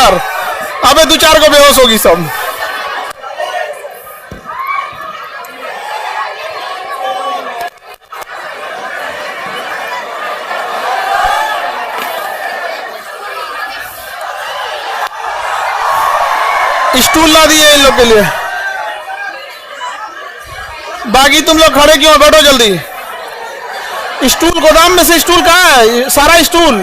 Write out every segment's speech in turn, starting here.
इधर। अबे 2-4 को बेहोश होगी सब। स्टूल ला दिए इन लोग के लिए। बाकी तुम लोग खड़े क्यों? बैठो जल्दी। स्टूल गोदाम में से स्टूल कहाँ है? सारा स्टूल।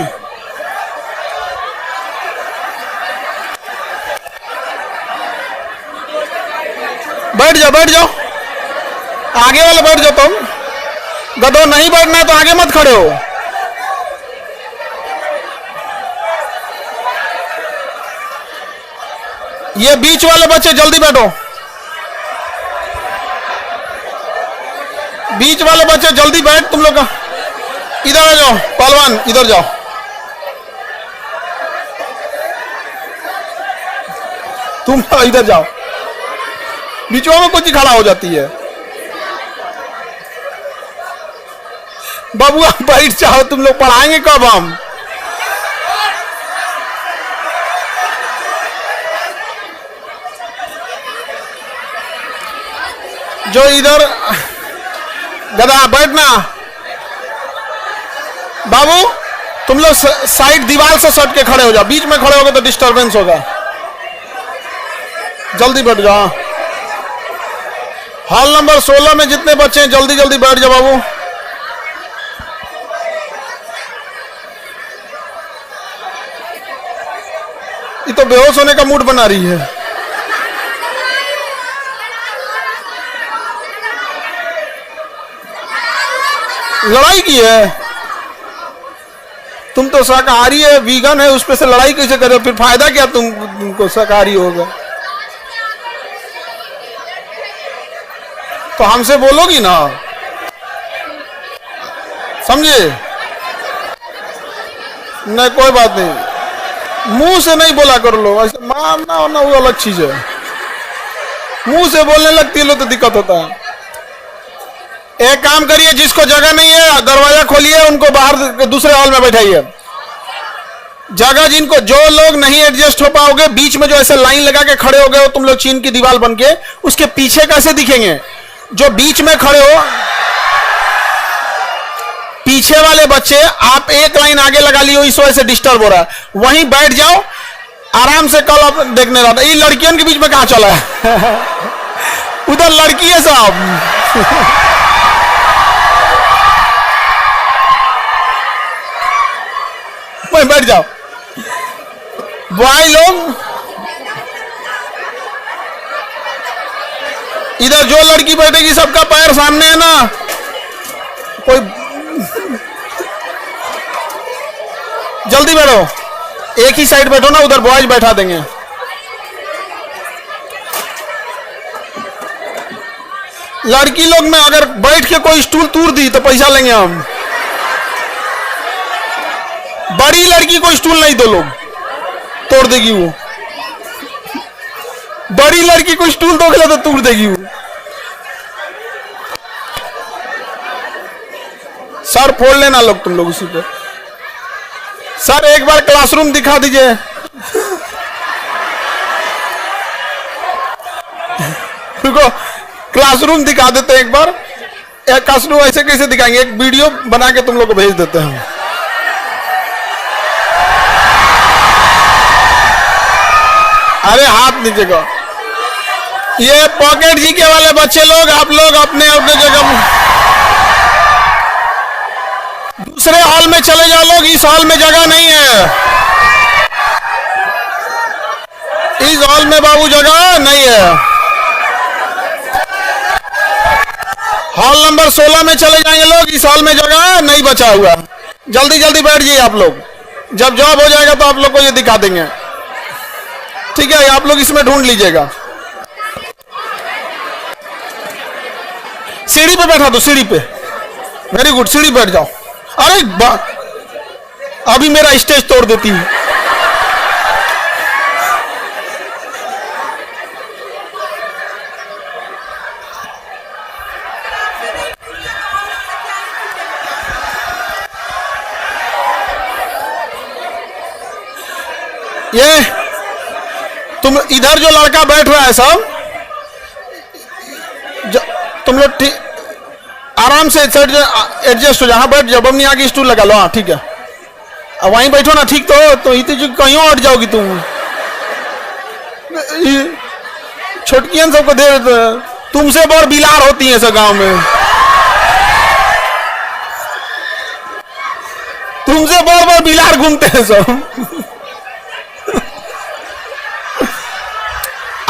बैठ जाओ बैठ जाओ, आगे वाले बैठ जाओ। तुम गधो, नहीं बैठना है तो आगे मत खड़े हो। ये बीच वाले बच्चे जल्दी बैठो। बीच वाले बच्चे जल्दी बैठ। तुम लोग का इधर आ जाओ। पहलवान इधर जाओ। तुम इधर जाओ। बीचों में कुछ खड़ा हो जाती है। बाबू आप बैठ जाओ। तुम लोग पढ़ाएंगे कब हम? जो इधर गधा बैठना। बाबू तुम लोग साइड दीवार से सट के खड़े हो जाओ। बीच में खड़े होगे तो डिस्टरबेंस होगा। जल्दी बैठ जाओ। हॉल नंबर 16 में जितने बच्चे हैं जल्दी जल्दी बैठ जाओ बाबू। ये तो बेहोश होने का मूड बना रही है। लड़ाई की है। तुम तो शाकाहारी है, वीगन है, उस पे से लड़ाई कैसे करे? फिर फायदा क्या तुमको शाकाहारी होगा? तो हमसे बोलोगी ना, समझे? नहीं कोई बात नहीं, मुंह से नहीं बोला कर लो। ऐसे मारना होना वो अलग चीज है। मुंह से बोलने लगती लो तो दिक्कत होता है। एक काम करिए, जिसको जगह नहीं है दरवाजा खोलिए, उनको बाहर दूसरे हॉल में बैठाइए। जगह जिनको, जो लोग नहीं एडजस्ट हो पाओगे, बीच में जो ऐसे लाइन लगा के खड़े हो गए हो तुम लोग चीन की दीवार बन के, उसके पीछे कैसे दिखेंगे? जो बीच में खड़े हो, पीछे वाले बच्चे आप एक लाइन आगे लगा ली हो, इस वजह से डिस्टर्ब हो रहा है। वहीं बैठ जाओ आराम से। कल आप देखने रहा था, ये लड़कियों के बीच में कहां चला है? उधर लड़की है साहब। वहीं बैठ जाओ। बॉय लोग इधर, जो लड़की बैठेगी सबका पैर सामने है ना। कोई जल्दी बैठो, एक ही साइड बैठो ना, उधर बॉयज बैठा देंगे। लड़की लोग में अगर बैठ के कोई स्टूल तोड़ दी तो पैसा लेंगे हम। बड़ी लड़की को स्टूल नहीं दो लोग, तोड़ देगी वो। बड़ी लड़की को स्टूल दोगे तो तोड़ देगी वो। सर फोड़ लेना लोग तुम लोग उसी पे। सर एक बार क्लासरूम दिखा दीजिए। रुको, क्लासरूम दिखा देते हैं एक बार। एक क्लासरूम ऐसे कैसे दिखाएंगे? एक वीडियो बना के तुम लोग को भेज देते हैं। अरे हाथ नीचे को। ये पॉकेट जी के वाले बच्चे लोग, आप लोग अपने अपने जगह दूसरे हॉल में चले जाओ। लोग इस हॉल में जगह नहीं है। इस हॉल में बाबू जगह नहीं है। हॉल नंबर 16 में चले जाएंगे लोग। इस हॉल में जगह नहीं बचा हुआ। जल्दी जल्दी बैठ जाइए आप लोग। जब जॉब हो जाएगा तो आप लोग को ये दिखा देंगे। ठीक है, आप लोग इसमें ढूंढ लीजिएगा। सीढ़ी पे बैठा दो, सीढ़ी पे। वेरी गुड, सीढ़ी बैठ जाओ। अरे अभी मेरा स्टेज तोड़ देती है। ये तुम इधर जो लड़का बैठ रहा है सब, तुम लोग ठीक आराम से एडजस्ट हो जाओ। हाँ बैठ जाओ, बमनी आगे स्टूल लगा लो। हाँ ठीक है, अब वहीं बैठो ना। ठीक तो इतनी कहीं और हट जाओगी तुम। छोटकियन सबको दे, तुमसे बड़ बिलार होती है सब गांव में, तुमसे बड़ बड़ बिलार घूमते हैं सब।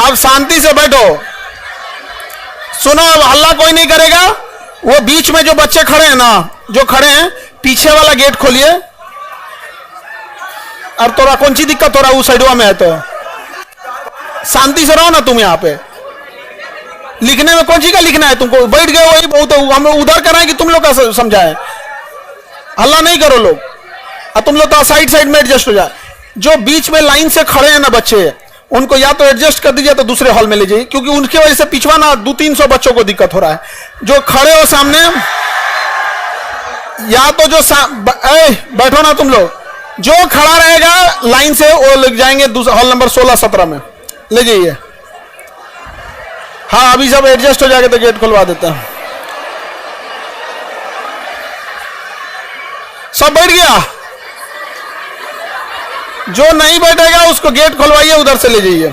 अब शांति से बैठो, सुनो। अब हल्ला कोई नहीं करेगा। वो बीच में जो बच्चे खड़े हैं ना, जो खड़े हैं पीछे वाला गेट खोलिए। और तोरा कौन सी दिक्कत हो रहा है उस साइडवा में है तो शांति से रहो ना तुम। यहाँ पे लिखने में कौन सी का लिखना है तुमको? बैठ गए वही बहुत, हम उधर कराएं कि तुम लोग का समझाएं? हल्ला नहीं करो लोग, और तुम लोग तो साइड साइड में एडजस्ट हो जाए। जो बीच में लाइन से खड़े हैं ना बच्चे, उनको या तो एडजस्ट कर दीजिए तो दूसरे हॉल में ले जाइए, क्योंकि उनकी वजह से पिछवा ना 200-300 बच्चों को दिक्कत हो रहा है। जो खड़े हो सामने, या तो जो बैठो ना तुम लोग। जो खड़ा रहेगा लाइन से वो ले जाएंगे हॉल नंबर 16-17 में ले जाइए। हाँ अभी सब एडजस्ट हो जाएगा तो गेट खुलवा देते हैं। सब बैठ गया? जो नहीं बैठेगा उसको गेट खुलवाइए, उधर से ले जाइए।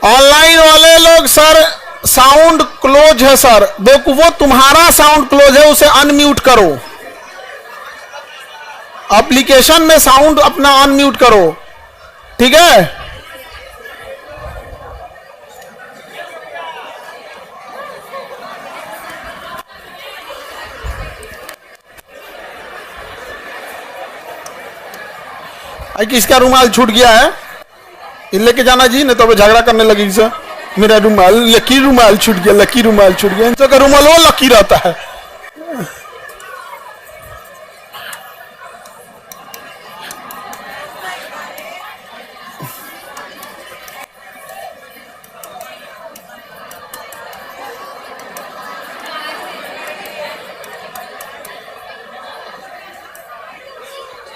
ऑनलाइन वाले लोग सर साउंड क्लोज है सर। बेवकूफो, तुम्हारा साउंड क्लोज है, उसे अनम्यूट करो। एप्लीकेशन में साउंड अपना अनम्यूट करो, ठीक है? किसका रुमाल छूट गया है? इन लेके जाना जी, नहीं तो अब झगड़ा करने लगेगी सर। मेरा रुमाल, लकी रुमाल छूट गया, लकी रुमाल छूट गया। इनका रुमाल वो लकी रहता है।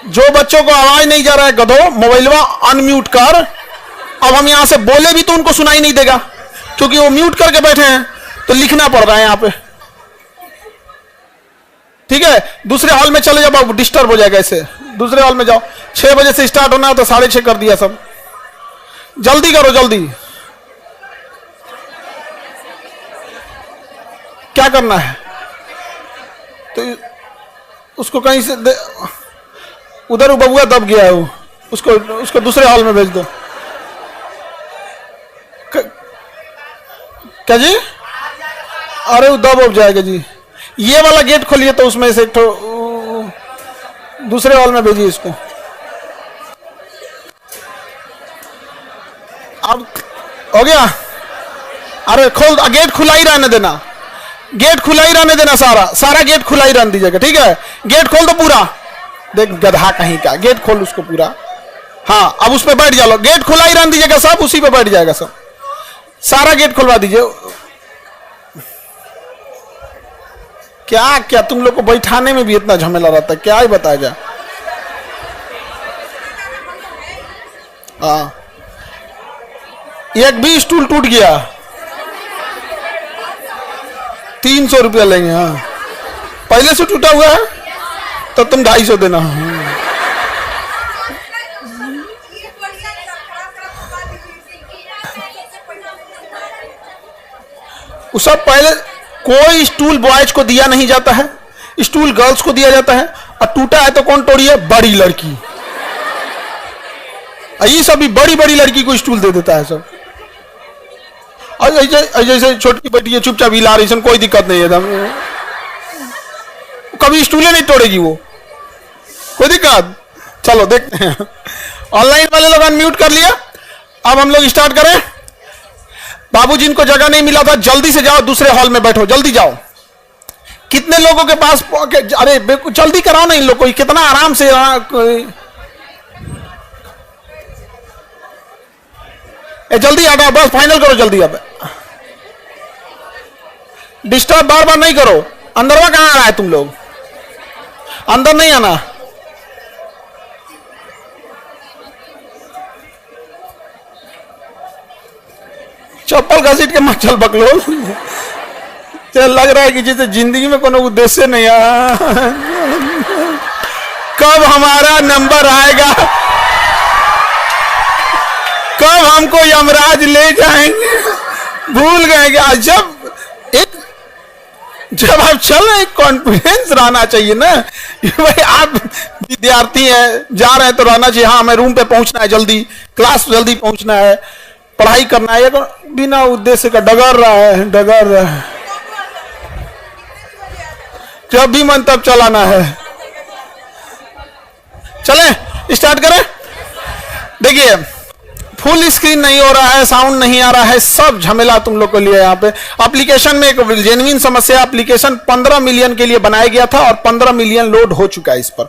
जो बच्चों को आवाज नहीं जा रहा है गधो, मोबाइलवा अनम्यूट कर। अब हम यहां से बोले भी तो उनको सुनाई नहीं देगा, क्योंकि वो म्यूट करके बैठे हैं, तो लिखना पड़ रहा है यहां पे। ठीक है, दूसरे हॉल में चले जाओ, डिस्टर्ब हो जाएगा ऐसे। दूसरे हॉल में जाओ। 6 बजे से स्टार्ट होना है तो 6:30 कर दिया सब। जल्दी करो, जल्दी। क्या करना है? तो उसको कहीं से उधर वो बबुआ दब गया है, वो उसको दूसरे हॉल में भेज दो। क्या जी? अरे वो दब जाएगा जी। ये वाला गेट खोलिए तो उसमें से दूसरे हॉल में भेजिए इसको। अब हो गया? अरे खोल, गेट खुला ही रहने देना, गेट खुला ही रहने देना, सारा गेट खुला ही रहने दीजिएगा, ठीक है? गेट खोल दो पूरा। देख गधा कहीं का, गेट खोल उसको पूरा। हाँ अब उस पर बैठ जाओ, गेट खुला ही रहने दीजिएगा, सब उसी पे बैठ जाएगा सब। सारा गेट खुलवा दीजिए। क्या क्या तुम लोग को बैठाने में भी इतना झमेला रहता है, क्या ही बताया जाए। हाँ एक भी स्टूल टूट गया 300 रुपया लेंगे। हाँ पहले से टूटा हुआ है तो तुम 250 देना। सब पहले कोई स्टूल बॉयज को दिया नहीं जाता है, स्टूल गर्ल्स को दिया जाता है। और टूटा है तो कौन तोड़ी है? बड़ी लड़की। ये सब भी बड़ी बड़ी लड़की को स्टूल दे देता है सब। और जैसे छोटी बेटी है चुपचाप हिला रही, कोई दिक्कत नहीं है, कभी स्टूले नहीं तोड़ेगी वो, कोई दिक्कत। चलो देखते हैं। ऑनलाइन वाले लोग अनम्यूट कर लिया। अब हम लोग स्टार्ट करें। बाबू जिनको जगह नहीं मिला था जल्दी से जाओ, दूसरे हॉल में बैठो, जल्दी जाओ। कितने लोगों के पास? अरे जल्दी कराओ ना इन लोग को, कितना आराम से। जल्दी आ जाओ, बस फाइनल करो जल्दी। अब डिस्टर्ब बार बार नहीं करो। अंदरवा कहां आ रहा है तुम लोग? अंदर नहीं आना। चप्पल घसीट के मत चल बकलो। चल लग रहा है कि जैसे जिंदगी में कोनो उद्देश्य नहीं आया। कब हमारा नंबर आएगा, कब हमको यमराज ले जाएंगे, भूल गए क्या? जब आप चल रहे कॉन्फिडेंस रहना चाहिए ना कि भाई आप विद्यार्थी हैं, जा रहे हैं तो रहना चाहिए हाँ हमें रूम पे पहुंचना है, जल्दी क्लास जल्दी पहुंचना है, पढ़ाई करना है। बिना उद्देश्य का डगर रहा है। जब भी मन तब चलाना है। चलें स्टार्ट करें। देखिए फुल स्क्रीन नहीं हो रहा है, साउंड नहीं आ रहा है, सब झमेला तुम लोग को लिए यहाँ पे। एप्लीकेशन में एक जेन्युइन समस्या, एप्लीकेशन 15 मिलियन के लिए बनाया गया था और 15 मिलियन लोड हो चुका है। इस पर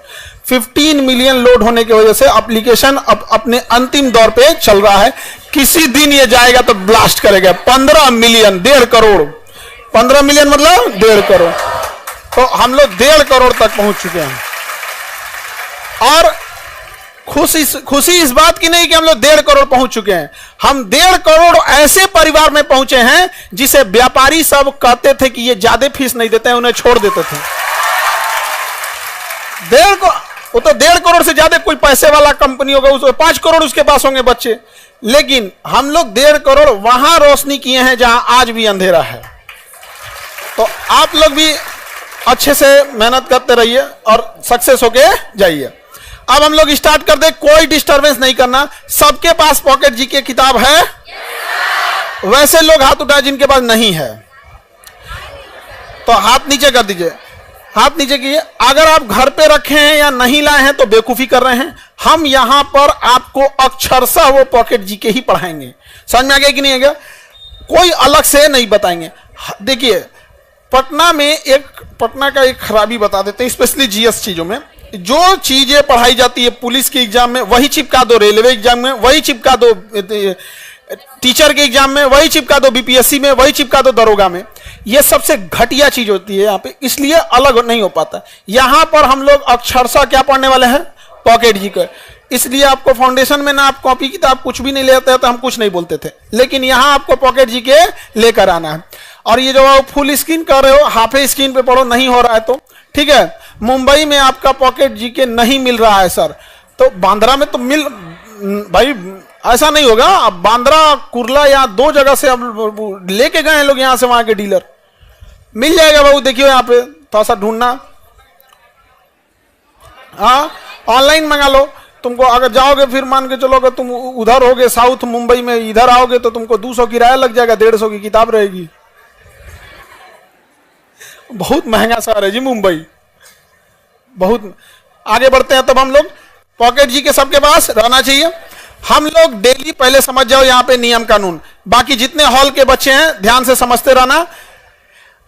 15 मिलियन लोड होने की वजह से एप्लीकेशन अब अपने अंतिम दौर पे चल रहा है। किसी दिन ये जाएगा तो ब्लास्ट करेगा। 15 मिलियन, 1.5 करोड़। 15 मिलियन मतलब 1.5 करोड़। तो हम लोग 1.5 करोड़ तक पहुंच चुके हैं। और खुशी इस बात की नहीं कि हम लोग 1.5 करोड़ पहुंच चुके हैं, हम 1.5 करोड़ ऐसे परिवार में पहुंचे हैं जिसे व्यापारी सब कहते थे कि ये ज्यादा फीस नहीं देते हैं, उन्हें छोड़ देते थे। वो तो 1.5 करोड़ से ज्यादा कोई पैसे वाला कंपनी होगा, उसको 5 करोड़ उसके पास होंगे बच्चे। लेकिन हम लोग 1.5 करोड़ वहां रोशनी किए हैं जहां आज भी अंधेरा है। तो आप लोग भी अच्छे से मेहनत करते रहिए और सक्सेस होके जाइए। अब हम लोग स्टार्ट कर दे, कोई डिस्टरबेंस नहीं करना। सबके पास पॉकेट जी की किताब है? वैसे लोग हाथ उठाए जिनके पास नहीं है तो हाथ नीचे कर दीजिए, हाथ नीचे कीजिए। अगर आप घर पे रखे हैं या नहीं लाए हैं तो बेवकूफी कर रहे हैं। हम यहां पर आपको अक्षरशः वो पॉकेट जी के ही पढ़ाएंगे। समझ में आ गया कि नहीं आ गया? कोई अलग से नहीं बताएंगे। देखिए पटना का एक खराबी बता देते हैं, स्पेशली जीएस चीजों में। जो चीजें पढ़ाई जाती है पुलिस के एग्जाम में वही चिपका दो, रेलवे एग्जाम में वही चिपका दो, टीचर के एग्जाम में वही चिपका दो, बीपीएससी में वही चिपका दो, दरोगा में। ये सबसे घटिया चीज होती है यहाँ पे, इसलिए अलग नहीं हो पाता। यहां पर हम लोग अक्षरशः क्या पढ़ने वाले हैं? पॉकेट जी का। इसलिए आपको फाउंडेशन में ना आप कॉपी किताब कुछ भी नहीं लेते हैं तो हम कुछ नहीं बोलते थे, लेकिन यहां आपको पॉकेट जी के लेकर आना है। और ये जो फुल स्क्रीन कर रहे हो, हाफ स्क्रीन पे पढ़ो, नहीं हो रहा है तो ठीक है। मुंबई में आपका पॉकेट जी के नहीं मिल रहा है सर, तो बांद्रा में तो मिल, भाई ऐसा नहीं होगा। अब बांद्रा कुर्ला यहाँ 2 जगह से अब लेके गए हैं लोग, यहां से वहां के डीलर। मिल जाएगा बाबू, देखियो यहाँ पे थोड़ा सा ढूंढना। हाँ ऑनलाइन मंगा लो। तुमको अगर जाओगे फिर मान के चलोगे तुम उधर होगे साउथ मुंबई में, इधर आओगे तो तुमको 200 किराया लग जाएगा, 150 की किताब रहेगी। बहुत महंगा शहर है जी मुंबई, बहुत। आगे बढ़ते हैं। तब हम लोग पॉकेट जी के सबके पास रहना चाहिए। हम लोग डेली, पहले समझ जाओ यहाँ पे नियम कानून, बाकी जितने हॉल के बच्चे हैं ध्यान से समझते रहना।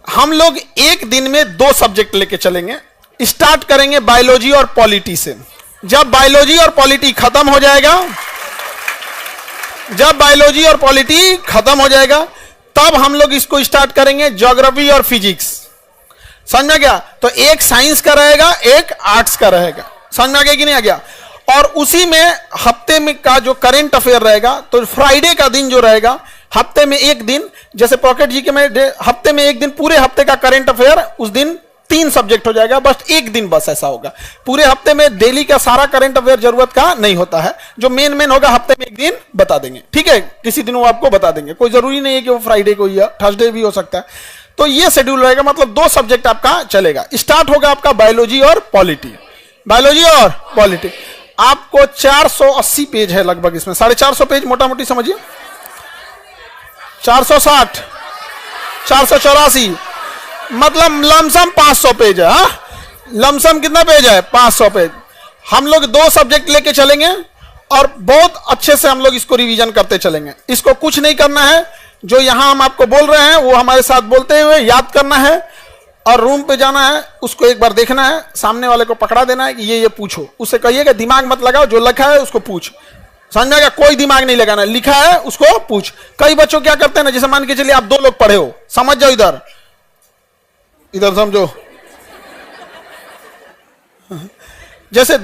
हम लोग एक दिन में 2 सब्जेक्ट लेके चलेंगे। स्टार्ट करेंगे बायोलॉजी और पॉलिटी से। जब बायोलॉजी और पॉलिटी खत्म हो जाएगा, तब हम लोग इसको स्टार्ट करेंगे ज्योग्राफी और फिजिक्स। समझ में आ गया? तो एक साइंस का रहेगा, एक आर्ट्स का रहेगा। समझ में आ गया कि नहीं आ गया? और उसी में हफ्ते में का जो करंट अफेयर रहेगा, तो फ्राइडे का दिन जो रहेगा, हफ्ते में एक दिन, जैसे पॉकेट जी के में हफ्ते में एक दिन, पूरे हफ्ते का करंट अफेयर उस दिन 3 सब्जेक्ट हो जाएगा। बस एक दिन बस ऐसा होगा। पूरे हफ्ते में डेली का सारा करंट अफेयर जरूरत का नहीं होता है। जो मेन होगा हफ्ते में एक दिन बता देंगे, ठीक है? किसी दिन वो आपको बता देंगे, कोई जरूरी नहीं है कि वो फ्राइडे को या थर्सडे भी हो सकता है। तो ये शेड्यूल रहेगा, मतलब 2 सब्जेक्ट आपका चलेगा। स्टार्ट होगा आपका बायोलॉजी और पॉलिटी। बायोलॉजी और पॉलिटी आपको 480 पेज है लगभग, इसमें 450 पेज मोटा मोटी समझिए, 460, 484, मतलब लमसम 500 पेज है। हाँ लमसम कितना पेज है? 500 पेज। हम लोग 2 सब्जेक्ट लेके चलेंगे और बहुत अच्छे से हम लोग इसको रिवीजन करते चलेंगे। इसको कुछ नहीं करना है, जो यहां हम आपको बोल रहे हैं वो हमारे साथ बोलते हुए याद करना है और रूम पे जाना है, उसको एक बार देखना है, सामने वाले को पकड़ा देना है कि ये पूछो। उससे कहिएगा दिमाग मत लगाओ, जो लिखा है उसको पूछ। समझ में आएगा? कोई दिमाग नहीं लगाना, लिखा है उसको पूछ। कई बच्चों क्या करते हैं ना, जैसे मान के चलिए आप 2 लोग पढ़े हो, समझ जाओ इधर, इधर समझो। जैसे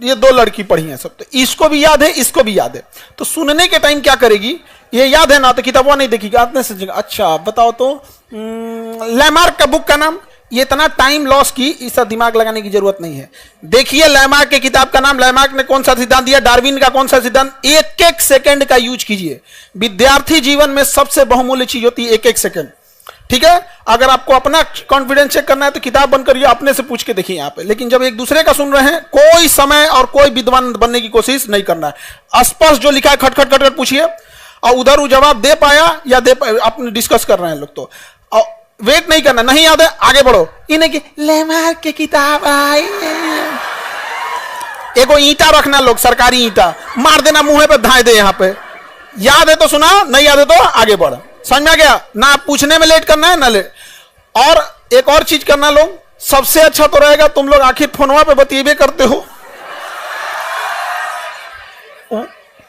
ये दो लड़की पढ़ी हैं सब, तो इसको भी याद है, इसको भी याद है, तो सुनने के टाइम क्या करेगी, ये याद है ना, तो किताबवा नहीं देखिएगा, आते से अच्छा बताओ तो लैमार्क का बुक का नाम, ये इतना टाइम लॉस की, इसका दिमाग लगाने की जरूरत नहीं है। देखिए लैमार्क के किताब का नाम, लैमार्क ने कौन सा सिद्धांत दिया, डार्विन का कौन सा सिद्धांत, एक एक सेकंड का यूज कीजिए। विद्यार्थी जीवन में सबसे बहुमूल्य चीज होती है एक एक सेकंड, ठीक है। अगर आपको अपना कॉन्फिडेंस चेक करना है तो किताब बंद करिए, अपने से पूछ के देखिए यहाँ पे, लेकिन जब एक दूसरे का सुन रहे हैं, कोई समय और कोई विद्वान बनने की कोशिश नहीं करना है। स्पष्ट जो लिखा है खट खट खट खट पूछिए, और उधर वो जवाब दे पाया या दे पाया, अपने डिस्कस कर रहे हैं लोग, तो वेट नहीं करना, नहीं याद है आगे बढ़ो। इन्हें की लैमार्क की किताब आई, एगो ईंटा रखना लोग, सरकारी ईंटा मार देना मुंह पे, धाए दे यहाँ पे, याद है तो सुना, नहीं याद है तो आगे बढ़। समझ में आ गया ना, पूछने में लेट करना है ना लेट। और एक और चीज करना लोग, सबसे अच्छा तो रहेगा तुम लोग आखिर फोनवा पे बतिएबे करते हो,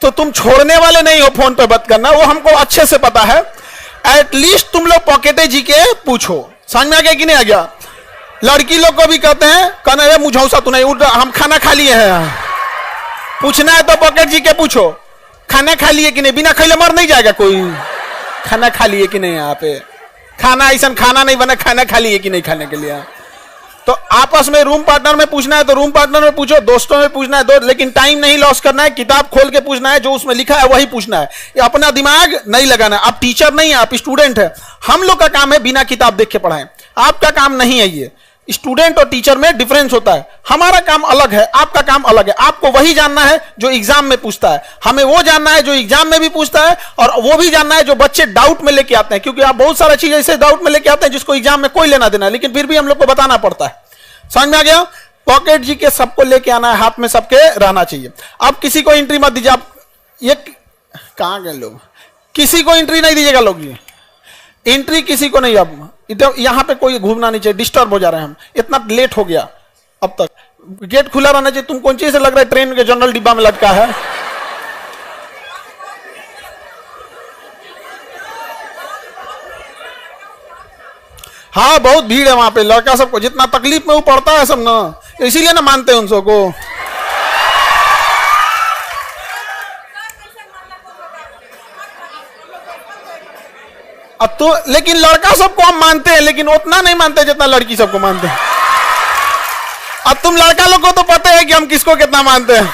तो तुम छोड़ने वाले नहीं हो फोन पे बात करना, वो हमको अच्छे से पता है। एटलीस्ट तुम लोग पॉकेटे जी के पूछो। समझ में आ गया कि नहीं आ गया। लड़की लोग को भी कहते हैं, कहना है मुझौसा तू नहीं उठ, हम खाना खा लिए हैं, पूछना है तो पॉकेट जी के पूछो, खाना खा लिए कि नहीं, बिना खाइले मर नहीं जाएगा कोई, खाना खा लिए कि नहीं, यहाँ पे खाना ऐसा खाना नहीं बना, खाना खा लिए कि नहीं खाने के लिए। तो आपस में रूम पार्टनर में पूछना है तो रूम पार्टनर में पूछो, दोस्तों में पूछना है दो, लेकिन टाइम नहीं लॉस करना है, किताब खोल के पूछना है, जो उसमें लिखा है वही पूछना है, ये अपना दिमाग नहीं लगाना। आप टीचर नहीं है, आप स्टूडेंट है, हम लोग का काम है बिना किताब देख के पढ़ाएं, आपका काम नहीं है। ये स्टूडेंट और टीचर में डिफरेंस होता है, हमारा काम अलग है, आपका काम अलग है। आपको वही जानना है जो एग्जाम में पूछता है, हमें वो जानना है जो एग्जाम में भी पूछता है, और वो भी जानना है जो बच्चे डाउट में लेके आते हैं, क्योंकि आप बहुत सारा चीज ऐसे डाउट में लेके आते हैं जिसको एग्जाम में कोई लेना देना है, लेकिन फिर भी हम लोग को बताना पड़ता है। समझ में आ गया। पॉकेट जी के सबको लेके आना है, हाथ में सबके रहना चाहिए। अब किसी को एंट्री मत दीजिए, आप ये कहां गए लोग, किसी को एंट्री नहीं दीजिएगा लोग, ये एंट्री किसी को नहीं। अब इधर यहाँ पे कोई घूमना नहीं चाहिए, डिस्टर्ब हो जा रहे हैं हम, इतना लेट हो गया, अब तक गेट खुला रहना चाहिए। तुम कौन चीज से लग रहा है ट्रेन के जनरल डिब्बा में लटका है। हाँ बहुत भीड़ है वहां पे, लड़का सबको जितना तकलीफ में वो पड़ता है सब ना, इसीलिए ना मानते हैं उन सबको। अब तो लेकिन लड़का सबको हम मानते हैं, लेकिन उतना नहीं मानते जितना लड़की सबको मानते हैं। अब तुम लड़का लोग को तो पता है कि हम किसको कितना मानते हैं।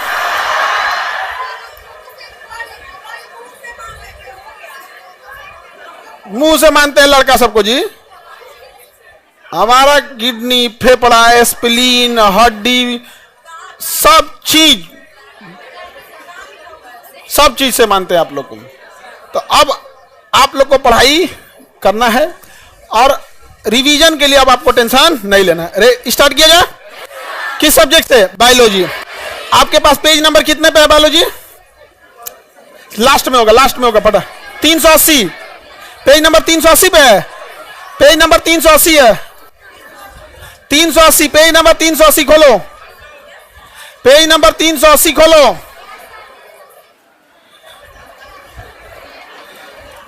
मुंह से मानते हैं लड़का सबको जी, हमारा किडनी, फेफड़ा, स्प्लीन, हड्डी, सब चीज से मानते हैं आप लोग को। तो अब आप लोग को पढ़ाई करना है, और रिवीजन के लिए अब आपको टेंशन नहीं लेना है। अरे स्टार्ट किया जाए, किस सब्जेक्ट से, बायोलॉजी। आपके पास पेज नंबर कितने पे है बायोलॉजी, लास्ट में होगा पता, 380, पेज नंबर 380 पे है, पेज नंबर 380 है, 380, पेज नंबर 380 खोलो, पेज नंबर 380 खोलो।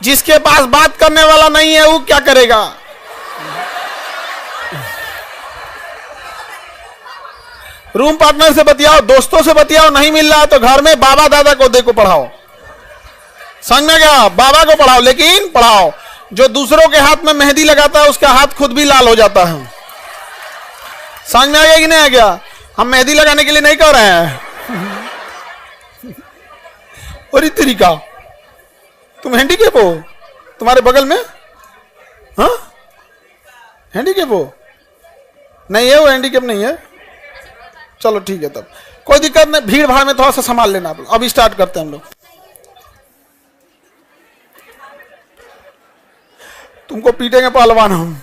जिसके पास बात करने वाला नहीं है वो क्या करेगा। रूम पार्टनर से बतियाओ, दोस्तों से बतियाओ, नहीं मिल रहा है तो घर में बाबा दादा को देखो पढ़ाओ। समझ में गया, बाबा को पढ़ाओ, लेकिन पढ़ाओ। जो दूसरों के हाथ में मेहंदी लगाता है उसका हाथ खुद भी लाल हो जाता है। समझ में आ गया कि नहीं आ गया। हम मेहंदी लगाने के लिए नहीं कह रहे हैं। और इस तरीका तुम हैंडीकेप हो, तुम्हारे बगल में, हाँ हैंडीकेप हो, नहीं है वो, हैंडीकेप नहीं है, चलो ठीक है, तब कोई दिक्कत नहीं। भीड़ भाड़ में थोड़ा सा संभाल लेना। अब स्टार्ट करते हैं हम लोग। तुमको पीटेंगे पहलवान हम।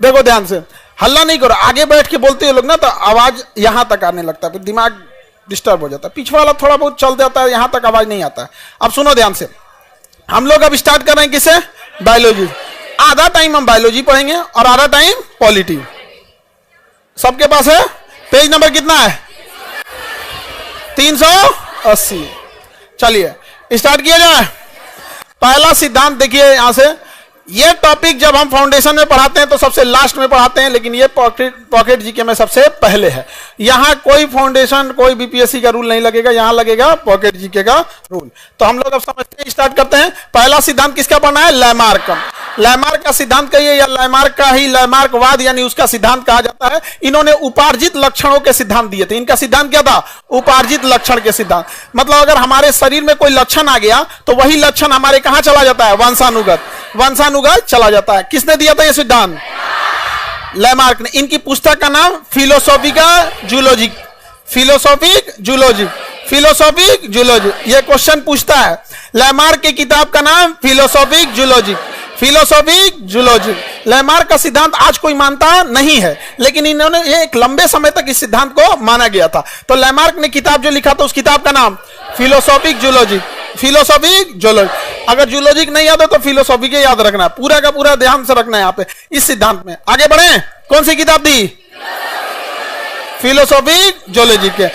देखो ध्यान से, हल्ला नहीं करो, आगे बैठ के बोलते हो लोग ना तो आवाज यहां तक आने लगता है, फिर दिमाग डिस्टर्ब हो जाता है, पीछे वाला थोड़ा बहुत चल जाता है, यहां तक आवाज नहीं आता है। अब सुनो ध्यान से, हम लोग अब स्टार्ट कर रहे हैं किसे, बायोलॉजी। आधा टाइम हम बायोलॉजी पढ़ेंगे और आधा टाइम पॉलिटी। सबके पास है, पेज नंबर कितना है, 380। चलिए स्टार्ट किया जाए। पहला सिद्धांत देखिए यहां से, ये टॉपिक जब हम फाउंडेशन में पढ़ाते हैं तो सबसे लास्ट में पढ़ाते हैं, लेकिन ये पॉकेट जीके में सबसे पहले है। यहां कोई फाउंडेशन, कोई बीपीएससी का रूल नहीं लगेगा, यहां लगेगा पॉकेट जीके का रूल। तो हम लोग अब समझते हैं, स्टार्ट करते हैं। पहला सिद्धांत किसका पढ़ना है? लैमार्क। लैमार्क का सिद्धांत कहिए, या लैमार्क का ही लैमार्कवाद यानी उसका सिद्धांत कहा जाता है। इन्होंने उपार्जित लक्षणों के सिद्धांत दिए थे। इनका सिद्धांत क्या था? उपार्जित लक्षण के सिद्धांत। मतलब अगर हमारे शरीर में कोई लक्षण आ गया तो वही लक्षण हमारे कहां चला जाता है? वंशानुगत, वंशानुगत चला जाता है। किसने दिया था यह सिद्धांत? लैमार्क ने। इनकी पुस्तक का नाम फिलोसॉफिका zoologic, philosophic zoologic, philosophic zoologic. यह क्वेश्चन पूछता है। लैमार्क की किताब का नाम philosophic zoologic, philosophic zoologic. Lamarck का सिद्धांत आज कोई मानता नहीं है, लेकिन इन्होंने एक लंबे समय तक इस सिद्धांत को माना गया था। तो लैमार्क ने किताब जो लिखा था उस किताब का नाम फिलोसॉफिक जूलॉजिक, फिलोसॉफिक जूलॉजिक। अगर जूलॉजिक नहीं याद हो तो फिलोसॉफी के याद रखना, पूरा का पूरा ध्यान से रखना है यहाँ पे इस सिद्धांत में। आगे बढ़े। कौन सी किताब दी? फिलोसॉफिक जूलॉजिक के।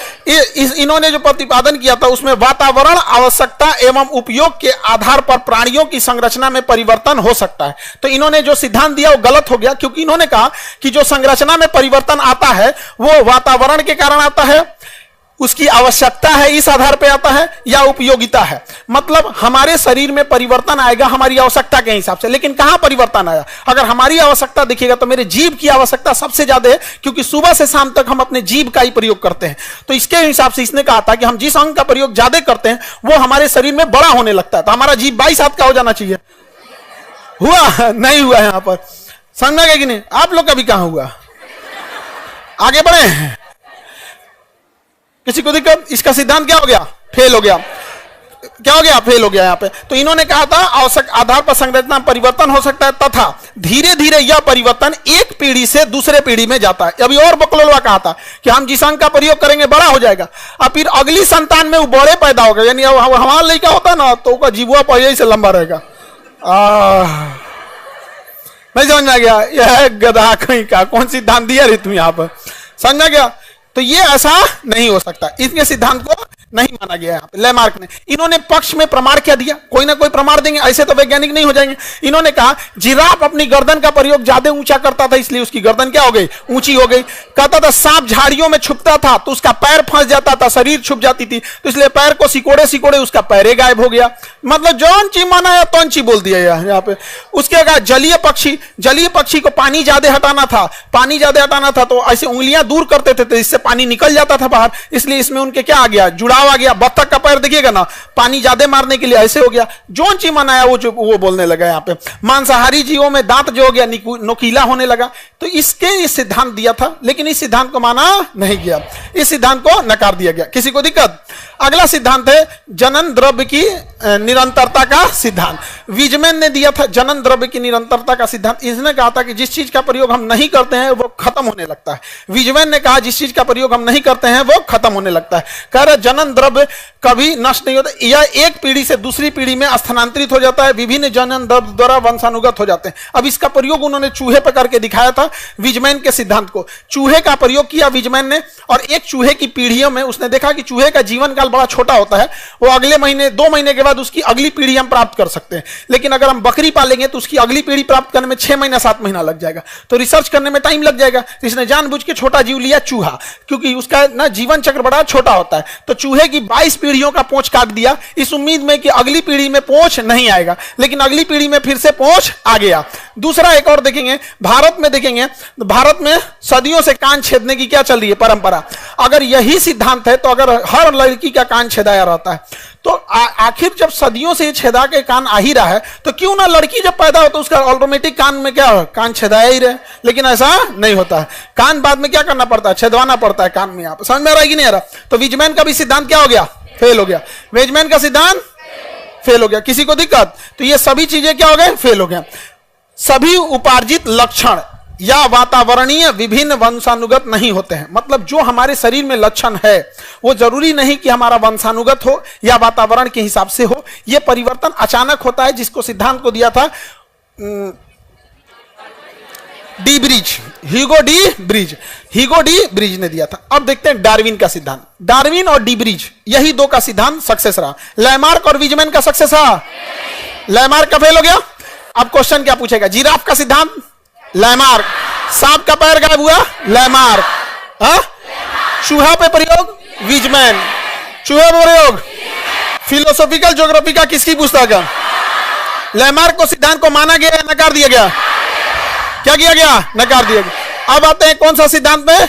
इन्होंने जो प्रतिपादन किया था उसमें वातावरण, आवश्यकता एवं उपयोग के आधार पर प्राणियों की संरचना में परिवर्तन हो सकता है। तो इन्होंने जो सिद्धांत दिया वो गलत हो गया, क्योंकि इन्होंने कहा कि जो संरचना में परिवर्तन आता है वो वातावरण के कारण आता है, उसकी आवश्यकता है इस आधार पर आता है, या उपयोगिता है। मतलब हमारे शरीर में परिवर्तन आएगा हमारी आवश्यकता के हिसाब से। लेकिन कहां परिवर्तन आया? अगर हमारी आवश्यकता देखिएगा तो मेरे जीभ की आवश्यकता सबसे ज्यादा है, क्योंकि सुबह से शाम तक हम अपने जीभ का ही प्रयोग करते हैं। तो इसके हिसाब से इसने कहा था कि हम जिस अंग का प्रयोग ज्यादा करते हैं वो हमारे शरीर में बड़ा होने लगता है। तो हमारा जीभ 22 हाथ का हो जाना चाहिए। हुआ? नहीं हुआ। यहां पर समझा गया कि नहीं? आप लोग का भी कहां हुआ? आगे बढ़े। किसी को दिक्कत? इसका सिद्धांत क्या हो गया? फेल हो गया। क्या हो गया? फेल हो गया यहाँ पे। तो इन्होंने कहा था आवश्यक आधार पर संरचना परिवर्तन हो सकता है तथा धीरे धीरे यह परिवर्तन एक पीढ़ी से दूसरे पीढ़ी में जाता है। अभी और बकलोलवा कहा था कि हम जिस अंग का प्रयोग करेंगे बड़ा हो जाएगा, और फिर अगली संतान में वो बड़े पैदा होगा। यानी हमारा लड़का होता ना तो उसका जीवा पहले से लंबा रहेगा। नहीं समझ में आ गया? यह गधा कहीं का कौन सिद्धांत दिया रे तुम यहाँ पर? समझ में गया? तो ये ऐसा नहीं हो सकता। इसके सिद्धांत को नहीं माना गया यहाँ पे लैमार्क ने। इन्होंने पक्ष में प्रमाण क्या दिया? कोई ना कोई प्रमाण देंगे, ऐसे तो वैज्ञानिक नहीं हो जाएंगे। इन्होंने कहा जिराफ अपनी गर्दन का प्रयोग ज्यादा ऊंचा करता था इसलिए उसकी गर्दन क्या हो गई? ऊंची हो गई। कहता था सांप झाड़ियों में छुपता था तो उसका पैर फंस जाता था, शरीर छुप जाती थी, तो इसलिए पैर को सिकोड़े सिकोड़े उसका पैरे गायब हो गया। मतलब जौन ची माना या तौन ची बोल दिया यहाँ पे। उसके बाद जलीय पक्षी, जलीय पक्षी को पानी ज्यादा हटाना था, पानी ज्यादा हटाना था तो ऐसे उंगलियां दूर करते थे तो इससे पानी निकल जाता था बाहर, इसलिए इसमें उनके क्या आ गया? जुड़ाव आ गया। बत्तख का पैर देखिएगा ना, पानी ज्यादा मारने के लिए ऐसे हो गया। जौन ची मनाया वो बोलने लगा यहाँ पे। मांसाहारी जीवों में दांत जो हो गया नोकीला होने लगा। तो इसके सिद्धांत दिया था, लेकिन इस सिद्धांत को माना नहीं गया, इस सिद्धांत को नकार दिया गया। किसी को दिक्कत? अगला सिद्धांत है जनन द्रव्य की निरंतरता का सिद्धांत। विजमैन ने दिया था जनन द्रव्य की निरंतरता का सिद्धांत। इसने कहा था कि जिस चीज का प्रयोग हम नहीं करते हैं वो खत्म होने लगता है। विजमैन ने कहा जिस चीज का प्रयोग हम नहीं करते हैं वो खत्म होने लगता है। कह रहे जनन द्रव्य कभी नष्ट नहीं होता, यह एक पीढ़ी से दूसरी पीढ़ी में स्थानांतरित हो जाता है, विभिन्न जनन द्रव्य द्वारा वंशानुगत हो जाते हैं। अब इसका प्रयोग उन्होंने चूहे पर करके दिखाया था विजमैन के सिद्धांत को। चूहे का प्रयोग किया विजमैन ने, और एक चूहे की पीढ़ियों में उसने देखा कि चूहे का जीवन काल बड़ा छोटा होता है, वो अगले महीने 2 महीने के बाद उसकी अगली पीढ़ी हम प्राप्त कर सकते हैं। लेकिन अगर हम बकरी पालेंगे तो उसकी अगली पीढ़ी प्राप्त करने में 6 महीना 7 महीना लग जाएगा, तो रिसर्च करने में टाइम लग जाएगा। इसने जानबूझ के छोटा जीव लिया चूहा, क्योंकि उसका ना जीवन चक्र बड़ा छोटा होता है। तो चूहे की 22 पीढ़ियों का पूंछ काट दिया इस उम्मीद में कि अगली पीढ़ी में पूंछ नहीं आएगा, लेकिन अगली पीढ़ी में फिर से पूंछ आ गया। दूसरा एक और देखेंगे, भारत में देखेंगे, भारत में सदियों से कान छेदने की क्या चल रही है परंपरा। अगर यही सिद्धांत है तो अगर हर लड़की का कान छेदाया रहता है तो आखिर जब सदियों से छेदा के कान आ ही रहा है तो क्यों ना लड़की जब पैदा हो तो उसका ऑटोमेटिक कान में क्या हो? कान छेदाया ही रहे। लेकिन ऐसा नहीं होता है, कान बाद में क्या करना पड़ता है? छेदवाना पड़ता है कान में। यहाँ पर समझ में आ रहा है कि नहीं आ रहा? तो विजमैन का भी सिद्धांत क्या हो गया? फेल हो गया। विजमैन का सिद्धांत फेल हो गया। किसी को दिक्कत? तो ये सभी चीजें क्या हो गए? फेल हो गया। सभी उपार्जित लक्षण या वातावरणीय विभिन्न वंशानुगत नहीं होते हैं। मतलब जो हमारे शरीर में लक्षण है वो जरूरी नहीं कि हमारा वंशानुगत हो या वातावरण के हिसाब से हो। यह परिवर्तन अचानक होता है, जिसको सिद्धांत को दिया था D bridge, Hugo de bridge ने दिया था। अब देखते हैं डार्विन का सिद्धांत। डार्विन और डी ब्रिज यही 2 का सिद्धांत सक्सेस रहा। लैमार्क और विजमैन का सक्सेस रहा, लैमार्क का फेल हो गया। अब क्वेश्चन क्या पूछेगा? जिराफ का सिद्धांत लैमार्क, सांप का पैर गायब हुआ लैमार्क, चूहा पे प्रयोग वीजमैन, चूहे पे प्रयोग फिलोसॉफिकल ज्योग्राफी का किसकी पुस्तक है? लैमार्क को सिद्धांत को माना गया या नकार दिया गया? क्या किया गया? नकार दिया गया। अब आते हैं कौन सा सिद्धांत पे?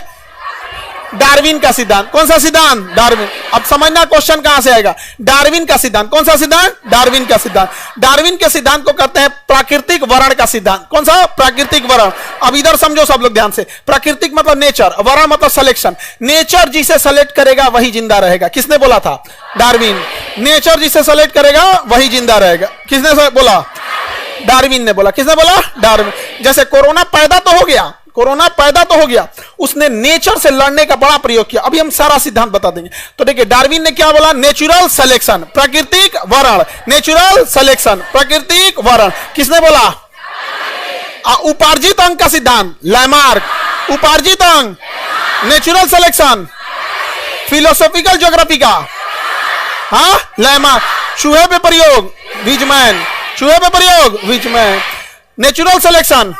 डार्विन का सिद्धांत। कौन सा सिद्धांत? डार्विन। अब समझना क्वेश्चन कहां से आएगा। डार्विन का सिद्धांत। कौन सा सिद्धांत? डार्विन का सिद्धांत। डार्विन के सिद्धांत को कहते हैं प्राकृतिक वर्ण का सिद्धांत। कौन सा? प्राकृतिक वर्ण। अब इधर समझो सब लोग ध्यान से, प्राकृतिक मतलब नेचर, वर्ण मतलब सिलेक्शन। नेचर जिसे सेलेक्ट करेगा वही जिंदा रहेगा। किसने बोला था? डार्विन। नेचर जिसे सेलेक्ट करेगा वही जिंदा रहेगा। किसने बोला? डार्विन ने बोला। किसने बोला? डार्विन। जैसे कोरोना पैदा तो हो गया, कोरोना पैदा तो हो गया, उसने नेचर से लड़ने का बड़ा प्रयोग किया। अभी हम सारा सिद्धांत बता देंगे। तो देखिए डार्विन ने क्या बोला? नेचुरल सिलेक्शन, प्राकृतिक वर्ण, नेचुरल सिलेक्शन, प्राकृतिक वर्ण। किसने बोला? उपार्जित अंग का सिद्धांत लैमार्क। उपार्जित अंग, नेचुरल सिलेक्शन, फिलोसॉफिकल ज्योग्राफी का लैमार्क। चूहे पे प्रयोग वीजमैन, चूहे पे प्रयोग Weissman. Natural selection,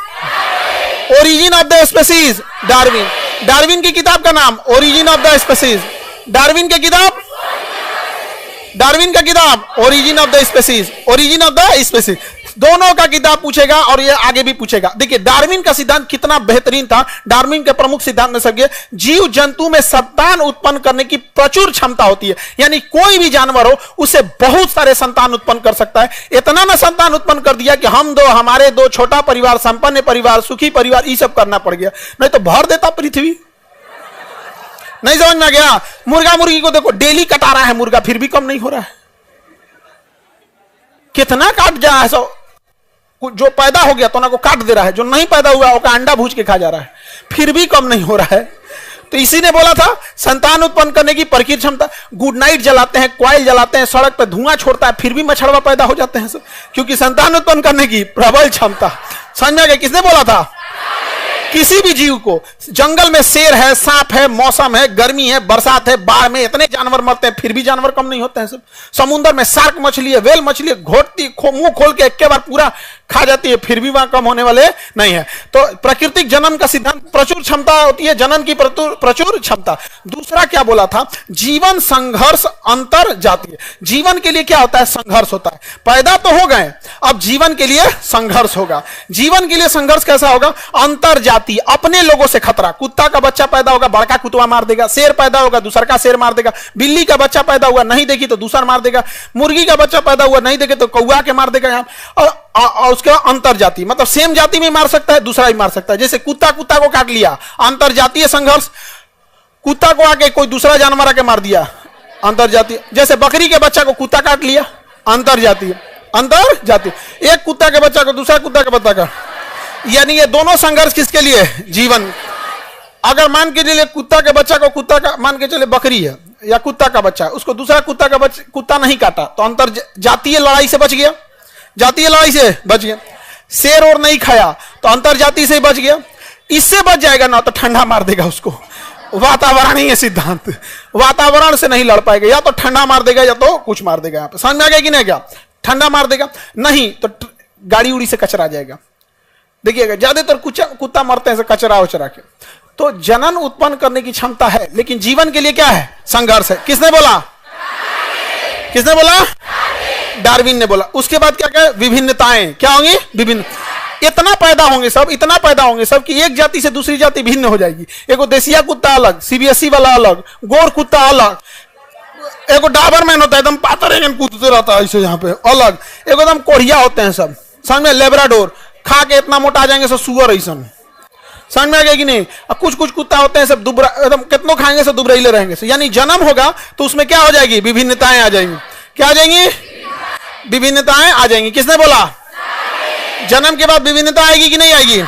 origin of the species Darwin. Darwin की किताब का नाम origin of the species. Darwin की किताब, डार्विन का किताब origin of the species, origin of the species. दोनों का किताब पूछेगा और ये आगे भी पूछेगा। देखिए डार्विन का सिद्धांत कितना बेहतरीन था। डार्विन के प्रमुख सिद्धांत में सब ये, जीव जंतु में संतान उत्पन्न करने की प्रचुर क्षमता होती है। यानी कोई भी जानवर हो उससे बहुत सारे संतान उत्पन्न कर सकता है। इतना ना संतान उत्पन्न कर दिया कि हम दो, हमारे दो, छोटा परिवार, संपन्न परिवार, सुखी परिवार, ये सब करना पड़ गया, नहीं तो भर देता पृथ्वी। नहीं समझ में आ गया? मुर्गा मुर्गी को देखो, डेली कटा रहा है मुर्गा, फिर भी कम नहीं हो रहा है। कितना काट जा है सो, जो पैदा हो गया तो ना को काट दे रहा है, जो नहीं पैदा हुआ उसका अंडा भूज के खा जा रहा है, फिर भी कम नहीं हो रहा है। तो इसी ने बोला था संतान उत्पन्न करने की प्रकृति क्षमता। गुड नाइट जलाते हैं, कॉइल जलाते हैं, सड़क पर धुआं छोड़ता है, फिर भी मछड़वा पैदा हो जाते हैं सब, क्योंकि संतान उत्पन्न करने की प्रबल क्षमता। समझ में आ गया? किसने बोला था? किसी भी जीव को, जंगल में शेर है, सांप है, मौसम है, गर्मी है, बरसात है, बाढ़ में इतने जानवर मरते हैं, फिर भी जानवर कम नहीं होते हैं सब। समुद्र में शार्क मछली है, वेल मछली है, घोटती मुंह खोल के एक बार पूरा खा जाती है, फिर भी वहां कम होने वाले नहीं है। तो प्राकृतिक जनन का सिद्धांत, प्रचुर क्षमता होती है जनन की, प्रचुर क्षमता। दूसरा क्या बोला था? जीवन संघर्ष अंतर जातीय। जीवन के लिए क्या होता है? संघर्ष होता है। पैदा तो हो गए, अब जीवन के लिए संघर्ष होगा। जीवन के लिए संघर्ष कैसा होगा? अंतर जातीय, अपने लोगों से खतरा। कुत्ता का बच्चा पैदा होगा, बड़का कुत्ता मार देगा। शेर पैदा होगा, दूसरा का शेर मार देगा। बिल्ली का बच्चा पैदा हुआ, नहीं देखी तो दूसरा मार देगा। मुर्गी का बच्चा पैदा हुआ, नहीं देखे तो कौआ के मार देगा। यहाँ और उसके बाद अंतर जाति, मतलब सेम जाति में मार सकता है, दूसरा ही मार सकता है। जैसे कुत्ता कुत्ता को काट लिया, अंतर जातीय संघर्ष। कुत्ता को आके कोई दूसरा जानवर आके मार दिया, अंतर जातीय। जैसे बकरी के बच्चा को कुत्ता काट लिया, अंतर जातीय। अंतर जातीय, एक कुत्ता के बच्चा को दूसरा कुत्ता के बच्चा का, यानी ये दोनों संघर्ष किसके लिए? जीवन। अगर मान के चलिए कुत्ता के बच्चा को, कुत्ता का मान के चले बकरी है या कुत्ता का बच्चा, उसको दूसरा कुत्ता का बच्चा कुत्ता नहीं काटा तो अंतर जातीय लड़ाई से बच गया, जातीय लड़ाई से बच गया। शेर और नहीं खाया तो अंतर जाति से बच गया। इससे बच जाएगा ना तो ठंडा मार देगा उसको। वातावरण ही है सिद्धांत, वातावरण से नहीं लड़ पाएगा, या तो ठंडा मार देगा या तो कुछ मार देगा। यहाँ पे समझ में आ गया कि नहीं? क्या ठंडा मार देगा? नहीं तो गाड़ी उड़ी से कचरा जाएगा। देखिएगा ज्यादातर कुत्ता मरते हैं कचरा उचरा के। तो जनन उत्पन्न करने की क्षमता है, लेकिन जीवन के लिए क्या है? संघर्ष है। किसने बोला? किसने बोला? डार्विन ने बोला। उसके बाद क्या क्या? विभिन्नताएं क्या होंगी? विभिन्न। इतना पैदा होंगे सब, इतना पैदा होंगे सब कि एक जाति से दूसरी जाति भिन्न हो जाएगी। एगो देसिया कुत्ता अलग, सीबीएसई वाला अलग, गोर कुत्ता अलग, एगो डाबरमैन होता है एकदम पातर कूदते रहता है ऐसे यहाँ पे अलग, एगो एकदम कोढ़िया होते हैं सब। समझ में? लेब्राडोर खा के इतना मोटा आ जाएंगे सब सुअर ऐसा। समझ में आ गया कि नहीं? अब कुछ कुछ कुत्ता होते हैं सब दुबरा, एकदम कितनों खाएंगे सब दुबराइले रहेंगे। यानी जन्म होगा तो उसमें क्या हो जाएगी? विभिन्नताएं आ जाएंगी। क्या आ जाएंगी? विभिन्नताएं आ जाएंगी। किसने बोला? जन्म के बाद विभिन्नता आएगी कि नहीं आएगी?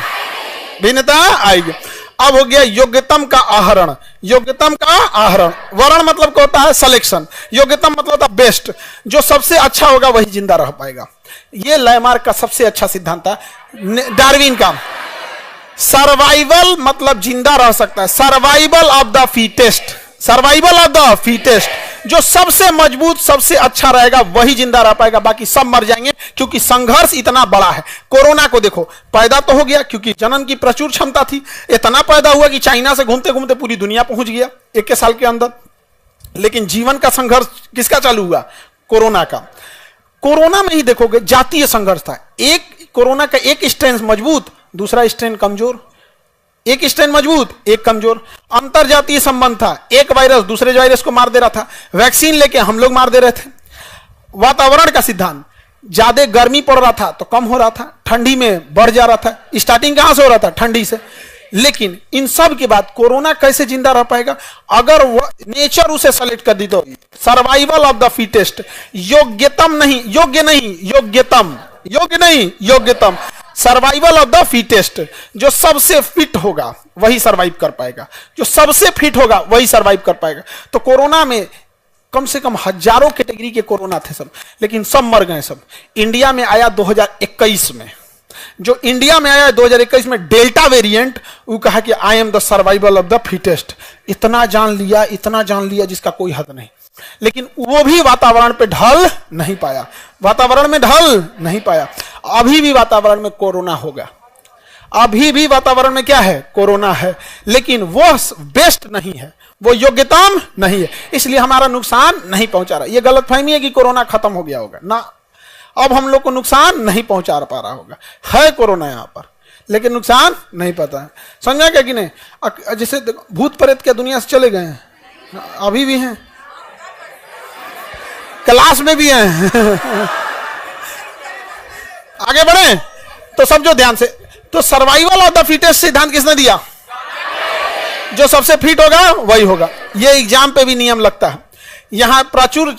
भिन्नता आएगी। अब हो गया योग्यतम का आहरण। योग्यतम का आहरण, वर्ण मतलब क्या होता है? सिलेक्शन। योग्यतम मतलब होता है बेस्ट, जो सबसे अच्छा होगा वही जिंदा रह पाएगा। ये लैमार्क का सबसे अच्छा सिद्धांत था। डार्विन का सर्वाइवल मतलब जिंदा रह सकता है, survival of the fittest, survival of the fittest, जो सबसे मजबूत सबसे अच्छा रहेगा वही जिंदा रह पाएगा, बाकी सब मर जाएंगे, क्योंकि संघर्ष इतना बड़ा है। कोरोना को देखो, पैदा तो हो गया क्योंकि जनन की प्रचुर क्षमता थी, इतना पैदा हुआ कि चाइना से घूमते घूमते पूरी दुनिया पहुंच गया 1 साल के अंदर। लेकिन जीवन का संघर्ष किसका चालू हुआ? कोरोना का। कोरोना में ही देखोगे जातीय संघर्ष था। एक कोरोना का एक स्ट्रेन मजबूत, दूसरा स्ट्रेन कमजोर, एक स्ट्रेन मजबूत एक कमजोर, अंतरजातीय संबंध था। एक वायरस दूसरे वायरस को मार दे रहा था, वैक्सीन लेके हम लोग मार दे रहे थे। वातावरण का सिद्धांत, ज्यादा गर्मी पड़ रहा था तो कम हो रहा था, ठंडी में बढ़ जा रहा था। स्टार्टिंग कहां से हो रहा था? ठंडी से। लेकिन इन सब के बाद कोरोना कैसे जिंदा रह पाएगा? अगर नेचर उसे सेलेक्ट कर दी तो सर्वाइवल ऑफ द फिटेस्ट, योग्यतम नहीं, योग्य नहीं, योग्यतम, योग्य नहीं, योग्यतम, सर्वाइवल ऑफ द फिटेस्ट। जो सबसे फिट होगा वही सर्वाइव कर पाएगा, जो सबसे फिट होगा वही सर्वाइव कर पाएगा। तो कोरोना में कम से कम हजारों कैटेगरी के कोरोना थे सब, लेकिन सब मर गए सब। इंडिया में आया 2021 में, जो इंडिया में आया 2021 में डेल्टा वेरिएंट, वो कहा कि I am the survival of the fittest. इतना जान लिया जिसका कोई हद नहीं। लेकिन वो भी वातावरण पे ढल नहीं पाया, वातावरण में ढल नहीं पाया। अभी भी वातावरण में कोरोना होगा, अभी भी वातावरण में क्या है? कोरोना है, लेकिन वो बेस्ट नहीं है, वो योग्यतम नहीं है, इसलिए हमारा नुकसान नहीं पहुंचा रहा। ये गलतफहमी है कि कोरोना खत्म हो गया होगा ना, अब हम लोग को नुकसान नहीं पहुंचा पा रहा होगा। है कोरोना यहां पर, लेकिन नुकसान नहीं पता है। समझा क्या कि नहीं? जैसे भूत प्रेत क्या दुनिया से चले गए हैं? अभी भी हैं, क्लास में भी हैं। आगे बढ़े तो समझो ध्यान से। तो सर्वाइवल ऑफ द फिटेस्ट सिद्धांत किसने दिया? जो सबसे फिट होगा वही होगा। ये एग्जाम पे भी नियम लगता है। यहां प्रचुर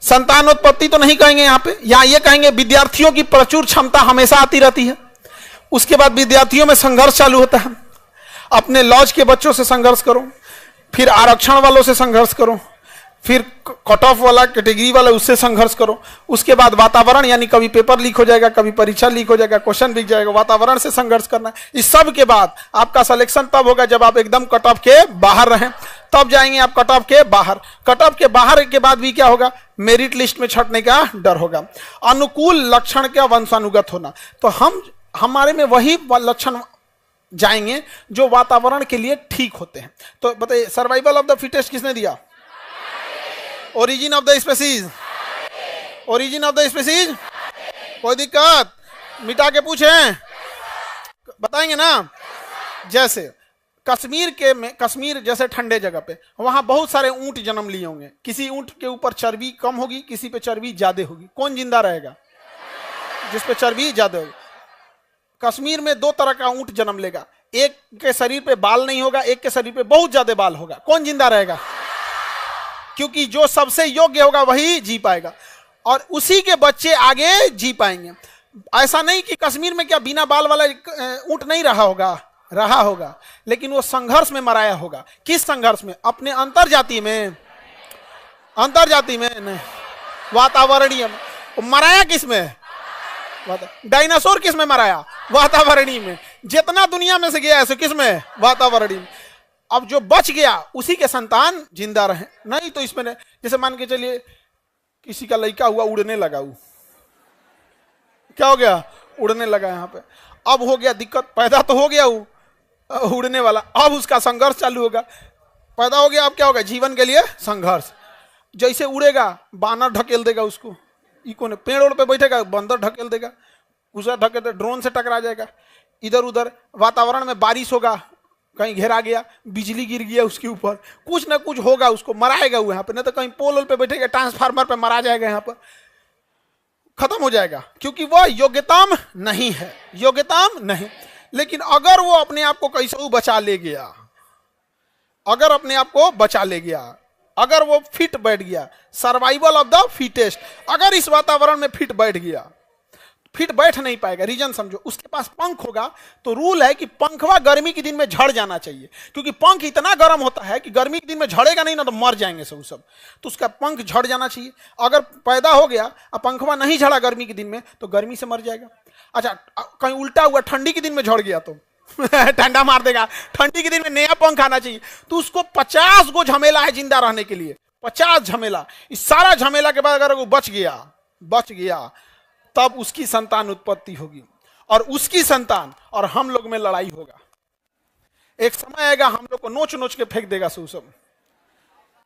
संतानोत्पत्ति तो नहीं कहेंगे, यहां पे यहां ये कहेंगे विद्यार्थियों की प्रचुर क्षमता हमेशा आती रहती है। उसके बाद विद्यार्थियों में संघर्ष चालू होता है। अपने लॉज के बच्चों से संघर्ष करो, फिर आरक्षण वालों से संघर्ष करो, फिर कट ऑफ वाला कैटेगरी वाला उससे संघर्ष करो। उसके बाद वातावरण, यानी कभी पेपर लीक हो जाएगा, कभी परीक्षा लीक हो जाएगा, क्वेश्चन बिक जाएगा, वातावरण से संघर्ष करना है। इस सब के बाद आपका सिलेक्शन तब होगा जब आप एकदम कट ऑफ के बाहर रहें, तब जाएंगे आप कट ऑफ के बाहर। कट ऑफ के बाहर के बाद भी क्या होगा? मेरिट लिस्ट में छटने का डर होगा। अनुकूल लक्षण का वंशानुगत होना, तो हमारे में वही लक्षण जाएंगे जो वातावरण के लिए ठीक होते हैं। तो बताइए सर्वाइवल ऑफ द फिटेस्ट किसने दिया? Origin of the species, origin of the species. कोई दिक्कत? मिटा के पूछे बताएंगे ना। जैसे कश्मीर जैसे ठंडे जगह पे, वहां बहुत सारे ऊंट जन्म लिए होंगे। किसी ऊंट के ऊपर चर्बी कम होगी, किसी पे चर्बी ज्यादा होगी। कौन जिंदा रहेगा? जिस पे चर्बी ज्यादा होगी। कश्मीर में 2 तरह का ऊंट जन्म लेगा, एक के शरीर पे बाल नहीं होगा, एक के शरीर पे बहुत ज्यादा बाल होगा। कौन जिंदा रहेगा? क्योंकि जो सबसे योग्य होगा वही जी पाएगा, और उसी के बच्चे आगे जी पाएंगे। ऐसा नहीं कि कश्मीर में क्या बिना बाल वाला ऊंट नहीं रहा होगा, रहा होगा, लेकिन वो संघर्ष में मराया होगा। किस संघर्ष में? अपने अंतरजाति में, अंतरजाति में नहीं, वातावरणीय में। मराया किस में? डायनासोर किस में मराया? वातावरणीय में। जितना दुनिया में से गया है किस में? वातावरणीय में। अब जो बच गया उसी के संतान जिंदा रहे, नहीं तो इसमें नहीं। जैसे मान के चलिए किसी का लड़का हुआ, उड़ने लगा, क्या हो गया? उड़ने लगा यहाँ पे। अब हो गया दिक्कत, पैदा तो हो गया वो उड़ने वाला, अब उसका संघर्ष चालू होगा। पैदा हो गया, अब क्या होगा? जीवन के लिए संघर्ष। जैसे उड़ेगा बानर ढकेल देगा उसको, कौन पेड़ ओड़ पे बैठेगा, बंदर ढकेल देगा, उसे ढकेल, ड्रोन से टकरा जाएगा। इधर उधर वातावरण में बारिश होगा, कहीं घेरा गया, बिजली गिर गया उसके ऊपर, कुछ ना कुछ होगा, उसको मराएगा वो यहाँ पे। नहीं तो कहीं पोल पे बैठेगा, ट्रांसफार्मर पे मरा जाएगा, यहाँ पर खत्म हो जाएगा, क्योंकि वह योग्यतम नहीं है, योग्यतम नहीं। लेकिन अगर वो अपने आप को कैसे बचा ले गया, अगर अपने आप को बचा ले गया, अगर वो फिट बैठ गया, सर्वाइवल ऑफ द फिटेस्ट, अगर इस वातावरण में फिट बैठ गया, फिट बैठ नहीं पाएगा। रीजन समझो, उसके पास पंख होगा तो रूल है कि पंखवा गर्मी के दिन में झड़ जाना चाहिए, क्योंकि पंख इतना गर्म होता है कि गर्मी के दिन में झड़ेगा नहीं ना तो मर जाएंगे सब, तो उसका पंख झड़ जाना चाहिए। अगर पैदा हो गया और पंखवा नहीं झड़ा गर्मी के दिन में तो गर्मी से मर जाएगा। अच्छा, कहीं उल्टा हुआ, ठंडी के दिन में झड़ गया तो ठंडा मार देगा। ठंडी के दिन में नया पंख आना चाहिए, तो उसको 50 गो झमेला है जिंदा रहने के लिए। 50 झमेला, इस सारा झमेला के बाद अगर वो बच गया तब उसकी संतान उत्पत्ति होगी और उसकी संतान और हम लोग में लड़ाई होगा। एक समय आएगा हम लोग को नोच नोच के फेंक देगा सब,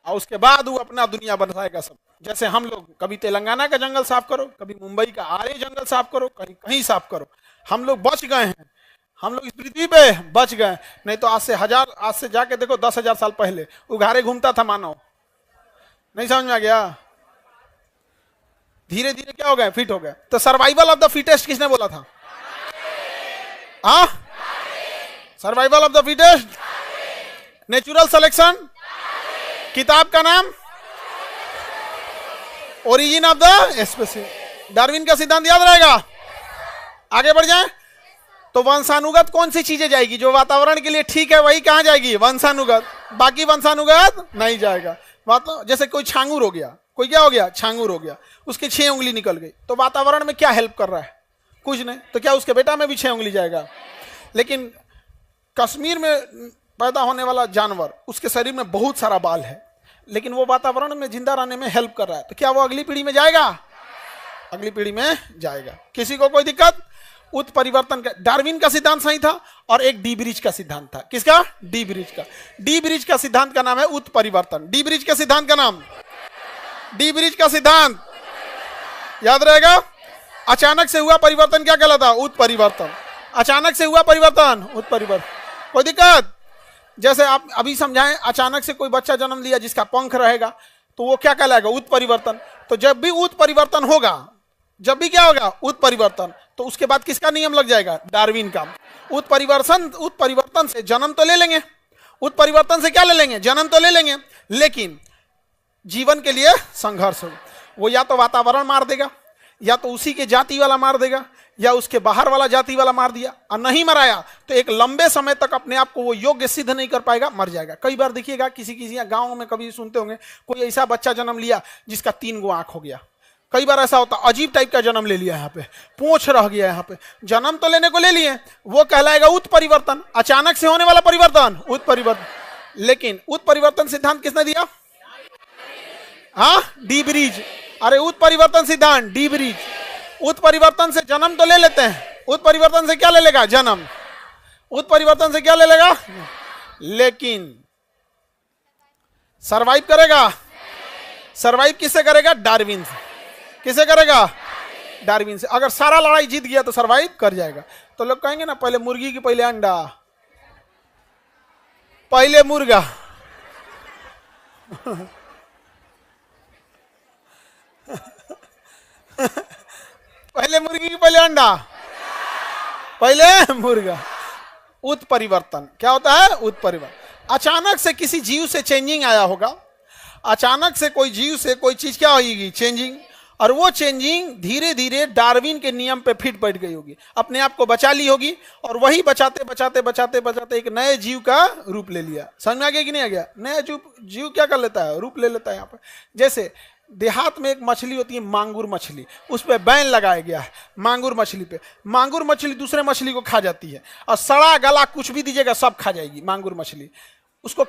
और उसके बाद वो अपना दुनिया बनाएगा सब। जैसे हम लोग कभी तेलंगाना का जंगल साफ करो, कभी मुंबई का आर्य जंगल साफ करो, कहीं कहीं साफ करो, हम लोग बच गए हैं, हम लोग इस पृथ्वी पे बच गए। नहीं तो आज से जाके देखो 10,000 साल पहले उघारे घूमता था मानव। नहीं समझ में आ गया? धीरे धीरे क्या हो गए? फिट हो गए। तो सर्वाइवल ऑफ द फिटेस्ट किसने बोला था? Survival of the fittest, natural selection, किताब का नाम origin of the species. Darwin का सिद्धांत याद रहेगा? आगे बढ़ जाए तो वंशानुगत कौन सी चीजें जाएगी? जो वातावरण के लिए ठीक है वही कहां जाएगी? वंशानुगत। बाकी वंशानुगत नहीं जाएगा। जैसे कोई छांगूर हो गया, कोई क्या हो गया? छांगूर हो गया, उसकी 6 उंगली निकल गई, तो वातावरण में क्या हेल्प कर रहा है? कुछ नहीं। तो क्या उसके बेटा में भी 6 उंगली जाएगा? लेकिन कश्मीर में पैदा होने वाला जानवर, उसके शरीर में बहुत सारा बाल है, लेकिन वो वातावरण में जिंदा रहने में हेल्प कर रहा है, तो क्या वो अगली पीढ़ी में जाएगा? अगली पीढ़ी में जाएगा। किसी को कोई दिक्कत? उत्परिवर्तन का डार्विन का सिद्धांत सही था और एक डी ब्रिज का सिद्धांत था। किसका? डी ब्रिज का। डी ब्रिज का सिद्धांत का नाम है उत्परिवर्तन। डी ब्रिज का सिद्धांत का नाम, डी ब्रिज का सिद्धांत याद रहेगा? अचानक से हुआ परिवर्तन क्या कहलाता? उत्परिवर्तन। अचानक से हुआ परिवर्तन, उत्परिवर्तन। कोई दिक्कत? जैसे आप अभी समझाएं, अचानक से कोई बच्चा जन्म लिया जिसका पंख रहेगा, तो वो क्या कहलाएगा? उत्परिवर्तन। तो जब भी उत्परिवर्तन होगा, जब भी क्या होगा? उत्परिवर्तन, तो उसके बाद किसका नियम लग जाएगा? डार्विन का। उत्परिवर्तन से जन्म तो ले लेंगे, उत्परिवर्तन से क्या ले लेंगे? जन्म तो ले लेंगे, लेकिन जीवन के लिए संघर्ष हो। वो या तो वातावरण मार देगा, या तो उसी के जाति वाला मार देगा, या उसके बाहर वाला जाति वाला मार दिया, और नहीं मराया तो एक लंबे समय तक अपने आप को वो योग्य सिद्ध नहीं कर पाएगा, मर जाएगा। कई बार देखिएगा किसी गांव में कभी सुनते होंगे, कोई ऐसा बच्चा जन्म लिया जिसका 3 गो आंख हो गया। कई बार ऐसा होता, अजीब टाइप का जन्म ले लिया, यहाँ पे पूंछ रह गया, यहाँ पे जन्म तो लेने को ले लिए, वो कहलाएगा उत्परिवर्तन। अचानक से होने वाला परिवर्तन, उत्परिवर्तन। लेकिन उत्परिवर्तन सिद्धांत किसने दिया? D bridge. अरे उत्परिवर्तन सिद्धांत, डी ब्रिज। उत्परिवर्तन से जन्म तो ले लेते हैं, उत्परिवर्तन से क्या ले लेगा? जन्म। उत्परिवर्तन से क्या ले लेगा? लेकिन सरवाइव करेगा? सरवाइव किससे करेगा? डार्विन से। किसे करेगा? डार्विन से। अगर सारा लड़ाई जीत गया तो सरवाइव कर जाएगा। तो लोग कहेंगे ना, पहले मुर्गी की पहले अंडा, पहले मुर्गा। पहले मुर्गी की पहले अंडा, पहले मुर्गा। उत्परिवर्तन क्या होता है? उत्परिवर्तन। अचानक से किसी जीव से चेंजिंग आया होगा, अचानक से कोई जीव से कोई चीज क्या होगी? चेंजिंग। और वो चेंजिंग धीरे धीरे डार्विन के नियम पे फिट बैठ गई होगी, अपने आप को बचा ली होगी, और वही बचाते बचाते बचाते बचाते एक नए जीव का रूप ले लिया। समझ में आ गया कि नहीं आ गया? नया जीव क्या कर लेता है? रूप ले लेता है। यहाँ पर जैसे देहात में एक मछली होती है, मांगुर मछली, उस पर बैन लगाया गया है मांगुर मछली पे। मांगुर मछली दूसरे मछली को खा जाती है, और सड़ा गला कुछ भी दीजिएगा सब खा जाएगी मांगुर मछली। उसको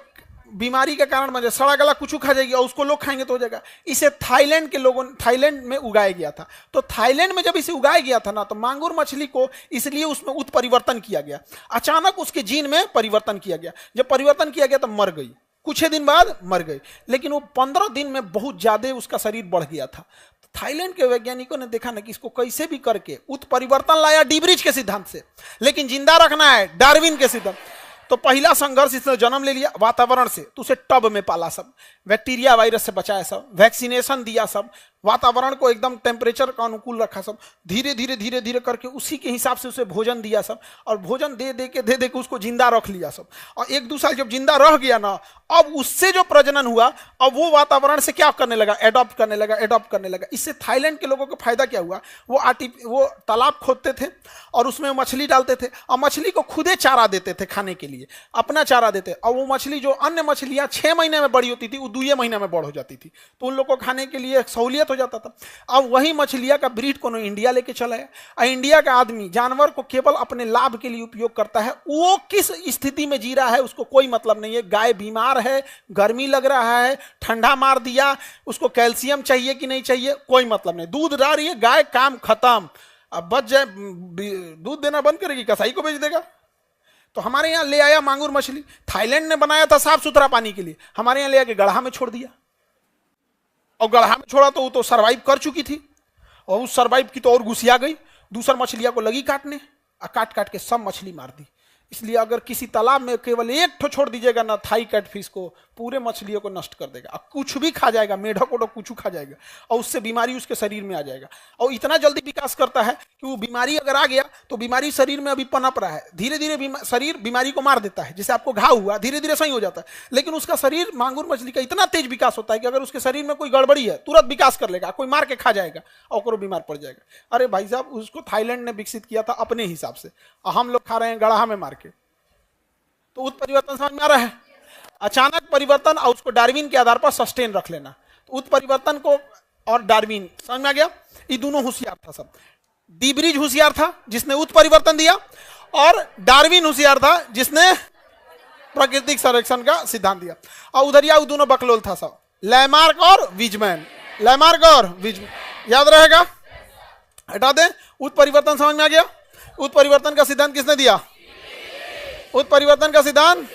बीमारी का कारण बन जाए, सड़ा गला कुछ खा जाएगी, और उसको लोग खाएंगे तो हो जाएगा। इसे थाईलैंड के लोगों ने, थाईलैंड में उगाया गया था। तो थाईलैंड में जब इसे उगाया गया था ना, तो मांगुर मछली को इसलिए उसमें उत्परिवर्तन किया गया, अचानक उसके जीन में परिवर्तन किया गया। जब परिवर्तन किया गया तो मर गई, कुछ ही दिन बाद मर गई, लेकिन वो 15 दिन में बहुत ज्यादा उसका शरीर बढ़ गया था। तो थाईलैंड के वैज्ञानिकों ने देखा ना कि इसको कैसे भी करके उत्परिवर्तन लाया डी ब्रिज के सिद्धांत से, लेकिन जिंदा रखना है डार्विन के सिद्धांत। तो पहला संघर्ष इसने जन्म ले लिया वातावरण से, तो उसे टब में पाला, सब बैक्टीरिया वायरस से बचाया, सब वैक्सीनेशन दिया, सब वातावरण को एकदम टेम्परेचर का अनुकूल रखा, सब धीरे धीरे धीरे धीरे करके उसी के हिसाब से उसे भोजन दिया, सब और भोजन दे दे के उसको जिंदा रख लिया, सब। और 1-2 साल जब जिंदा रह गया ना, अब उससे जो प्रजनन हुआ, अब वो वातावरण से क्या करने लगा? एडॉप्ट करने लगा। इससे थाईलैंड के लोगों को फायदा क्या हुआ? वो तालाब खोदते थे और उसमें मछली डालते थे, और मछली को खुदे चारा देते थे खाने के लिए, अपना चारा देते। और वो मछली, जो अन्य मछलियां 6 महीने में बड़ी होती थी, वो 2 महीने में बड़ हो जाती थी। तो उन लोगों को खाने के लिए सहूलियत हो जाता था। अब वही मछलियां का ब्रीड को इंडिया लेके चला है, और इंडिया का आदमी जानवर को केवल अपने लाभ के लिए उपयोग करता है। वो किस स्थिति में जी रहा है उसको कोई मतलब नहीं है। गाय बीमार है, गर्मी लग रहा है, ठंडा मार दिया, उसको कैल्शियम चाहिए कि नहीं चाहिए, कोई मतलब नहीं। दूध डाल रही है गाय, काम खत्म। अब बच जाए, दूध देना बंद करेगी, कसाई को बेच देगा। तो हमारे यहां ले आया मांगुर मछली, थाईलैंड ने बनाया था साफ सुथरा पानी के लिए, हमारे यहां ले आके गढ़ा में छोड़ दिया। और गढ़ा में छोड़ा तो वो तो सरवाइव कर चुकी थी, और उस सरवाइव की तो और घुसिया गई, दूसर मछलियां को लगी काटने, और काट काट के सब मछली मार दी। इसलिए अगर किसी तालाब में केवल एक ठो छोड़ दीजिएगा ना थाई कैटफिश को, पूरे मछलियों को नष्ट कर देगा। अब कुछ भी खा जाएगा, मेढक ओढक कुछ खा जाएगा, और उससे बीमारी उसके शरीर में आ जाएगा। और इतना जल्दी विकास करता है कि वो बीमारी अगर आ गया तो बीमारी शरीर में अभी पनप रहा है, धीरे धीरे शरीर बीमारी को मार देता है। जैसे आपको घाव हुआ, धीरे धीरे सही हो जाता है, लेकिन उसका शरीर मांगुर मछली का इतना तेज विकास होता है कि अगर उसके शरीर में कोई गड़बड़ी है तुरंत विकास कर लेगा, कोई मार के खा जाएगा और वो बीमार पड़ जाएगा। अरे भाई साहब, उसको थाईलैंड ने विकसित किया था अपने हिसाब से, और हम लोग खा रहे हैं गढ़ा में मार के। तो उत्परिवर्तन समझ में आ रहा है? अचानक परिवर्तन और उसको डार्विन के आधार पर सस्टेन रख लेना। तो उत्परिवर्तन को और डार्विन समझ में आ गया? ये दोनों होशियार था सब। डी ब्रिज होशियार था जिसने उत्परिवर्तन दिया, और डार्विन होशियार था जिसने प्राकृतिक संरक्षण का सिद्धांत दिया। और उधर वो दोनों बकलोल था सब, लैमार्क और विजमैन। लैमार्क और विजमैन याद रहेगा, हटा दे। उत्परिवर्तन समझ में आ गया? उत्परिवर्तन का सिद्धांत किसने दिया? उत्परिवर्तन का सिद्धांत।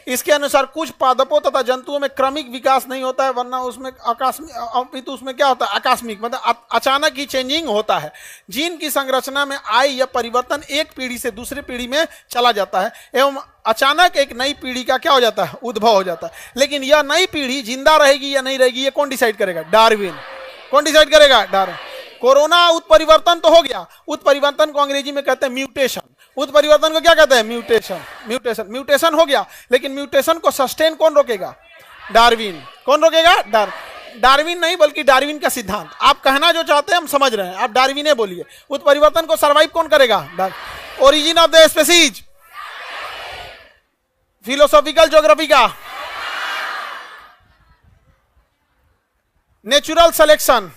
इसके अनुसार कुछ पादपों तथा जंतुओं में क्रमिक विकास नहीं होता है, वरना उसमें आकस्मिक, तो उसमें क्या होता है? आकस्मिक, मतलब अचानक ही चेंजिंग होता है। जीन की संरचना में आय या परिवर्तन एक पीढ़ी से दूसरी पीढ़ी में चला जाता है, एवं अचानक एक नई पीढ़ी का क्या हो जाता है? उद्भव हो जाता है। लेकिन यह नई पीढ़ी जिंदा रहेगी या नहीं रहेगी, ये कौन डिसाइड करेगा? डार्विन। कौन डिसाइड करेगा? डार्विन। कोरोना उत्परिवर्तन तो हो गया, उत्परिवर्तन को अंग्रेजी में कहते हैं म्यूटेशन। उत्परिवर्तन को क्या कहते हैं? म्यूटेशन। म्यूटेशन म्यूटेशन हो गया, लेकिन म्यूटेशन को सस्टेन कौन रोकेगा? डार्विन। कौन रोकेगा? डार्विन नहीं, बल्कि डार्विन का सिद्धांत। आप कहना जो चाहते हैं हम समझ रहे हैं, आप डार्विन बोलिए। उत्परिवर्तन को सर्वाइव कौन करेगा? Origin of the species, philosophical geography का, natural selection,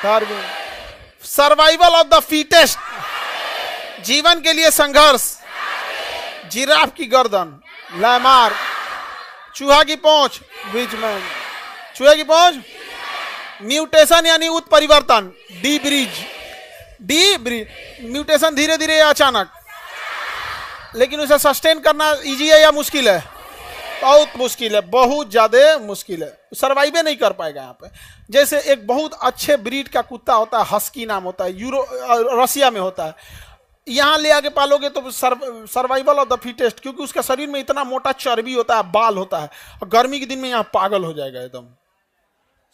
Darwin. Survival of the fittest, जीवन के लिए संघर्ष, जिराफ की गर्दन, लैमार्क। चूहा की पूंछ, विजमैन। चूहे की पूंछ, म्यूटेशन यानी उत्परिवर्तन, D bridge. D bridge mutation धीरे धीरे या अचानक, लेकिन उसे सस्टेन करना इजी है या मुश्किल है? बहुत मुश्किल है, बहुत ज्यादा मुश्किल है। सर्वाइव नहीं कर पाएगा यहाँ पे। जैसे एक बहुत अच्छे ब्रीड का कुत्ता होता है, हस्की नाम होता है, रसिया में होता है। यहाँ ले आके पालोगे तो सर्वाइवल ऑफ द फिटेस्ट, क्योंकि उसका शरीर में इतना मोटा चर्बी होता है, बाल होता है, और गर्मी के दिन में यहाँ पागल हो जाएगा एकदम।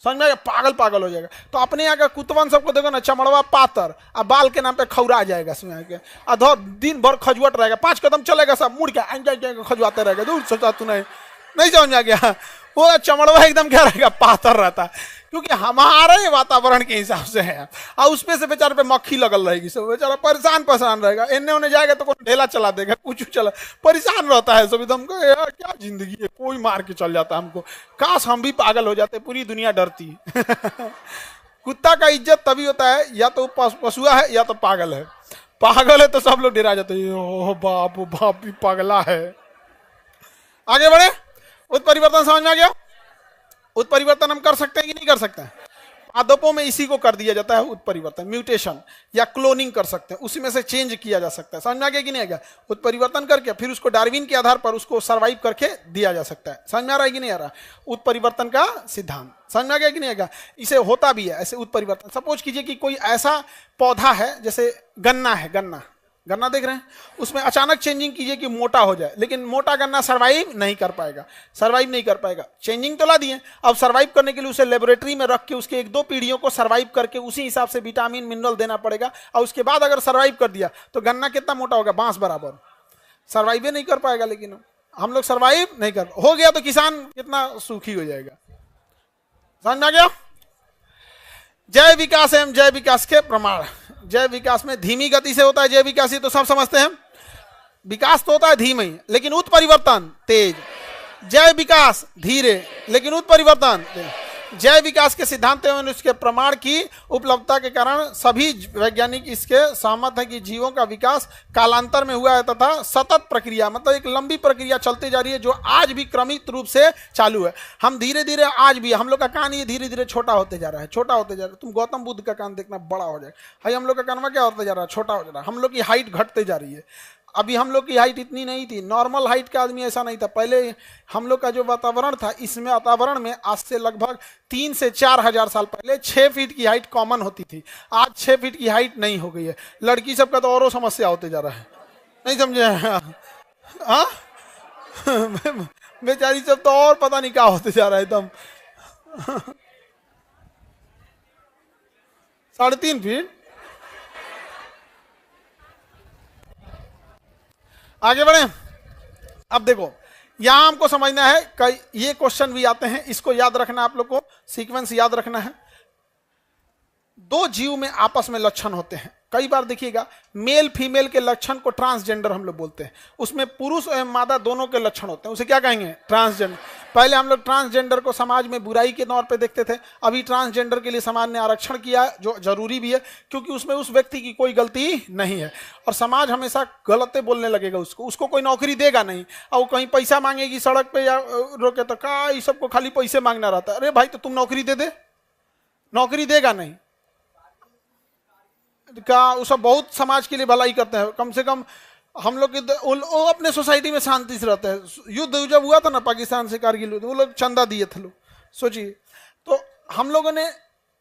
समझ में आएगा? पागल हो जाएगा। तो अपने यहाँ का कुतवन सबको देखो ना, चमड़वा पातर, और बाल के नाम पे खौरा जाएगा इसमें आके, अधो दिन भर खजुआट रहेगा, 5 कदम चलेगा सब मुड़ के खजुआते रहेगा। दूर सोचा तू नहीं समझ में आ गया? वो चमड़वा एकदम क्या रहेगा? पातर रहता है, क्योंकि हमारे वातावरण के हिसाब से है। और उसपे से बेचारे पे मक्खी लगल रहेगी, सब बेचारा परेशान रहेगा। इन्ने उन्हें जाएगा तो कोई ढेला चला देगा, कुछ चला, परेशान रहता है सब एकदम। यार क्या जिंदगी है, कोई मार के चल जाता है हमको। काश हम भी पागल हो जाते, पूरी दुनिया डरती। कुत्ता का इज्जत तभी होता है या तो पशुआ है या तो पागल है। पागल है तो सब लोग डरा जाते हैं, ओह बाप भी पागला है। आगे बढ़े। उत्परिवर्तन समझ में आ गया? उत्परिवर्तन हम कर सकते हैं कि नहीं कर सकते हैं? पादपों में इसी को कर दिया जाता है उत्परिवर्तन, म्यूटेशन या क्लोनिंग कर सकते हैं, उसी में से चेंज किया जा सकता है। समझ में आ गया कि नहीं आ गया? उत्परिवर्तन करके फिर उसको डार्विन के आधार पर उसको सर्वाइव करके दिया जा सकता है। समझ में आ रहा है कि नहीं आ रहा? उत्परिवर्तन का सिद्धांत समझ में आ गया कि नहीं आ गया? इसे होता भी है ऐसे उत्परिवर्तन। सपोज कीजिए कि कोई ऐसा पौधा है, जैसे गन्ना है, गन्ना देख रहे हैं, उसमें अचानक चेंजिंग कीजिए कि मोटा हो जाए, लेकिन मोटा गन्ना सर्वाइव नहीं कर पाएगा। चेंजिंग तो ला दिए, अब सर्वाइव करने के लिए उसे लेबोरेटरी में रख के उसके 1-2 पीढ़ियों को सर्वाइव करके उसी हिसाब से विटामिन मिनरल देना पड़ेगा, और उसके बाद अगर सर्वाइव कर दिया तो गन्ना कितना मोटा होगा? बांस बराबर। सर्वाइव नहीं कर पाएगा, लेकिन हम लोग सर्वाइव नहीं कर हो गया तो किसान कितना सुखी हो जाएगा। समझ में आ गया? जय विकास एवं जय विकास के प्रमाण। जय विकास में धीमी गति से होता है जय विकास, ये तो सब समझते हैं। विकास तो होता है धीमे, लेकिन उत्परिवर्तन तेज। जय विकास धीरे, लेकिन उत्परिवर्तन तेज। जय विकास के सिद्धांत एवं उसके प्रमाण की उपलब्धता के कारण सभी वैज्ञानिक इसके सहमत हैं कि जीवों का विकास कालांतर में हुआ है तथा सतत प्रक्रिया, मतलब एक लंबी प्रक्रिया चलती जा रही है जो आज भी क्रमिक रूप से चालू है। हम धीरे धीरे आज भी, हम लोग का कान ये धीरे धीरे छोटा होते जा रहा है, छोटा होते जा रहा है। तुम गौतम बुद्ध का कान देखना, बड़ा हो जाएगा। भाई हम लोग का कान में क्या होता जा रहा है, छोटा हो जा रहा है। हम लोग की हाइट घटते जा रही है। अभी हम लोग की हाइट इतनी नहीं थी, नॉर्मल हाइट का आदमी ऐसा नहीं था। पहले हम लोग का जो वातावरण था, इसमें वातावरण में आज से लगभग 3 से 4 हजार साल पहले 6 फीट की हाइट कॉमन होती थी। आज 6 फीट की हाइट नहीं हो गई है। लड़की सबका तो और समस्या होते जा रहा है, नहीं समझे? हाँ बेचारी सब तो और पता नहीं क्या होते जा रहा है एकदम। 3.5 फीट। आगे बढ़े। अब देखो यहां हमको समझना है, कई ये क्वेश्चन भी आते हैं, इसको याद रखना, आप लोग को सीक्वेंस याद रखना है। 2 जीव में आपस में लक्षण होते हैं। कई बार देखिएगा मेल फीमेल के लक्षण को ट्रांसजेंडर हम लोग बोलते हैं। उसमें पुरुष एवं मादा दोनों के लक्षण होते हैं, उसे क्या कहेंगे? ट्रांसजेंडर। पहले हम लोग ट्रांसजेंडर को समाज में बुराई के तौर पे देखते थे। अभी ट्रांसजेंडर के लिए समाज ने आरक्षण किया है, जो जरूरी भी है, क्योंकि उसमें उस व्यक्ति की कोई गलती नहीं है। और समाज हमेशा गलतें बोलने लगेगा, उसको कोई नौकरी देगा नहीं। और कहीं पैसा मांगेगी सड़क पे या रोके तो का ये सबको खाली पैसे मांगना रहता है। अरे भाई तो तुम नौकरी दे दे, नौकरी देगा नहीं का। उस बहुत समाज के लिए भलाई करते हैं। कम से कम हम लोग वो अपने सोसाइटी में शांति से रहते हैं। युद्ध जब हुआ था ना पाकिस्तान से, कारगिल, वो लोग चंदा दिए थे लोग, सोचिए। तो हम लोगों ने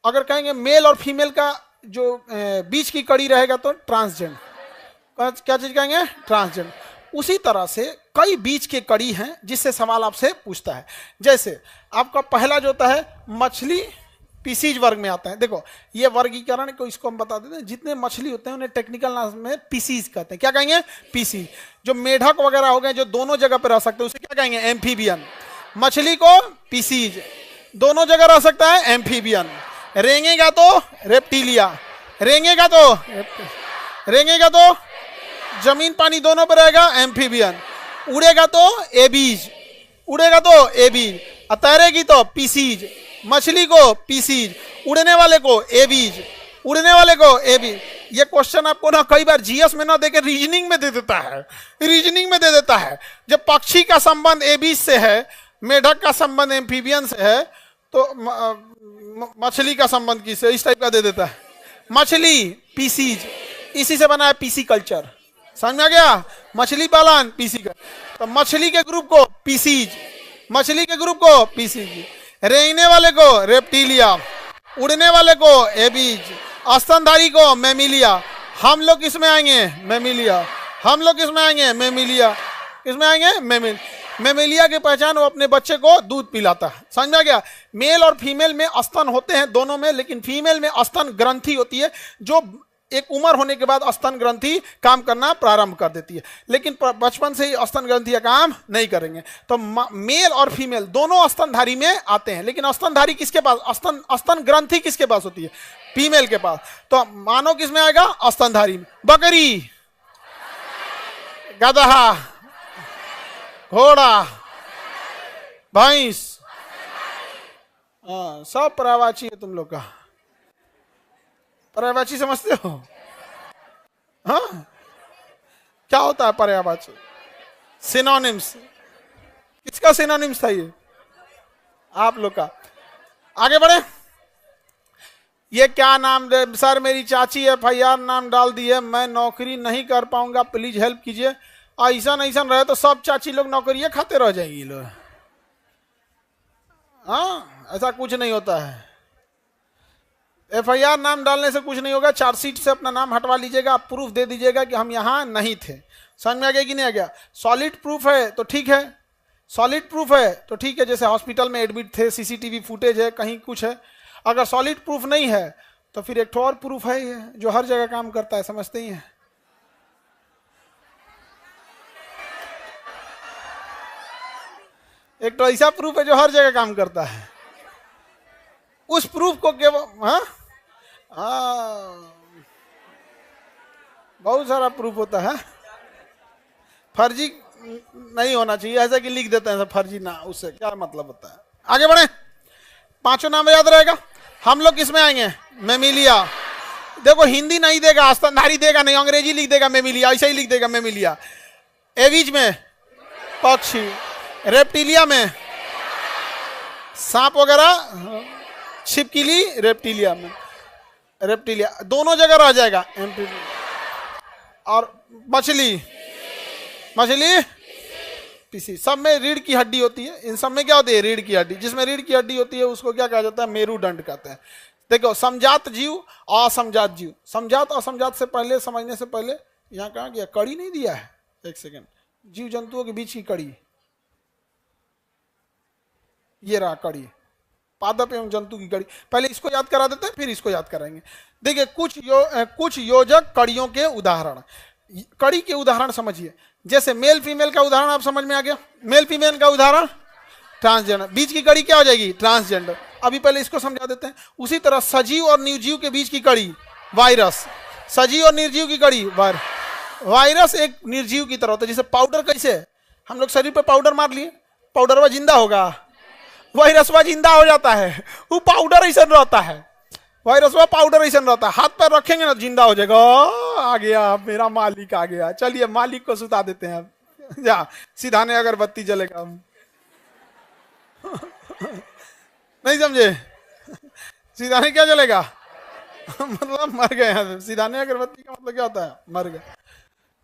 अगर कहेंगे मेल और फीमेल का जो बीच की कड़ी रहेगा तो ट्रांसजेंडर, क्या चीज कहेंगे? ट्रांसजेंडर। उसी तरह से कई बीच के कड़ी हैं जिससे सवाल आपसे पूछता है। जैसे आपका पहला जो होता है मछली, पीसीज वर्ग में आता है। देखो ये वर्गीकरण को इसको हम बता देते हैं। जितने मछली होते हैं उन्हें टेक्निकल नाम में पीसीज कहते हैं। क्या कहेंगे? पीसीज। जो मेढक वगैरह हो गए जो दोनों जगह पे रह सकते हैं उसे क्या कहेंगे? एम्फीबियन। मछली को पीसीज, दोनों जगह रह सकता है, एम्फीबियन। रेंगेगा तो रेप्टिलिया, रेंगेगा तो जमीन पानी दोनों पर रहेगा, एम्फीबियन। उड़ेगा तो एबीज, तैरेगी तो पीसीज। मछली को पीसीज, उड़ने वाले को एबीज। ये क्वेश्चन आपको ना कई बार जीएस में ना देके रीजनिंग में दे देता है। जब पक्षी का संबंध एबीज से है, मेढक का संबंध एम्फीबियन से है, तो मछली का संबंध किससे, इस टाइप का दे देता है। मछली पीसीज, इसी से बना है पीसी कल्चर। समझ में आ गया? मछली पालन पीसी का, तो मछली के ग्रुप को पीसीज, रेंगने वाले को रेप्टिलिया, उड़ने वाले को एबीज, स्तनधारी को मैमिलिया। हम लोग किसमें आएंगे? मैमिलिया। मैमिलिया की पहचान, वो अपने बच्चे को दूध पिलाता है। समझ में आ गया? मेल और फीमेल में स्तन होते हैं दोनों में, लेकिन फीमेल में स्तन ग्रंथि होती है, जो एक उम्र होने के बाद स्तन ग्रंथि काम करना प्रारंभ कर देती है। लेकिन बचपन से ही स्तन ग्रंथियां काम नहीं करेंगे। तो मेल और फीमेल दोनों स्तनधारी में आते हैं, लेकिन स्तनधारी किसके पास, स्तन ग्रंथि किसके पास होती है? फीमेल के पास। तो मानव किसमें आएगा? स्तनधारी में। बकरी, गधा, घोड़ा, भैंस, सब पर्यायवाची है तुम लोग का। पर्यायवाची समझते हो? हाँ, क्या होता है पर्यायवाची? सिनोनिम्स। किसका सिनोनिम्स था ये? आप लोग का। आगे बढ़े। ये क्या नाम दे सर, मेरी चाची FIR नाम डाल दी है, मैं नौकरी नहीं कर पाऊंगा, प्लीज हेल्प कीजिए। ऐसा रहे तो सब चाची लोग नौकरियां खाते रह जाएंगी लोग। हाँ, ऐसा कुछ नहीं होता है। FIR नाम डालने से कुछ नहीं होगा। चार्जशीट से अपना नाम हटवा लीजिएगा, आप प्रूफ दे दीजिएगा कि हम यहाँ नहीं थे। समझ में आ गया कि नहीं आ गया? सॉलिड प्रूफ है तो ठीक है, जैसे हॉस्पिटल में एडमिट थे, CCTV फुटेज है, कहीं कुछ है। अगर सॉलिड प्रूफ नहीं है तो फिर एक और प्रूफ है ये, जो हर जगह काम करता है, समझते ही है। एक तो ऐसा प्रूफ है जो हर जगह काम करता है। उस प्रूफ को केवल बहुत सारा प्रूफ होता है, फर्जी नहीं होना चाहिए। ऐसा कि लिख देते हैं फर्जी ना, उससे क्या मतलब होता है? आगे बढ़े। पांचों नाम याद रहेगा। हम लोग किसमें आएंगे? मेमिलिया। देखो हिंदी नहीं देगा, स्तनधारी देगा नहीं, अंग्रेजी लिख देगा मेमिलिया, ऐसा ही लिख देगा मेमिलिया। एविज में पक्षी, रेप्टिलिया में सांप वगैरह, छिपकली रेप्टिलिया में, रेप्टिलिया दोनों जगह रह जाएगा। और मछली, मछली पीसी, सब में रीढ़ की हड्डी होती है। इन सब में क्या होती है? रीढ़ की हड्डी। जिसमें रीढ़ की हड्डी होती है उसको क्या कहा जाता है? मेरुदंड कहते हैं। देखो समजात जीव, असमजात जीव। समजात असमजात से पहले, समझने से पहले यहाँ कहा गया, कड़ी नहीं दिया है, एक सेकेंड, जीव जंतुओं के बीच की कड़ी, ये रहा कड़ी, पादप एवं जंतु की कड़ी। पहले इसको याद करा देते हैं, फिर इसको याद कराएंगे। देखिए कुछ योजक कड़ियों के उदाहरण, कड़ी के उदाहरण समझिए। जैसे मेल फीमेल का उदाहरण आप समझ में आ गया। मेल फीमेल का उदाहरण ट्रांसजेंडर, बीच की कड़ी क्या हो जाएगी? ट्रांसजेंडर। अभी पहले इसको समझा देते हैं। उसी तरह सजीव और निर्जीव के बीच की कड़ी वायरस, सजीव और निर्जीव की कड़ी वायरस एक निर्जीव की तरह होता है। जैसे पाउडर, कैसे हम लोग शरीर पे पाउडर मार लिए, पाउडर वह जिंदा होगा, वायरस वह जिंदा हो जाता है, वो पाउडर ऐसा रहता है, वायरस वह पाउडर ऐसा रहता है। हाथ पर रखेंगे ना जिंदा हो जाएगा। आ गया मेरा मालिक आ गया, चलिए मालिक को सुता देते हैं। जा सीधाने अगरबत्ती जलेगा। नहीं समझे? सीधाने क्या जलेगा? मतलब मर गए हैं। सीधाने अगरबत्ती का मतलब क्या होता है? मर गए।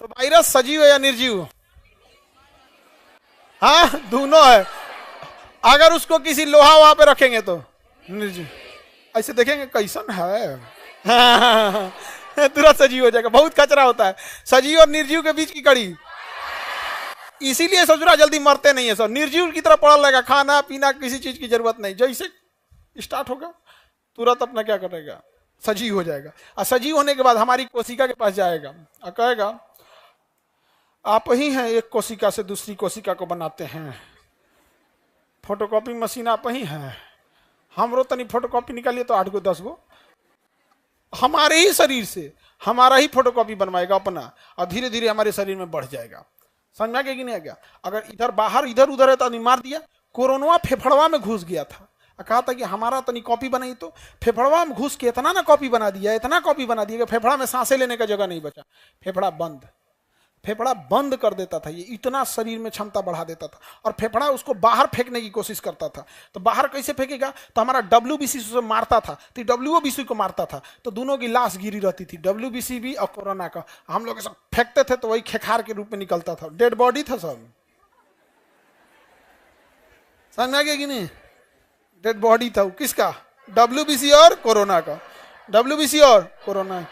तो वायरस सजीव है या निर्जीव? हाँ दोनों है। अगर उसको किसी लोहा वहां पे रखेंगे तो निर्जीव, ऐसे देखेंगे कैसन है, तुरंत सजीव हो जाएगा। बहुत कचरा होता है सजीव और निर्जीव के बीच की कड़ी। इसीलिए ससुरा जल्दी मरते नहीं है सब, निर्जीव की तरह पड़ा रहेगा। खाना पीना किसी चीज की जरूरत नहीं, जैसे स्टार्ट होगा तुरंत अपना क्या करेगा? सजीव हो जाएगा। और सजीव होने के बाद हमारी कोशिका के पास जाएगा और कहेगा आप ही हैं एक कोशिका से दूसरी कोशिका को बनाते हैं, फोटोकॉपी मशीन आप ही हैं, हमरो तनी फोटोकॉपी निकालिए तो 8 गो 10 गो हमारे ही शरीर से हमारा ही फोटोकॉपी बनवाएगा अपना, और धीरे धीरे हमारे शरीर में बढ़ जाएगा। समझ में आ गया कि नहीं आ गया? अगर इधर बाहर इधर उधर है तो मार दिया। कोरोना फेफड़वा में घुस गया था, कहा था कि हमारा तनी कॉपी बनाई, तो फेफड़वा में घुस के इतना ना कॉपी बना दिया, इतना कॉपी बना दिया कि फेफड़ा में सांसें लेने का जगह नहीं बचा। फेफड़ा बंद कर देता था, ये इतना शरीर में क्षमता बढ़ा देता था। और फेफड़ा उसको बाहर फेंकने की कोशिश करता था। तो बाहर कैसे फेंकेगा? तो हमारा WBC उसे मारता था, तो WBC को मारता था, तो दोनों की लाश गिरी रहती थी, WBC भी और कोरोना का। हम लोग सब फेंकते थे तो वही खेखार के रूप में निकलता था, डेड बॉडी था सब। समझ में आ गया कि नहीं? डेड बॉडी था किसका? WBC और कोरोना का, WBC और कोरोना।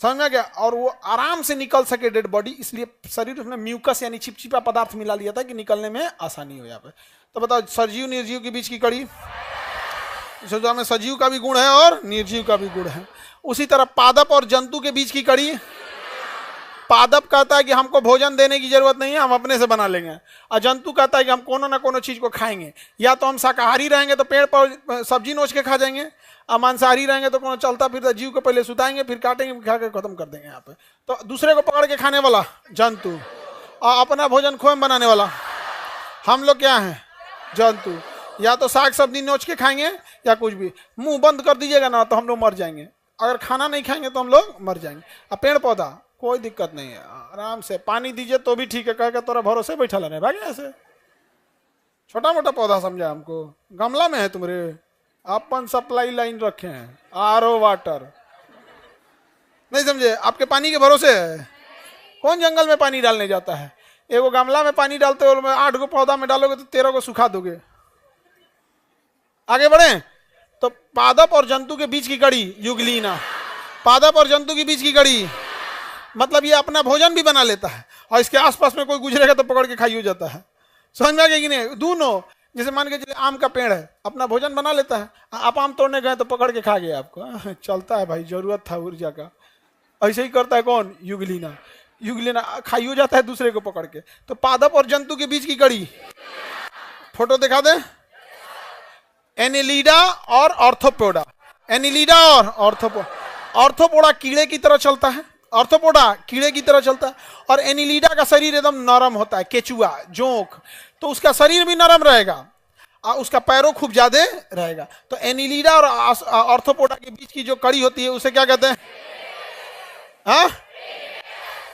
समझ में आ गया? और वो आराम से निकल सके डेड बॉडी, इसलिए शरीर उसमें म्यूकस यानी चिपचिपा पदार्थ मिला लिया था कि निकलने में आसानी हो। यहाँ पे तो बताओ सजीव निर्जीव के बीच की कड़ी, में सजीव का भी गुण है और निर्जीव का भी गुण है। उसी तरह पादप और जंतु के बीच की कड़ी, पादप कहता है कि हमको भोजन देने की जरूरत नहीं है, हम अपने से बना लेंगे। और जंतु कहता है कि हम कोनो ना कोनो चीज को खाएंगे, या तो हम शाकाहारी रहेंगे तो पेड़ पर सब्जी नोच के खा जाएंगे, और मांसाहारी रहेंगे तो कोनो चलता फिरता जीव को पहले सुताएंगे फिर काटेंगे, खा के खत्म कर देंगे। यहाँ पे तो दूसरे को पकड़ के खाने वाला जंतु, और अपना भोजन खुद बनाने वाला हम लोग क्या है? जंतु। या तो साग सब्जी नोच के खाएंगे या कुछ भी। मुंह बंद कर दीजिएगा ना तो हम लोग मर जाएंगे, अगर खाना नहीं खाएंगे तो हम लोग मर जाएंगे। और पेड़ पौधा कोई दिक्कत नहीं है, आराम से पानी दीजिए तो भी ठीक है, कह के तोरा भरोसे बैठा लेने भाई। ऐसे छोटा मोटा पौधा समझा हमको, गमला में है तुम्हारे, अपन सप्लाई लाइन रखे हैं, RO वाटर नहीं समझे? आपके पानी के भरोसे है। कौन जंगल में पानी डालने जाता है? एगो गमला में पानी डालते हो, 8 गो पौधा में डालोगे तो 13 को सुखा दोगे। आगे बढ़े तो पादप और जंतु के बीच की कड़ी युगलीना, पादप और जंतु के बीच की कड़ी मतलब ये अपना भोजन भी बना लेता है, और इसके आसपास में कोई गुजरेगा तो पकड़ के खाई हो जाता है। समझ में आ गया कि नहीं? दोनों, जैसे मान के चलिए आम का पेड़ है, अपना भोजन बना लेता है, आप आम तोड़ने गए तो पकड़ के खा गया आपको, चलता है भाई, जरूरत था ऊर्जा का। ऐसे ही करता है कौन? युगलीना। युगलीना खाई हो जाता है दूसरे को पकड़ के। तो पादप और जंतु के बीच की कड़ी, फोटो दिखा दे, एनिलिडा और ऑर्थोपोडा। एनिलिडा और ऑर्थोपोडा कीड़े की तरह चलता है, ऑर्थोपोडा कीड़े की तरह चलता है, और एनिलिडा का शरीर एकदम नरम होता है, केचुआ जोंक, तो उसका शरीर भी नरम रहेगा। उसका पैरों खूब ज्यादा रहेगा। तो एनिलीडा और ऑर्थोपोडा के बीच की जो कड़ी होती है उसे क्या कहते हैं? हाँ,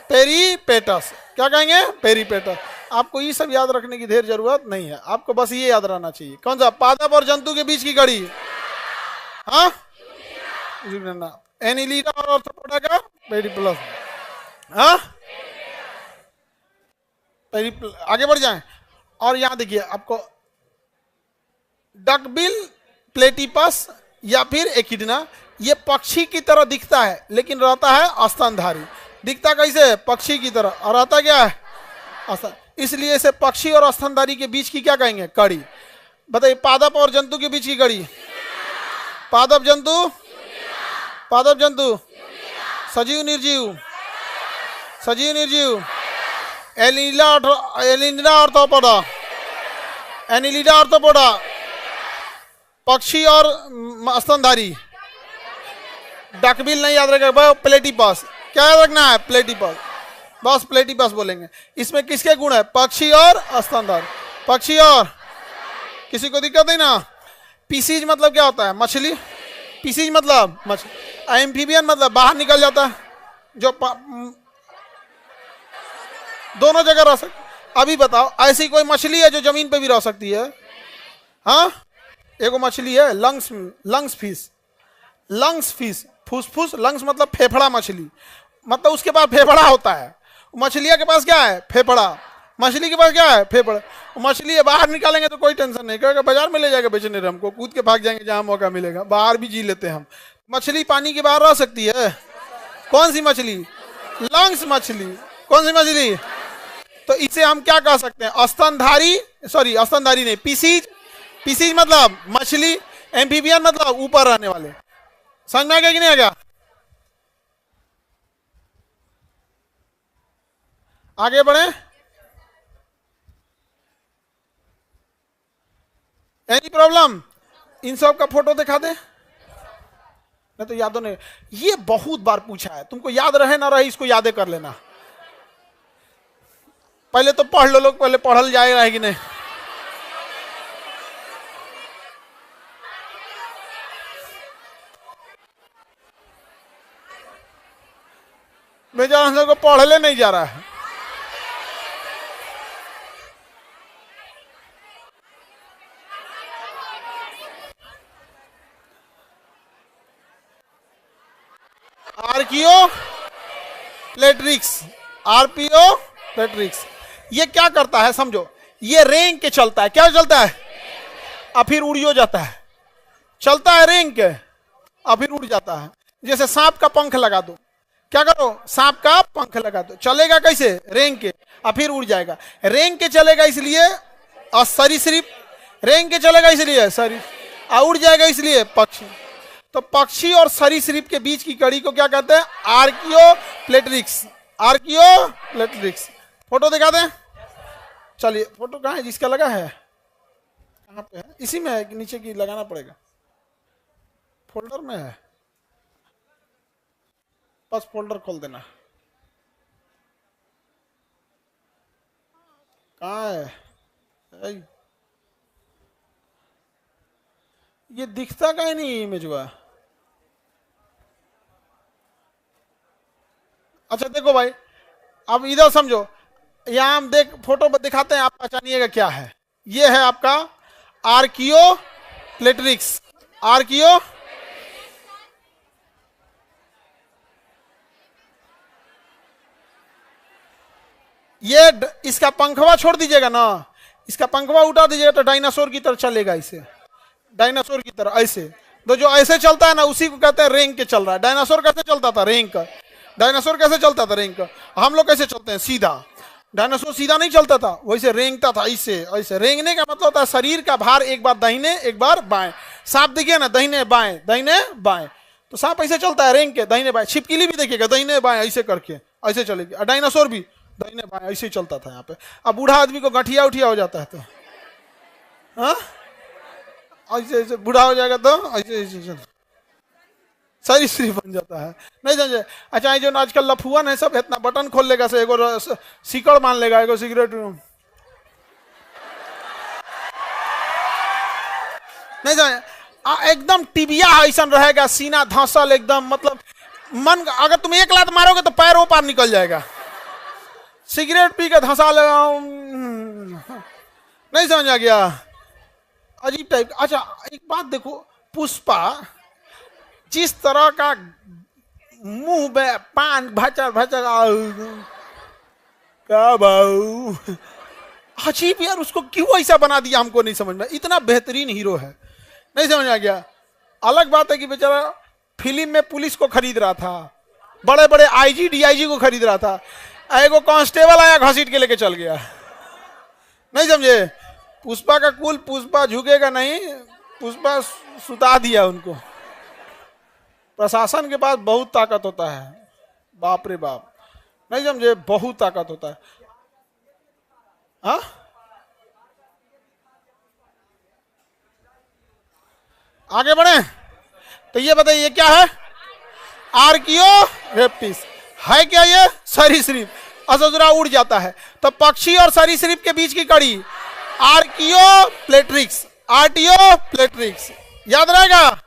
पेरीपेटस। क्या कहेंगे? पेरीपेटस। आपको ये सब याद रखने की ढेर जरूरत नहीं है, आपको बस ये याद रहना चाहिए। कौन सा? पादप और जंतु के बीच की कड़ी। हाँ, एनिलीडा और ऑर्थोपोडा का पेरीप्लस। हाँ, आगे बढ़ जाएं। और यहां देखिए आपको डकबिल प्लेटिपस या फिर एकिडना, ये पक्षी की तरह दिखता है लेकिन रहता है स्तनधारी। दिखता कैसे? पक्षी की तरह, और रहता क्या है? इसलिए इसे पक्षी और स्तनधारी के बीच की क्या कहेंगे? कड़ी। बताइए, पादप और जंतु के बीच की कड़ी। पादप जंतु, पादप जंतु, सजीव निर्जीव, सजीव निर्जीव, एनिलीडा ऑर्थोपोडा, एनिलीडा ऑर्थोपोडा, पक्षी और स्तनधारी। डकबिल नहीं याद रखेगा, प्लेटिपस। क्या याद रखना है? प्लेटिपस, बस प्लेटिपस बोलेंगे। इसमें किसके गुण है? पक्षी और स्तनधारी। पक्षी और, किसी को दिक्कत नहीं ना? पीसीज मतलब क्या होता है? मछली। पीसीज मतलब मछली। एम्फीबियन मतलब बाहर निकल जाता है, जो दोनों जगह रह सकती। अभी बताओ, ऐसी कोई मछली है जो जमीन पे भी रह सकती है? हाँ, एगो मछली है लंग्स फिश। लंग्स फिश, फुसफुस, लंग्स मतलब फेफड़ा मछली, मतलब उसके पास फेफड़ा होता है। मछलियां के पास क्या है? फेफड़ा। मछली के पास क्या है? फेफड़ा। मछली बाहर निकालेंगे तो कोई टेंशन नहीं, कहेगा बाजार में ले जाएगा बेचने, हमको कूद के भाग जाएंगे जहां मौका मिलेगा। बाहर भी जी लेते हैं हम। मछली पानी के बाहर रह सकती है। कौन सी मछली? लंग्स मछली। कौन सी मछली? तो इसे हम क्या कह सकते हैं? स्तनधारी, सॉरी स्तनधारी नहीं, पीसीज। पीसीज मतलब मछली। एम्फीबियन मतलब ऊपर रहने वाले। समझ में आ गया कि नहीं आ गया? आगे बढ़े। Any problem? इन सब का फोटो दिखा दे, नहीं तो यादों नहीं। ये बहुत बार पूछा है, तुमको याद रहे ना रहे इसको यादें कर लेना। पहले तो पढ़ लो लोग, पहले पढ़ल जाएगा है कि नहीं। बेचारा हम लोग को पढ़ले नहीं जा रहा है। Archaeopteryx, archaeopteryx. ये क्या करता है समझो, ये रेंग के चलता है। क्या चलता है? और फिर उड़ियो जाता है। चलता है रेंग के और फिर उड़ जाता है। जैसे सांप का पंख लगा दो, क्या करो? सांप का पंख लगा दो, चलेगा कैसे? रेंग के, और फिर उड़ जाएगा। रेंग के चलेगा इसलिए सरीसृप, रेंग के चलेगा इसलिए सरीसृप, और उड़ जाएगा इसलिए पक्षी। तो पक्षी और सरीसृप के बीच की कड़ी को क्या कहते हैं? आर्कियो प्लेट्रिक्स। आर्कियो प्लेट्रिक्स। फोटो दिखा दें। चलिए, फोटो कहाँ है? जिसका लगा है कहाँ पे है? इसी में है कि नीचे की लगाना पड़ेगा? फोल्डर में है, बस फोल्डर खोल देना। कहाँ है? ये दिखता कहीं नहीं इमेज हुआ। अच्छा देखो भाई, अब इधर समझो, यहां हम देख फोटो दिखाते हैं, आप पहचानिएगा क्या है। ये है आपका आर्कियो प्लेट्रिक्स। आर्कियो, ये इसका पंखवा छोड़ दीजिएगा ना, इसका पंखवा उठा दीजिएगा तो डायनासोर की तरह चलेगा। इसे डायनासोर की तरह ऐसे, तो जो ऐसे चलता है ना उसी को कहते हैं रेंग के चल रहा है। डायनासोर कैसे चलता था? रेंग का। डायनासोर कैसे चलता था? रेंग का। हम लोग कैसे चलते हैं? सीधा। डायनासोर सीधा नहीं चलता था, वैसे रेंगता था ऐसे ऐसे। रेंगने का मतलब होता है शरीर का भार एक बार दाहिने एक बार बाएं। सांप देखिए ना, दाहिने बाएं दाहिने बाएं, तो सांप ऐसे चलता है रेंग के, दाहिने बाएं। छिपकली भी देखिएगा, दाहिने बाएं ऐसे करके ऐसे चलेगी। और डायनासोर भी दाहिने बाएं ऐसे ही चलता था यहाँ पे। अब बूढ़ा आदमी को गठिया उठिया हो जाता है तो हाँ ऐसे ऐसे बूढ़ा हो जाएगा तो ऐसे ऐसे सारी स्त्री बन जाता है। नहीं समझे? अच्छा, ये जो आजकल लफुअन है सब इतना बटन खोल लेगा से, एगो सिकड़ मान लेगा, एगो सिगरेट। नहीं समझ, एकदम टिबिया ऐसा रहेगा, सीना धंसल एकदम, मतलब मन, अगर तुम एक लात मारोगे तो पैर वो पार निकल जाएगा। सिगरेट पी के धंसा लगा, नहीं समझ आ गया, अजीब टाइप। अच्छा एक बात देखो, पुष्पा जिस तरह का मुंह में पान भचर भचर, क्या भाऊ, अजीब यार, उसको क्यों ऐसा बना दिया हमको नहीं समझ में। इतना बेहतरीन हीरो है, नहीं समझ आ गया। अलग बात है कि बेचारा फिल्म में पुलिस को खरीद रहा था, बड़े बड़े आईजी डीआईजी को खरीद रहा था, एगो कांस्टेबल आया घसीट के लेके चल गया, नहीं समझे। पुष्पा का कुल, पुष्पा झुकेगा नहीं, पुष्पा सुता दिया उनको। प्रशासन के पास बहुत ताकत होता है, बाप रे बाप, नहीं समझे, बहुत ताकत होता है। हाँ आगे बढ़े तो ये बताइए ये क्या है, आर्कियो रेप्टिस है क्या, ये सरीसृप, असुरा उड़ जाता है। तो पक्षी और सरीसृप के बीच की कड़ी आर्कियोप्लेट्रिक्स, आर्टियोप्लेट्रिक्स, याद रहेगा।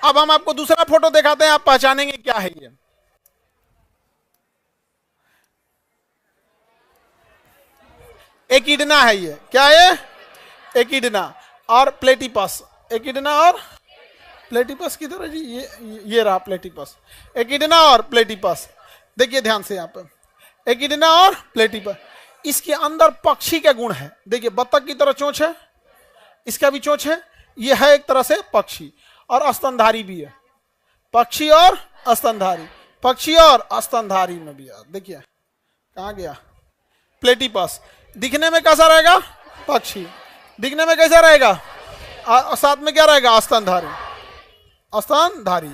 अब हम आपको दूसरा फोटो दिखाते हैं, आप पहचानेंगे क्या है ये। एकिडना है ये, क्या है, एकिडना और प्लेटिपस, एकिडना और प्लेटिपस की तरह जी, ये रहा प्लेटिपस, एकिडना और प्लेटिपस। देखिए ध्यान से यहाँ पे, एकिडना और प्लेटिपस, इसके अंदर पक्षी के गुण है। देखिए बत्तख की तरह चोंच है, इसका भी चोंच है, ये है एक तरह से पक्षी, और स्तनधारी भी है, पक्षी और स्तनधारी, पक्षी और स्तनधारी में भी है। देखिए कहाँ गया, प्लेटिपस दिखने में कैसा रहेगा, पक्षी दिखने में कैसा रहेगा, साथ में क्या रहेगा, स्तनधारी, स्तनधारी।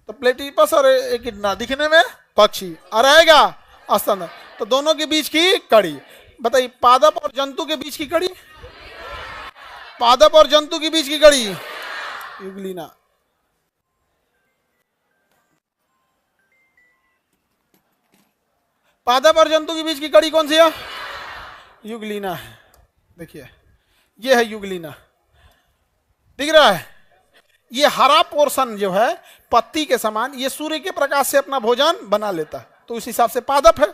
तो प्लेटिपस और एकिडना दिखने में पक्षी और रहेगा स्तनधारी, तो दोनों के बीच की कड़ी बताइए। पादप और जंतु के बीच की कड़ी, पादप और जंतु के बीच की कड़ी युगलीना। पादप और जंतु के बीच की कड़ी कौन सी है, युगलीना है। देखिए ये है युगलीना, दिख रहा है। ये हरा पोर्शन जो है पत्ती के समान, ये सूर्य के प्रकाश से अपना भोजन बना लेता है, तो उस हिसाब से पादप है।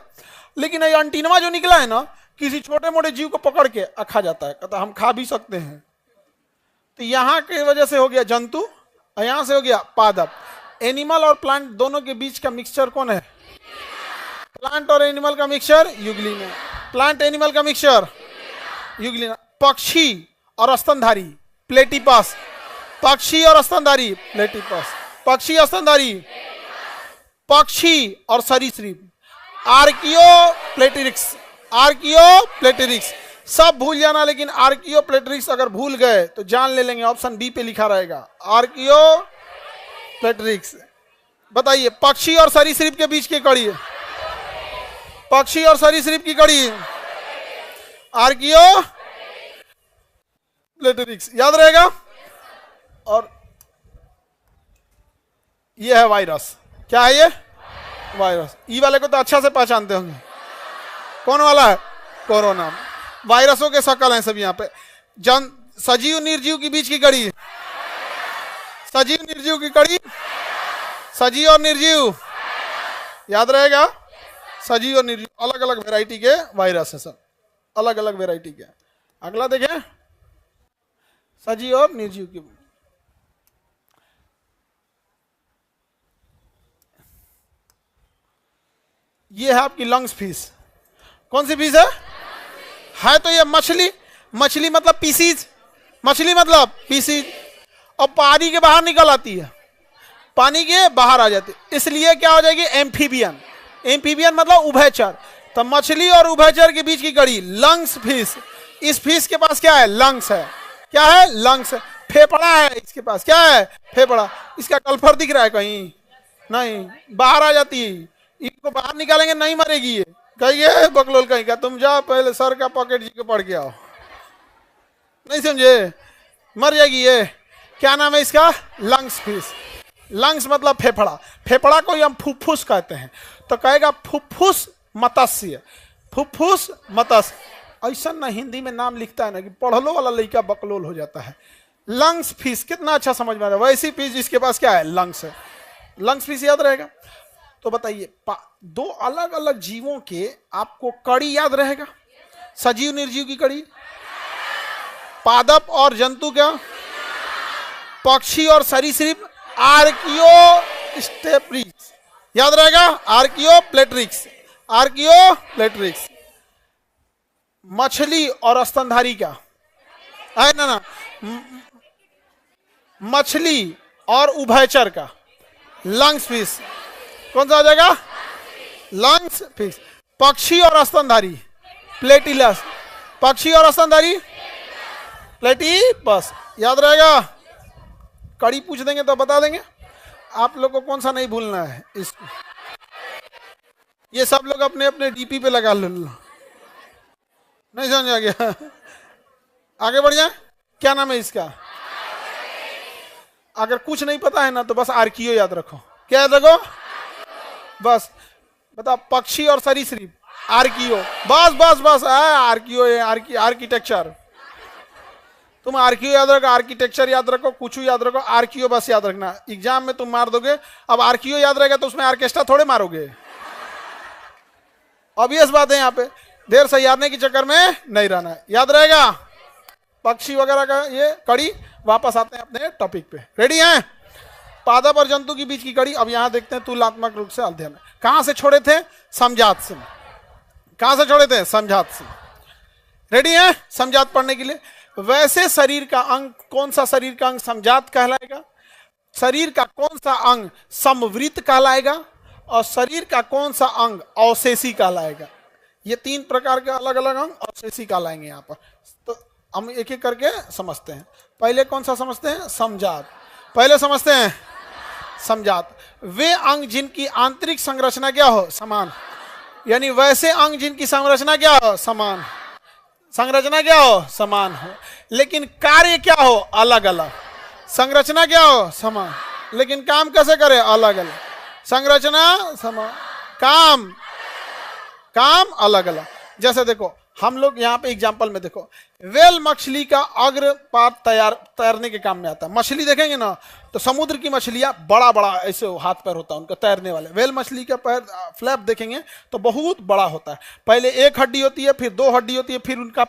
लेकिन ये अंटीनवा जो निकला है ना, किसी छोटे मोटे जीव को पकड़ के खा जाता है, कहता हम खा भी सकते हैं। तो यहाँ की वजह से हो गया जंतु, और यहाँ से हो गया पादप। एनिमल और प्लांट दोनों के बीच का मिक्सचर कौन है, प्लांट और एनिमल का मिक्सचर युगलीना, प्लांट एनिमल का मिक्सचर युगलीना। पक्षी और स्तनधारी प्लेटिपस, पक्षी और स्तनधारी प्लेटिपस, पक्षी और स्तनधारी, पक्षी और सरीसृप आर्कियोप्लेटिरिक्स, आर्कियोप्लेटिरिक्स। सब भूल जाना, लेकिन आर्कियोप्लेटिरिक्स अगर भूल गए तो जान ले लेंगे, ऑप्शन बी पे लिखा रहेगा आर्कियोप्लेटिरिक्स। बताइए पक्षी और सरीसृप के बीच की कड़ी, पक्षी और सरीसृप की कड़ी आर्कियोप्लेटिरिक्स, याद रहेगा। और ये है वायरस, क्या है ये, वायरस। ई वाले को तो अच्छा से पहचानते होंगे, कौन वाला है, कोरोना। वायरसों के शकल हैं सब यहाँ पे। सजीव निर्जीव के बीच की कड़ी, सजीव निर्जीव की कड़ी, सजीव और निर्जीव, याद रहेगा। सजीव और निर्जीव अलग अलग वैरायटी के वायरस है सब, अलग अलग वैरायटी के। अगला देखें, सजीव और निर्जीव की, ये है आपकी लंग्स फिश। कौन सी फिश है तो ये मछली, मछली मतलब पीसीज, मछली मतलब पीसीज, और पानी के बाहर निकल आती है, पानी के बाहर आ जाती है, इसलिए क्या हो जाएगी, एम्फीबियन। एम्फीबियन मतलब उभयचर। तो मछली और उभयचर के बीच की कड़ी लंग्स फिश। इस फिश के पास क्या है, लंग्स है, क्या है, लंग्स है। फेफड़ा है इसके पास, क्या है, फेफड़ा। इसका कल्फर दिख रहा है कहीं, नहीं, बाहर आ जाती है। इनको बाहर निकालेंगे नहीं मरेगी ये, कहिए बकलोल कहीं का, तुम जाओ पहले सर का पॉकेट जी को पढ़ के आओ, नहीं समझे, मर जाएगी ये। क्या नाम है इसका, लंग्स फिश। लंग्स मतलब फेफड़ा, फेफड़ा को हम फुफ्फुस कहते हैं, तो कहेगा फुफ्फुस मत्स्य, फुफ्फुस मत्स्य। ऐसा ना हिंदी में नाम लिखता है ना कि पढ़लो वाला लड़का बकलोल हो जाता है। लंग्स फिश, कितना अच्छा समझ में आ रहा है। वैसी फिश जिसके पास क्या है, लंग्स है, लंग्स फिश याद रहेगा। तो बताइए, दो अलग अलग जीवों के आपको कड़ी याद रहेगा, सजीव निर्जीव की कड़ी, पादप और जंतु क्या, पक्षी और सरीसृप, आर्कियो स्टेप्रिक्स याद रहेगा, आर्कियोप्लेट्रिक्स, आर्कियोप्लेट्रिक्स। मछली और स्तनधारी क्या है ना, मछली और उभयचर का, लंग्स फिश, कौन सा हो जाएगा, लंग्स फिश। पक्षी और स्तनधारी, प्लेटिलस, पक्षी और स्तनधारी प्लेटिपस, याद रहेगा। कड़ी पूछ देंगे तो बता देंगे। आप लोग को कौन सा नहीं भूलना है इसको, ये सब लोग अपने अपने डीपी पे लगा लो। नहीं समझ आ गया, आगे बढ़ जाए। क्या नाम है इसका, अगर कुछ नहीं पता है ना तो बस आर्कियो याद रखो। क्या याद रखो, बस बता, पक्षी और सरीसृप, आर्कियो, बस बस बस, आर्कियो, आर्किटेक्चर। तुम आर्कियो याद रखो, आर्किटेक्चर याद रखो, कुछ याद रखो, आर्कियो बस याद रखना। एग्जाम में तुम मार दोगे। अब आर्कियो याद रहेगा तो उसमें आर्केस्ट्रा थोड़े मारोगे, ऑब्वियस बात है। यहाँ पे देर सैयारने के चक्कर में नहीं रहना है, याद रहेगा। पक्षी वगैरह का ये कड़ी। वापस आते हैं अपने टॉपिक पे, रेडी हैं। पादप और जंतु के बीच की कड़ी। अब यहां देखते हैं तुलनात्मक रूप से अध्ययन। कहां से छोड़े थे, समझात से। कहां से छोड़े थे, समझात से। रेडी हैं समझात पढ़ने के लिए। वैसे शरीर का अंग, कौन सा शरीर का अंग समझात कहलाएगा, शरीर का कौन सा अंग समवृत्त कहलाएगा, और शरीर का कौन सा अंग अवशेषी कहलाएगा। ये तीन प्रकार के अलग अलग अंग अवशेषी कहलाएंगे यहाँ पर। तो हम एक एक करके समझते हैं। पहले कौन सा समझते हैं, समझात। पहले समझते हैं समझात। वे अंग जिनकी आंतरिक संरचना क्या हो, समान, यानी वैसे अंग जिनकी संरचना क्या हो, समान, संरचना क्या हो, समान हो, लेकिन कार्य क्या हो, अलग अलग। संरचना क्या हो, समान, लेकिन काम कैसे करे, अलग अलग। संरचना समान, काम काम अलग अलग। जैसे देखो हम लोग यहाँ पे एग्जांपल में देखो, वेल मछली का अग्र पात तैरने के काम में आता है। मछली देखेंगे ना तो समुद्र की मछलियां बड़ा बड़ा ऐसे हाथ पैर होता है उनका तैरने वाले। वेल मछली का पैर फ्लैप देखेंगे तो बहुत बड़ा होता है। पहले एक हड्डी होती है, फिर दो हड्डी होती है, फिर उनका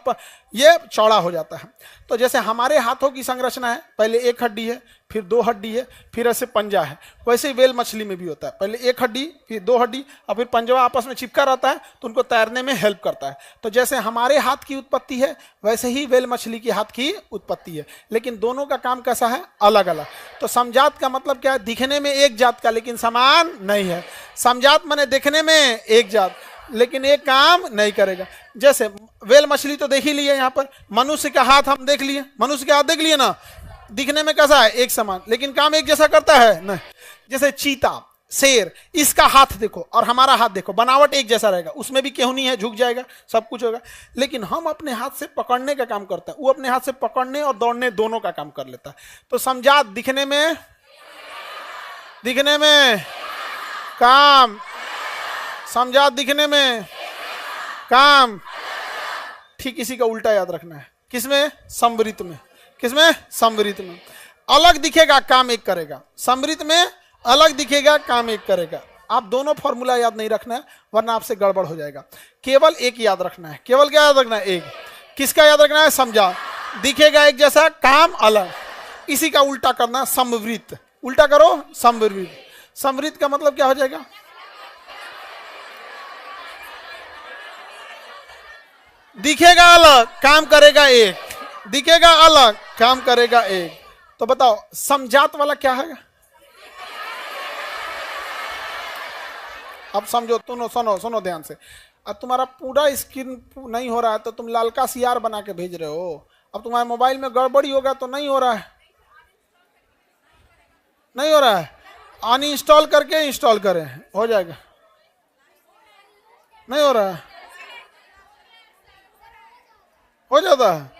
ये चौड़ा हो जाता है। तो जैसे हमारे हाथों की संरचना है, पहले एक हड्डी है, फिर दो हड्डी है, फिर ऐसे पंजा है, वैसे ही वेल मछली में भी होता है। पहले एक हड्डी, फिर दो हड्डी, और फिर पंजवा आपस में चिपका रहता है तो उनको तैरने में हेल्प करता है। तो जैसे हमारे हाथ की उत्पत्ति है वैसे ही वेल मछली की हाथ की उत्पत्ति है, लेकिन दोनों का काम कैसा है, अलग अलग। तो समझात का मतलब क्या है, दिखने में एक जात का लेकिन समान नहीं है। समझात माने दिखने में एक जात लेकिन एक काम नहीं करेगा। जैसे वेल मछली तो देख ही लिए, यहाँ पर मनुष्य का हाथ हम देख लिए, मनुष्य का हाथ देख लिए ना, दिखने में कैसा है, एक समान, लेकिन काम एक जैसा करता है नहीं। जैसे चीता, शेर, इसका हाथ देखो और हमारा हाथ देखो, बनावट एक जैसा रहेगा, उसमें भी केहूनी है, झुक जाएगा, सब कुछ होगा, लेकिन हम अपने हाथ से पकड़ने का काम करता है, वो अपने हाथ से पकड़ने और दौड़ने दोनों का काम कर लेता है। तो समझात दिखने में काम, समझात दिखने में काम। ठीक इसी का उल्टा याद रखना है, किसमें, समवृत्त में। किसमें, समवृत्त में। अलग दिखेगा, काम एक करेगा। समवृत्त में अलग दिखेगा, काम एक करेगा। आप दोनों फॉर्मूला याद नहीं रखना है वरना आपसे गड़बड़ हो जाएगा। केवल एक याद रखना है। केवल क्या याद रखना है, एक। किसका याद रखना है, समझा। दिखेगा एक जैसा, काम अलग। इसी का उल्टा करना, समवृत्त। उल्टा करो, समवृत्त। समवृत्त का मतलब क्या हो जाएगा, दिखेगा अलग, काम करेगा एक। दिखेगा अलग, काम करेगा एक। तो बताओ समझात वाला क्या है। अब समझो, सुनो ध्यान से। अब तुम्हारा पूरा स्क्रीन नहीं हो रहा है तो तुम लालका सीआर बना के भेज रहे हो। अब तुम्हारे मोबाइल में गड़बड़ी होगा तो नहीं हो रहा है, नहीं हो रहा है, अनइंस्टॉल करके इंस्टॉल करें, हो जाएगा। नहीं हो रहा है, हो जाता है।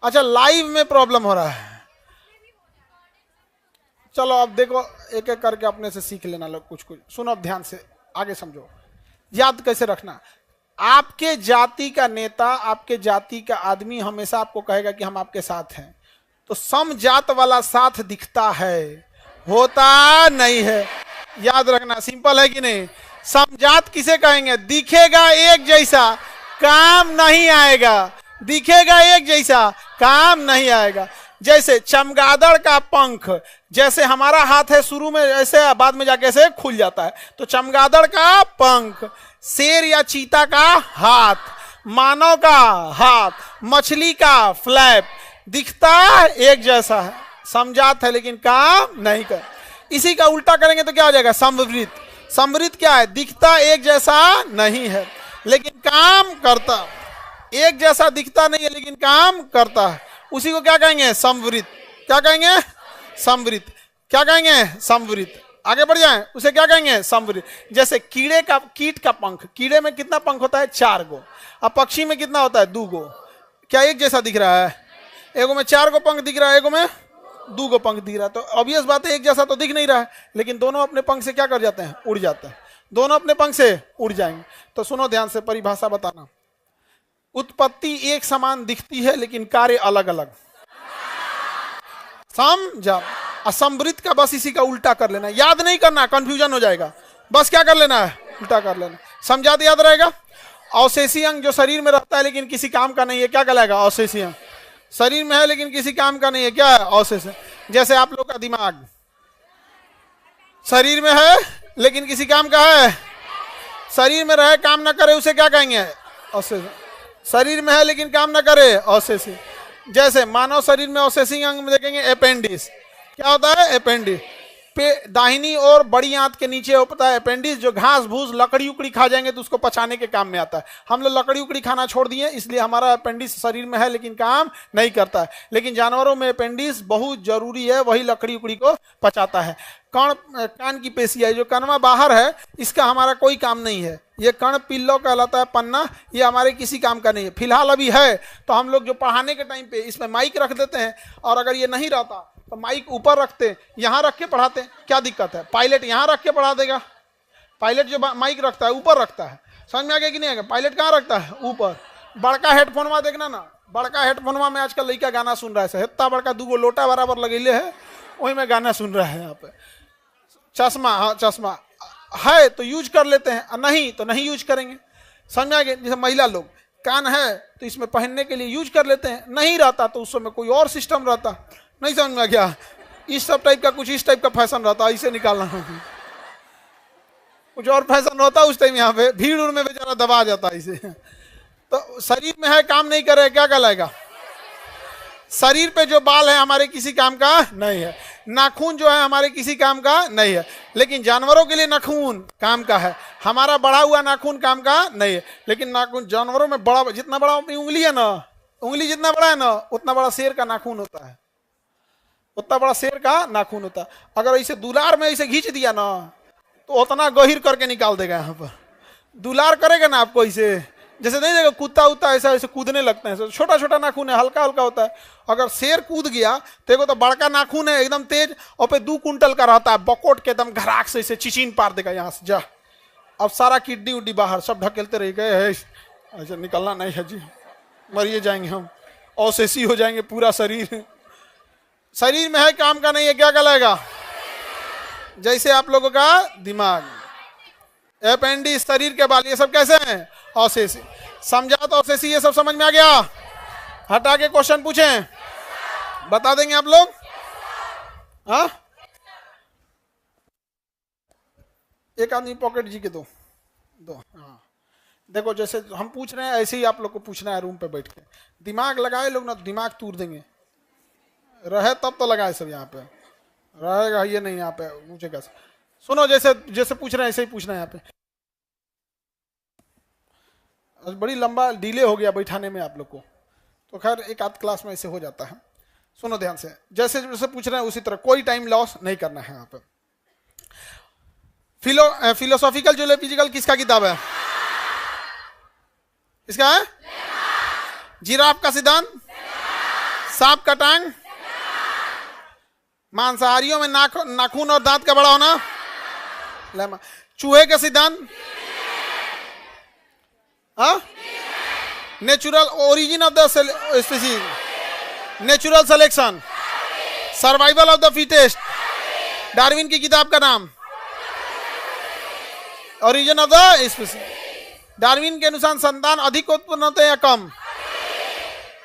अच्छा, लाइव में प्रॉब्लम हो रहा है। चलो अब देखो, एक एक करके अपने से सीख लेना लोग कुछ कुछ। सुनो अब ध्यान से, आगे समझो, याद कैसे रखना। आपके जाति का नेता, आपके जाति का आदमी हमेशा आपको कहेगा कि हम आपके साथ हैं, तो समजात वाला साथ दिखता है, होता नहीं है। याद रखना, सिंपल है कि नहीं। समजात किसे कहेंगे? दिखेगा एक जैसा, काम नहीं आएगा। दिखेगा एक जैसा, काम नहीं आएगा। जैसे चमगादड़ का पंख, जैसे हमारा हाथ है शुरू में ऐसे, बाद में जाके ऐसे खुल जाता है, तो चमगादड़ का पंख, शेर या चीता का हाथ, मानव का हाथ, मछली का फ्लैप, दिखता एक जैसा है, समझात है लेकिन काम नहीं कर। इसी का उल्टा करेंगे तो क्या हो जाएगा? समवृत। समवृत क्या है? दिखता एक जैसा नहीं है लेकिन काम करता, एक जैसा दिखता नहीं है लेकिन काम करता है, उसी को क्या कहेंगे? समवृत। क्या कहेंगे? समवृत। क्या कहेंगे? समवृत। आगे बढ़ जाएं, उसे क्या कहेंगे? समवृत। जैसे कीड़े का, कीट का पंख, कीड़े में कितना पंख होता है? 4 गो। अब पक्षी में कितना होता है? 2 गो। क्या एक जैसा दिख रहा है? एगो में 4 गो पंख दिख रहा है, एगो में 2 गो पंख दिख रहा है, तो ऑब्वियस बात है एक जैसा तो दिख नहीं रहा है, लेकिन दोनों अपने पंख से क्या कर जाते हैं? उड़ जाते हैं। दोनों अपने पंख से उड़ जाएंगे। तो सुनो ध्यान से, परिभाषा बताना। उत्पत्ति एक समान दिखती है लेकिन कार्य अलग अलग। समझा? असमृत का बस इसी का उल्टा कर लेना, याद नहीं करना, कंफ्यूजन हो जाएगा, बस क्या कर लेना है? उल्टा कर लेना। समझा तो याद रहेगा। अवशेषी अंग जो शरीर में रहता है लेकिन किसी काम का नहीं है, क्या कहलाएगा? अवशेषी अंग। शरीर में है लेकिन किसी काम का नहीं है, क्या है? अवशेष। जैसे आप लोग का दिमाग शरीर में है लेकिन किसी काम का है, शरीर में रहे काम ना करे, उसे क्या कहेंगे? अवशेष। शरीर में है लेकिन काम ना करे, अवशेषी। जैसे मानव शरीर में अवशेषी अंग में देखेंगे अपेंडिस। क्या होता है? अपेंडिस। पे दाहिनी और बड़ी आंत के नीचे होता है अपेंडिस, जो घास भूस लकड़ी उकड़ी खा जाएंगे तो उसको पचाने के काम में आता है। हम लोग लकड़ी उकड़ी खाना छोड़ दिए, इसलिए हमारा अपेंडिस शरीर में है लेकिन काम नहीं करता है। लेकिन जानवरों में अपेंडिस बहुत जरूरी है, वही लकड़ी उकड़ी को पचाता है। कण, कान की पेशियां, जो कनवा बाहर है, इसका हमारा कोई काम नहीं है। ये कण पिल्लो कहलाता है, पन्ना, ये हमारे किसी काम का नहीं है। फिलहाल अभी है तो हम लोग जो पढ़ाने के टाइम पे इसमें माइक रख देते हैं, और अगर ये नहीं रहता तो माइक ऊपर रखते, यहाँ रख के पढ़ाते, क्या दिक्कत है? पायलट यहाँ रख के पढ़ा देगा। पायलट जो माइक रखता है ऊपर रखता है, समझ में आ गया कि नहीं आएगा? पायलट कहाँ रखता है? ऊपर। बड़का हेडफोनवा देखना ना, बड़का हेडफोनवा में आजकल लड़का गाना सुन रहा है, इतना बड़का 2 गो लोटा बराबर लगेले है, वही में गाना सुन रहा है। यहाँ पे चश्मा, हाँ चश्मा है तो यूज कर लेते हैं, नहीं तो नहीं यूज करेंगे। समझ में आ गया? जैसे महिला लोग कान है तो इसमें पहनने के लिए यूज कर लेते हैं, नहीं रहता तो उस समय कोई और सिस्टम रहता। नहीं समझ में आ गया? इस सब टाइप का, कुछ इस टाइप का फैशन रहता, इसे निकालना कुछ और फैशन रहता उस टाइम। यहाँ पे भीड़ उड़ में बेचारा दबा जाता है इसे। तो शरीर में है, काम नहीं करे, क्या कहलाएगा? शरीर पे जो बाल है हमारे किसी काम का नहीं है, नाखून जो है हमारे किसी काम का नहीं है, लेकिन जानवरों के लिए नाखून काम का है। हमारा बढ़ा हुआ नाखून काम का नहीं है, लेकिन नाखून जानवरों में बड़ा, जितना बड़ा अपनी उंगली है ना, उंगली जितना बड़ा है ना, उतना बड़ा शेर का नाखून होता है, उतना बड़ा शेर का नाखून होता है। अगर इसे दुलार में इसे खींच दिया ना तो उतना गहीर करके निकाल देगा। यहाँ पर दुलार करेगा ना आपको, इसे जैसे नहीं देगा कुत्ता उत्ता ऐसा ऐसे कूदने लगते हैं, छोटा छोटा नाखून है, हल्का हल्का होता है। अगर शेर कूद गया तो एगो तो बड़का नाखून है एकदम तेज, और पे 2 कुंटल का रहता है, बकोट के एकदम घराक से इसे चिचिन पार देगा यहाँ से। जा, अब सारा किड्नी उड्डी बाहर सब ढकेलते रह गए है, ऐसे निकलना नहीं है जी, मरिए जाएंगे हम, अवशेषी हो जाएंगे पूरा शरीर। शरीर में है, काम का नहीं है, क्या कहलाएगा? जैसे आप लोगों का दिमाग, अपेंडिस, शरीर के बाल, ये सब कैसे हैं? अवशेषी। समझा तो अवशेषी, ये सब समझ में आ गया? हटा के क्वेश्चन पूछें, बता देंगे आप लोग? हाँ, एक आदमी पॉकेट जी के दो। हाँ देखो, जैसे हम पूछ रहे हैं ऐसे ही आप लोग को पूछना है रूम पे बैठ के। दिमाग लगाए लोग ना, दिमाग तूर देंगे। रहे तब तो लगाए सब, यहाँ पे रहेगा ये नहीं, यहाँ पे पूछेगा। सुनो, जैसे जैसे पूछ रहे हैं ऐसे ही पूछना है यहाँ पे। बड़ी लंबा डिले हो गया बैठाने में आप लोग को, तो खैर एक आध क्लास में ऐसे हो जाता है। सुनो ध्यान से, जैसे जैसे पूछ रहे हैं उसी तरह, कोई टाइम लॉस नहीं करना है यहाँ पे। फिलोसॉफिकल जूलॉजिकल किसका किताब है? इसका है? जिराफ का सिद्धांत, सांप का टांग, मांसाहारियों में नाखून और दांत का बड़ा होना, चूहे का सिद्धांत, हाँ, natural origin of the species, natural selection, survival of the fittest, Darwin की किताब का नाम, origin of the species. Darwin के अनुसार संतान अधिक उत्पन्न होते हैं या कम,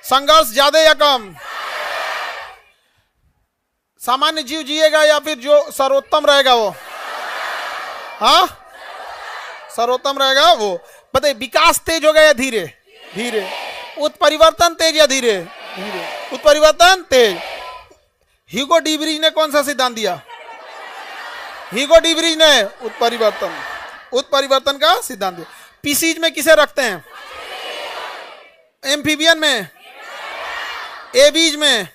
संघर्ष ज्यादा या कम, सामान्य जीव जिएगा या फिर जो सर्वोत्तम रहेगा वो, हाँ सर्वोत्तम रहेगा वो। बताइए विकास तेज होगा या धीरे, धीरे। उत्परिवर्तन तेज या धीरे, धीरे। उत्परिवर्तन तेज। ह्यूगो डी ब्रिज ने कौन सा सिद्धांत दिया, ह्यूगो डी ब्रिज ने उत्परिवर्तन, उत्परिवर्तन का सिद्धांत दिया। पीसीज में किसे रखते हैं, एम्फीबियन में, एबीज में,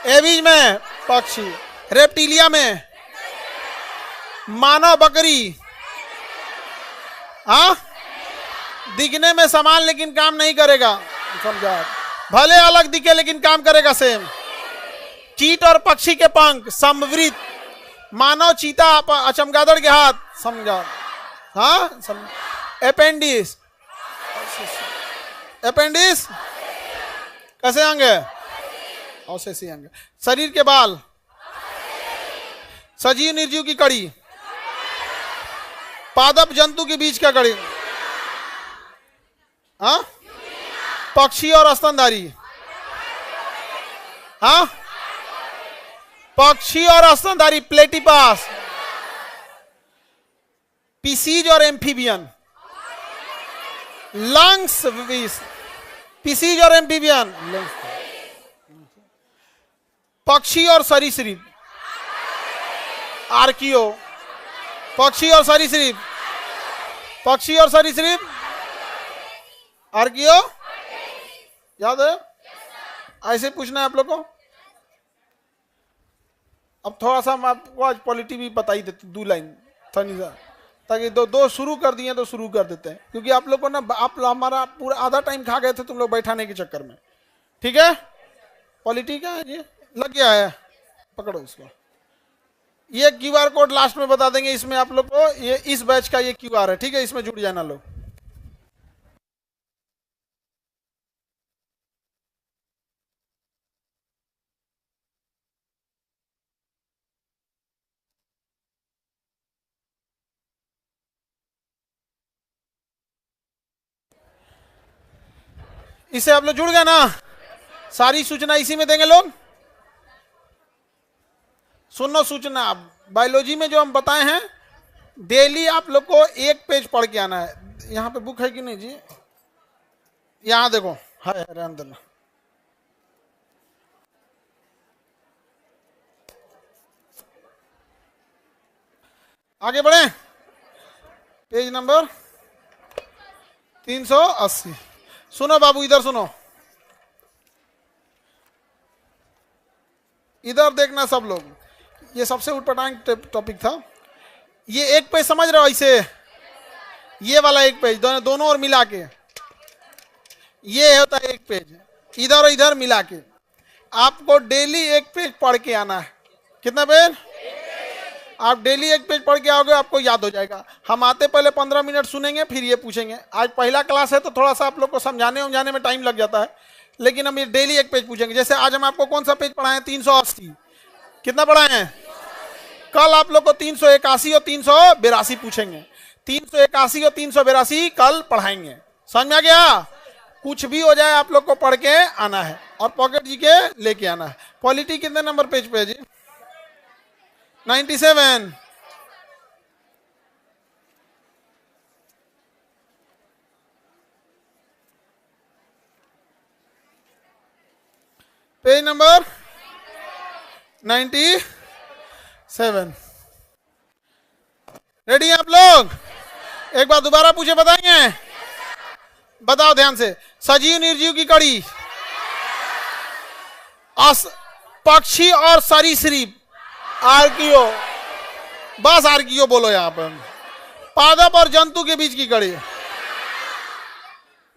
एबीज में पक्षी, रेप्टिलिया में मानव बकरी, हाँ दिखने में समान लेकिन काम नहीं करेगा, समझा, भले अलग दिखे लेकिन काम करेगा सेम। कीट और पक्षी के पंख समवृत, मानव चीता चमगादड़ के हाथ, समझा, हाँ अपेंडिस, अपेंडिस कैसे अंग है, अवशेषी अंग। शरीर के बाल, सजीव निर्जीव की कड़ी, पादप जंतु के बीच का कड़ी, हाँ पक्षी और स्तनधारी, हाँ पक्षी और स्तनधारी, प्लेटिपास, पीसीज और एम्फीबियन, लंग्स, पीसीज और एम्फीबियन, पक्षी और सरीसृप, आर्कियो, पक्षी और सरीसृप, पक्षी और सरीसृप, आर्कियो याद है, ऐसे पूछना है आप लोग को। अब थोड़ा सा मैं आपको आज पॉलिटी भी बता ही देती, 2 लाइन ताकि दो शुरू कर दिए तो शुरू कर देते हैं, क्योंकि आप लोग को ना, आप हमारा पूरा आधा टाइम खा गए थे तुम लोग बैठाने के चक्कर में। ठीक है, पॉलिटी क्या है ये लग गया है, पकड़ो इसको। ये क्यूआर कोड लास्ट में बता देंगे, इसमें आप लोग को ये इस बैच का ये क्यूआर है, ठीक है, इसमें जुड़ जाना लोग। इससे आप लोग जुड़ गए ना, सारी सूचना इसी में देंगे लोग। सुनो सूचना, बायोलॉजी में जो हम बताए हैं डेली आप लोग को 1 पेज पढ़ के आना है। यहाँ पे बुक है कि नहीं जी, यहाँ देखो है अंदर। आगे बढ़े, पेज नंबर 380। सुनो बाबू, इधर सुनो, इधर देखना सब लोग। ये सबसे उटपटांग टॉपिक था। ये 1 पेज समझ रहे हो, ऐसे ये वाला 1 पेज दोनों और मिला के ये होता है 1 पेज, इधर और इधर मिला के आपको डेली 1 पेज पढ़ के आना है। कितना पेज? आप डेली 1 पेज पढ़ के आओगे, आपको याद हो जाएगा। हम आते पहले 15 मिनट सुनेंगे, फिर ये पूछेंगे। आज पहला क्लास है तो थोड़ा सा आप लोग को समझाने में टाइम लग जाता है, लेकिन हम ये डेली 1 पेज पूछेंगे। जैसे आज हम आपको कौन सा पेज पढ़ाए हैं, 380। कितना पढ़ाए हैं? कल आप लोग को 381 और 382 पूछेंगे। 381 और 382 कल पढ़ाएंगे। समझ में आ गया? कुछ भी हो जाए आप लोग को पढ़ के आना है और पॉकेट जी के लेके आना है। पॉलिटी कितने नंबर पेज पे है जी? 97। Page number 97। रेडी हैं आप लोग? एक बार दोबारा पूछे, बताएंगे? बताओ ध्यान से। सजीव निर्जीव की कड़ी, पक्षी और सरीसृप, आर्कियो, बस आर्कियो बोलो यहां पर। पादप और जंतु के बीच की कड़ी,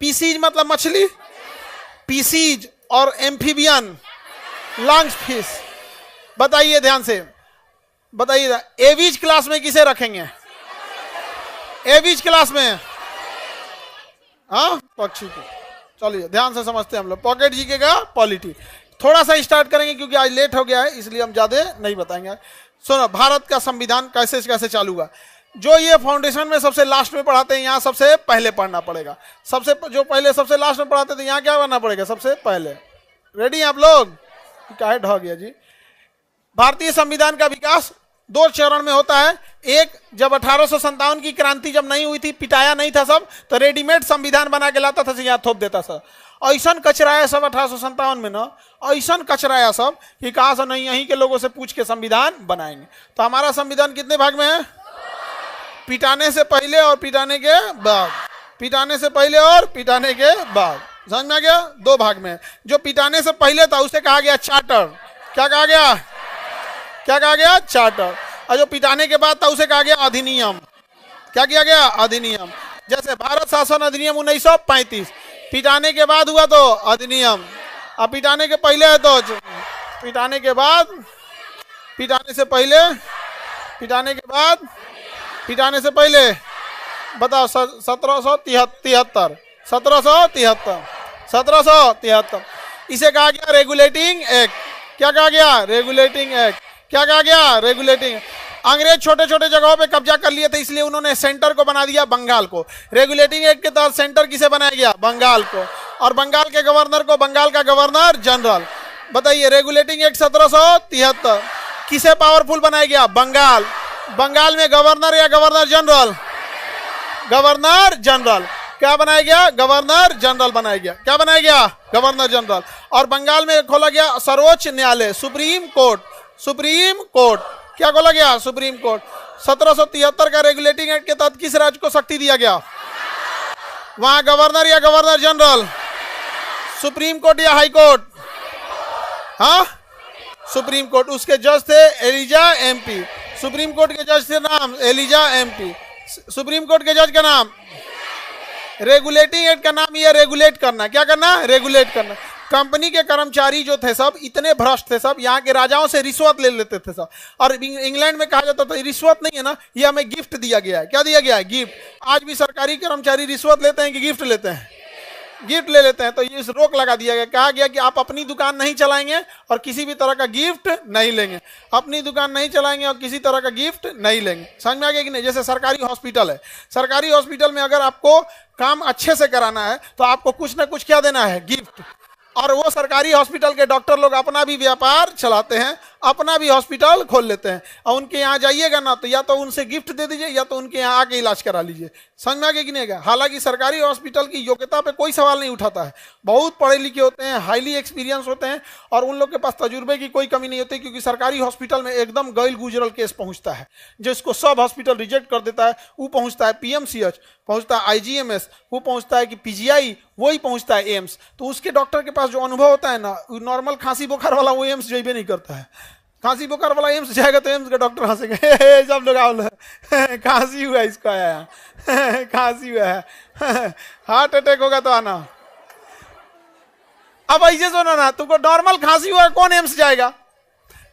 पीसीज मतलब मछली, पीसीज और एम्फीबियन, लंग्स फिश। बताइए ध्यान से, बताइए एवीज क्लास में किसे रखेंगे? एवीज क्लास में हाँ पक्षी को। चलिए ध्यान से समझते हैं हम लोग। पॉकेट जीके का पॉलिटी थोड़ा सा स्टार्ट करेंगे क्योंकि आज लेट हो गया है, इसलिए हम ज्यादा नहीं बताएंगे। सुनो, भारत का संविधान कैसे कैसे चालू हुआ। जो ये फाउंडेशन में सबसे लास्ट में पढ़ाते हैं, यहाँ सबसे पहले पढ़ना पड़ेगा। सबसे जो पहले सबसे लास्ट में पढ़ाते थे, यहाँ क्या करना पड़ेगा, सबसे पहले। रेडी आप लोग? क्या ढह गया जी। भारतीय संविधान का विकास 2 चरण में होता है। एक, जब 1857 की क्रांति जब नहीं हुई थी, पिटाया नहीं था सब, तो रेडीमेड संविधान बना के लाता था, यहाँ थोप देता था। ऐसा कचराया सब 1857 में ना, ऐसा कचराया सब कि कहा से नहीं, यहीं के लोगों से पूछ के संविधान बनाएंगे। तो हमारा संविधान कितने भाग में है? पिटाने से पहले और पिटाने के बाद। पिटाने से पहले और पिटाने के बाद। समझ में आ गया? 2 भाग में। जो पिटाने से पहले था उसे कहा गया चार्टर। क्या कहा गया? क्या कहा गया? चार्टर। और जो पिटाने के बाद था उसे कहा गया अधिनियम। क्या किया गया? अधिनियम। जैसे भारत शासन अधिनियम 1935, पिटाने के बाद हुआ तो अधिनियम। अब पिटाने के पहले है तो पिटाने के बाद, पिटाने से पहले, पिटाने के बाद, पिटाने से पहले। बताओ 1773, 1773। इसे कहा गया रेगुलेटिंग एक्ट। क्या कहा गया? Regulating act. क्या कहा गया? रेगुलेटिंग। अंग्रेज छोटे छोटे जगहों पे कब्जा कर लिए थे, इसलिए उन्होंने सेंटर को बना दिया बंगाल को। रेगुलेटिंग एक्ट के तहत सेंटर किसे बनाया गया? बंगाल को। और बंगाल के गवर्नर को बंगाल का गवर्नर जनरल। बताइए, रेगुलेटिंग एक्ट 1773 किसे पावरफुल बनाया गया? बंगाल। बंगाल में गवर्नर या गवर्नर जनरल? Governor general. क्या बनाया गया? गवर्नर जनरल बनाया गया। क्या बनाया गया? Governor general. और बंगाल में खोला गया सर्वोच्च न्यायालय, सुप्रीम कोर्ट। Supreme court. क्या खोला गया? Supreme court. 1773 का रेगुलेटिंग एक्ट के तहत किस राज्य को शक्ति दिया गया? वहां गवर्नर या गवर्नर जनरल? सुप्रीम कोर्ट या हाई कोर्ट? हाँ, सुप्रीम कोर्ट। उसके जज थे एलिजा एमपी। सुप्रीम कोर्ट के जज थे नाम एलिजा एमपी। सुप्रीम कोर्ट के जज का नाम। रेगुलेटिंग एक्ट का नाम ये रेगुलेट करना। क्या करना? रेगुलेट करना। कंपनी के कर्मचारी जो थे सब इतने भ्रष्ट थे सब, यहाँ के राजाओं से रिश्वत ले लेते थे सब। और इंग्लैंड में कहा जाता था रिश्वत नहीं है ना, ये हमें गिफ्ट दिया गया है। क्या दिया गया है? गिफ्ट। आज भी सरकारी कर्मचारी रिश्वत लेते हैं कि गिफ्ट लेते हैं? गिफ्ट ले लेते हैं। तो ये रोक लगा दिया गया। कहा गया कि आप अपनी दुकान नहीं चलाएंगे और किसी भी तरह का गिफ्ट नहीं लेंगे। अपनी दुकान नहीं चलाएंगे और किसी तरह का गिफ्ट नहीं लेंगे। समझ में आ गया कि नहीं? जैसे सरकारी हॉस्पिटल है, सरकारी हॉस्पिटल में अगर आपको काम अच्छे से कराना है तो आपको कुछ ना कुछ क्या देना है? गिफ्ट। और वो सरकारी हॉस्पिटल के डॉक्टर लोग अपना भी व्यापार चलाते हैं, अपना भी हॉस्पिटल खोल लेते हैं। और उनके यहाँ जाइएगा ना, तो या तो उनसे गिफ्ट दे दीजिए या तो उनके यहाँ आके इलाज करा लीजिए। समझ में आ गया कि नहीं? हालांकि सरकारी हॉस्पिटल की योग्यता पे कोई सवाल नहीं उठाता है। बहुत पढ़े लिखे होते हैं, हाईली एक्सपीरियंस होते हैं, और उन लोग के पास तजुर्बे की कोई कमी नहीं होती, क्योंकि सरकारी हॉस्पिटल में एकदम गैल गुजरल केस पहुंचता है, जिसको सब हॉस्पिटल रिजेक्ट कर देता है। वो पहुंचता है पीएमसीएच, पहुंचता है आईजीएमएस, वो पहुंचता है कि पीजीआई, वही पहुंचता है एम्स। तो उसके डॉक्टर के पास जो अनुभव होता है ना, नॉर्मल खांसी बुखार वाला वो एम्स जाइए नहीं करता है। खांसी बुखार वाला एम्स जाएगा तो एम्स के डॉक्टर हंसेंगे, सब लोग आओ, खांसी हुआ इसको, आया खांसी हुआ है, हार्ट अटैक होगा तो आना। अब ऐसे सुनो ना, तुमको नॉर्मल खांसी हुआ, कौन एम्स जाएगा?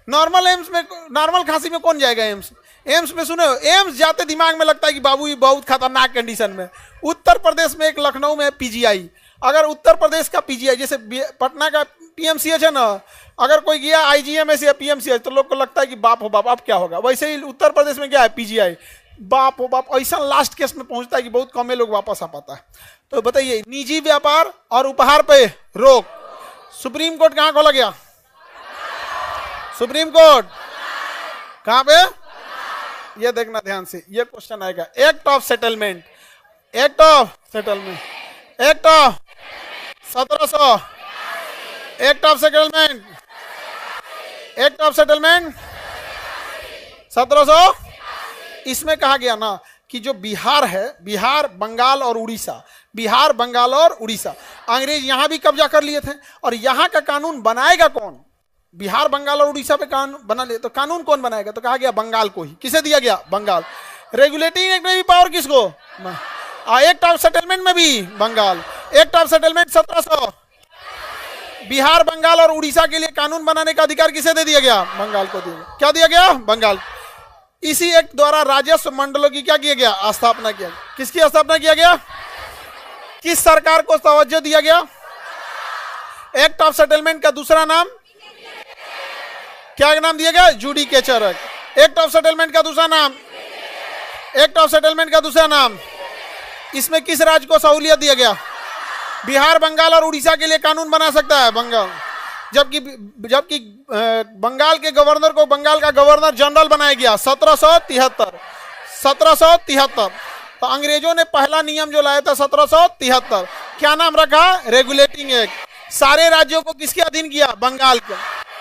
नॉर्मल एम्स में, नॉर्मल खांसी में कौन जाएगा एम्स? एम्स में सुनो, एम्स जाते दिमाग में लगता है कि बाबू ये बहुत खतरनाक कंडीशन में। उत्तर प्रदेश में एक लखनऊ में पीजीआई, अगर उत्तर प्रदेश का पीजीआई, जैसे पटना का पीएमसीएच है ना, अगर कोई गया आईजीएमएस या पीएमसीएच तो लोग को लगता है कि बाप हो बाप अब क्या होगा। वैसे ही उत्तर प्रदेश में क्या है? पीजीआई, बाप हो बाप, ऐसा लास्ट केस में पहुंचता है कि बहुत कम लोग वापस आ पाता है। तो बताइए, निजी व्यापार और उपहार पे रोक, सुप्रीम कोर्ट कहां खोला गया? सुप्रीम कोर्ट कहां पे? ये देखना ध्यान से, ये क्वेश्चन आएगा। Act of settlement, act of settlement, act of 1700, act of settlement, act of settlement 1700। इसमें कहा गया ना कि जो बिहार है, बिहार, बंगाल और उड़ीसा, बिहार, बंगाल और उड़ीसा, अंग्रेज यहां भी कब्जा कर लिए थे। और यहां का कानून बनाएगा कौन? बिहार, बंगाल और उड़ीसा पे कानून बना ले, तो कानून कौन बनाएगा? तो कहा गया बंगाल को ही। किसे दिया गया? बंगाल। रेगुलेटिंग एक्ट में भी पावर किसको? एक्ट ऑफ सेटलमेंट में भी Bengal. Act of settlement 1700, Bihar, Bengal और उड़ीसा के लिए कानून बनाने का अधिकार किसे दे दिया गया? बंगाल को दिया गया। क्या दिया गया? बंगाल। इसी एक्ट द्वारा राजस्व मंडलों की क्या किया गया? स्थापना किया गया। किसकी स्थापना किया गया? किस सरकार को तवज्जो दिया गया? एक्ट ऑफ सेटलमेंट का दूसरा नाम क्या नाम दिया गया? Judicature act. Act of settlement का दूसरा नाम, एक्ट ऑफ सेटलमेंट का दूसरा नाम। इसमें किस राज्य को सहूलियत दिया गया? बिहार, बंगाल और उड़ीसा के लिए कानून बना सकता है बंगाल, जबकि बंगाल के गवर्नर को बंगाल का गवर्नर जनरल बनाया गया 1773। तो अंग्रेजों ने पहला नियम जो लाया था 1773, क्या नाम रखा? Regulating act. सारे राज्यों को किसके अधीन किया? बंगाल के।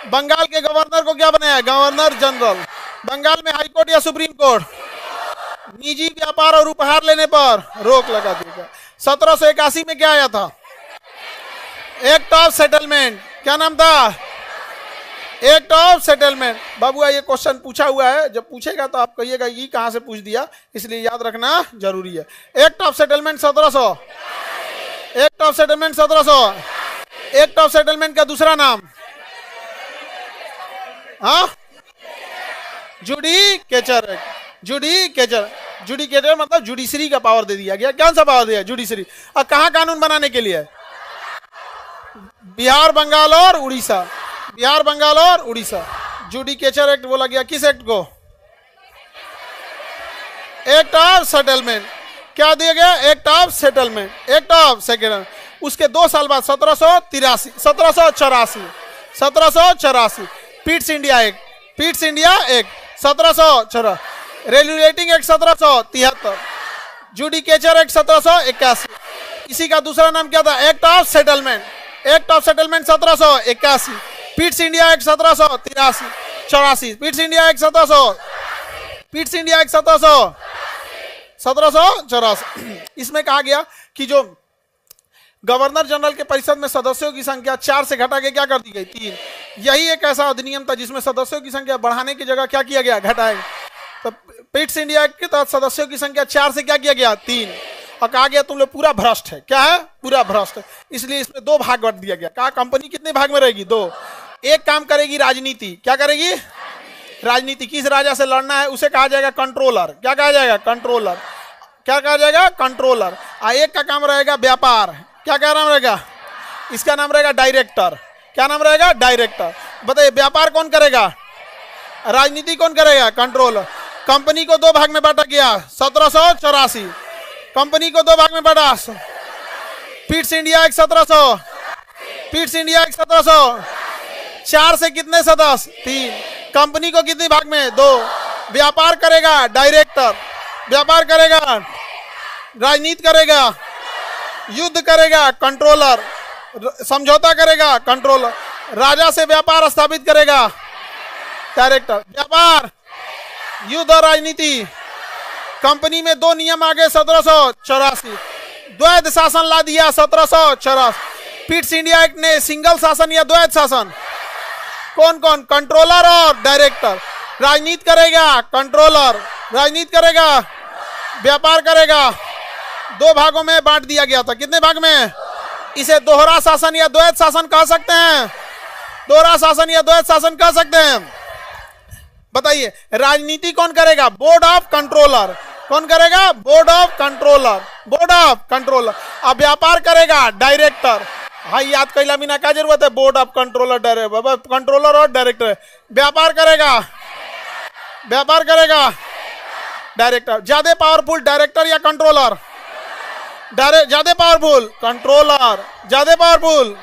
बंगाल के गवर्नर को क्या बनाया? Governor general. बंगाल में हाईकोर्ट या सुप्रीम कोर्ट? निजी व्यापार और उपहार लेने पर रोक लगा देगा। 1781 में क्या आया था? Act of settlement. क्या नाम था? Act of settlement. बाबूआ ये क्वेश्चन पूछा हुआ है, जब पूछेगा तो आप कहिएगा ये कहां से पूछ दिया, इसलिए याद रखना जरूरी है। Act of settlement 1700। Act of settlement 1700। Act of settlement का दूसरा नाम जुडिकेचर एक्ट। जुडिकेचर मतलब जुडिशरी का पावर दे दिया गया। कौन सा पावर दिया? जुडिशरी। और कहां कानून बनाने के लिए? बिहार, बंगाल और उड़ीसा। बिहार, बंगाल और उड़ीसा। जुडिकेचर एक्ट बोला गया किस एक्ट को? Act of settlement. क्या दिया गया? Act of settlement. Act of settlement. उसके 2 साल बाद 1784 Pitt's India act. Pitt's India act 1784। Regulating act 1773। Judicature act 1781। इसी का दूसरा नाम क्या था? Act of settlement. Act of settlement 1781। Pitt's India act 1784। Pitt's India act 1784। इसमें कहा गया कि जो गवर्नर जनरल के परिषद में सदस्यों की संख्या 4 से घटा के क्या कर दी गई? 3। यही एक ऐसा अधिनियम था जिसमें सदस्यों की संख्या बढ़ाने की जगह क्या किया गया? घटाया। तो पीट्स इंडिया एक्ट के तहत सदस्यों की संख्या 4 से क्या किया गया? 3। और कहा गया तुम लोग पूरा भ्रष्ट है। क्या है? पूरा भ्रष्ट है। इसलिए इसमें 2 भाग बांट दिया गया। कहा कंपनी कितने भाग में रहेगी? 2। एक काम करेगी राजनीति। क्या करेगी? राजनीति। किस राजा से लड़ना है उसे कहा जाएगा कंट्रोलर। क्या कहा जाएगा? कंट्रोलर। क्या कहा जाएगा? कंट्रोलर। एक का काम रहेगा व्यापार। क्या नाम रहेगा? इसका नाम रहेगा डायरेक्टर। क्या नाम रहेगा? डायरेक्टर। बताइए व्यापार कौन करेगा? राजनीति कौन करेगा? कंट्रोलर। कंपनी को 2 भाग में बांटा गया 1784। कंपनी को 2 भाग में बांटा। Pitt's India act 1700। Pitt's India act 1700। 4 से कितने सदस्य? 3। कंपनी को कितने भाग में? 2। व्यापार करेगा डायरेक्टर। व्यापार करेगा, राजनीति करेगा, युद्ध करेगा कंट्रोलर, समझौता करेगा कंट्रोलर, राजा से व्यापार स्थापित करेगा डायरेक्टर। व्यापार, युद्ध और राजनीति। कंपनी में 2 नियम आ गए 1784। द्वैध शासन ला दिया 1784। पीट्स इंडिया एक्ट ने सिंगल शासन या द्वैध शासन? कौन कौन? कंट्रोलर और डायरेक्टर। राजनीति करेगा कंट्रोलर, राजनीति करेगा, व्यापार करेगा। 2 भागों में बांट दिया गया था। कितने भाग में? इसे दोहरा शासन या द्वैध शासन कह सकते हैं। दोहरा शासन या द्वैध शासन कह सकते हैं। बताइए राजनीति कौन करेगा? Board of controller. कौन करेगा? Board of controller. Board of controller. अब व्यापार करेगा डायरेक्टर। हाँ याद कैला बिना क्या जरूरत है? Board of controller, director, controller और डायरेक्टर। व्यापार करेगा, व्यापार करेगा डायरेक्टर। ज्यादा पावरफुल डायरेक्टर या कंट्रोलर? ज्यादा पावरफुल कंट्रोलर। ज्यादा पावरफुल।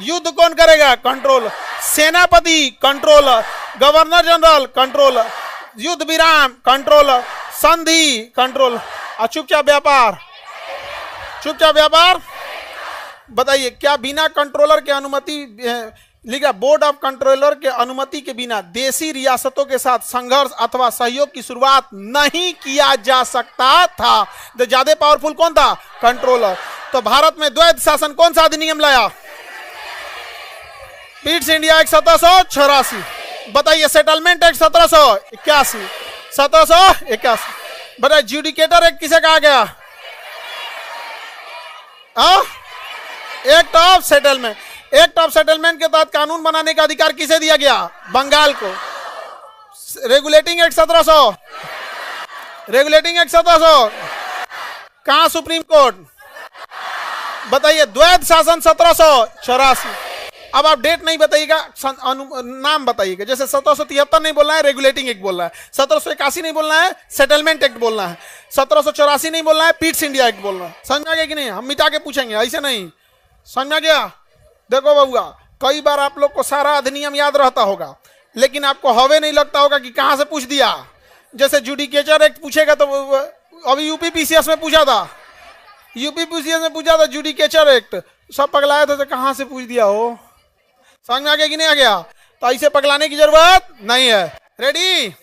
युद्ध कौन करेगा? कंट्रोलर। सेनापति कंट्रोलर, गवर्नर जनरल कंट्रोलर, युद्ध विराम कंट्रोलर, संधि कंट्रोलर। और चुपचाप व्यापार, चुपचाप व्यापार। बताइए क्या बिना कंट्रोलर के अनुमति लिखा? बोर्ड ऑफ कंट्रोलर के अनुमति के बिना देशी रियासतों के साथ संघर्ष अथवा सहयोग की शुरुआत नहीं किया जा सकता था। तो ज्यादा पावरफुल कौन था? कंट्रोलर। तो भारत में द्वैध शासन कौन सा अधिनियम लाया? Pitt's India act 1784। बताइए सेटलमेंट एक्ट 1781। 1781। बताइए जुडिकेटर एक्ट किसे कहा गया? Act of settlement. Act of settlement के तहत कानून बनाने का अधिकार किसे दिया गया? बंगाल को। Regulating act 1700। रेगुलेटिंग एक्ट 1700 कहां? Supreme court. बताइए, द्वैध शासन 1784। अब आप डेट नहीं बताइएगा, नाम बताइएगा। जैसे 1773 नहीं बोलना है, रेगुलेटिंग एक्ट बोलना है। 1781 नहीं बोलना है, सेटलमेंट एक्ट बोलना है। 1784 नहीं बोलना है, पीट्स इंडिया एक्ट बोलना है। समझ में गया कि नहीं? हम मिटा के पूछेंगे, ऐसे नहीं। समझ में गया? देखो बबुआ, कई बार आप लोग को सारा अधिनियम याद रहता होगा, लेकिन आपको हवे नहीं लगता होगा कि कहां से पूछ दिया। जैसे जुडिकेचर एक्ट पूछेगा तो अभी यूपी पीसीएस में पूछा था, जुडिकेचर एक्ट, सब पगलाए थे, तो कहां से पूछ दिया हो। समझ में आ गया कि नहीं आ गया? तो ऐसे पगलाने की जरूरत नहीं है। रेडी?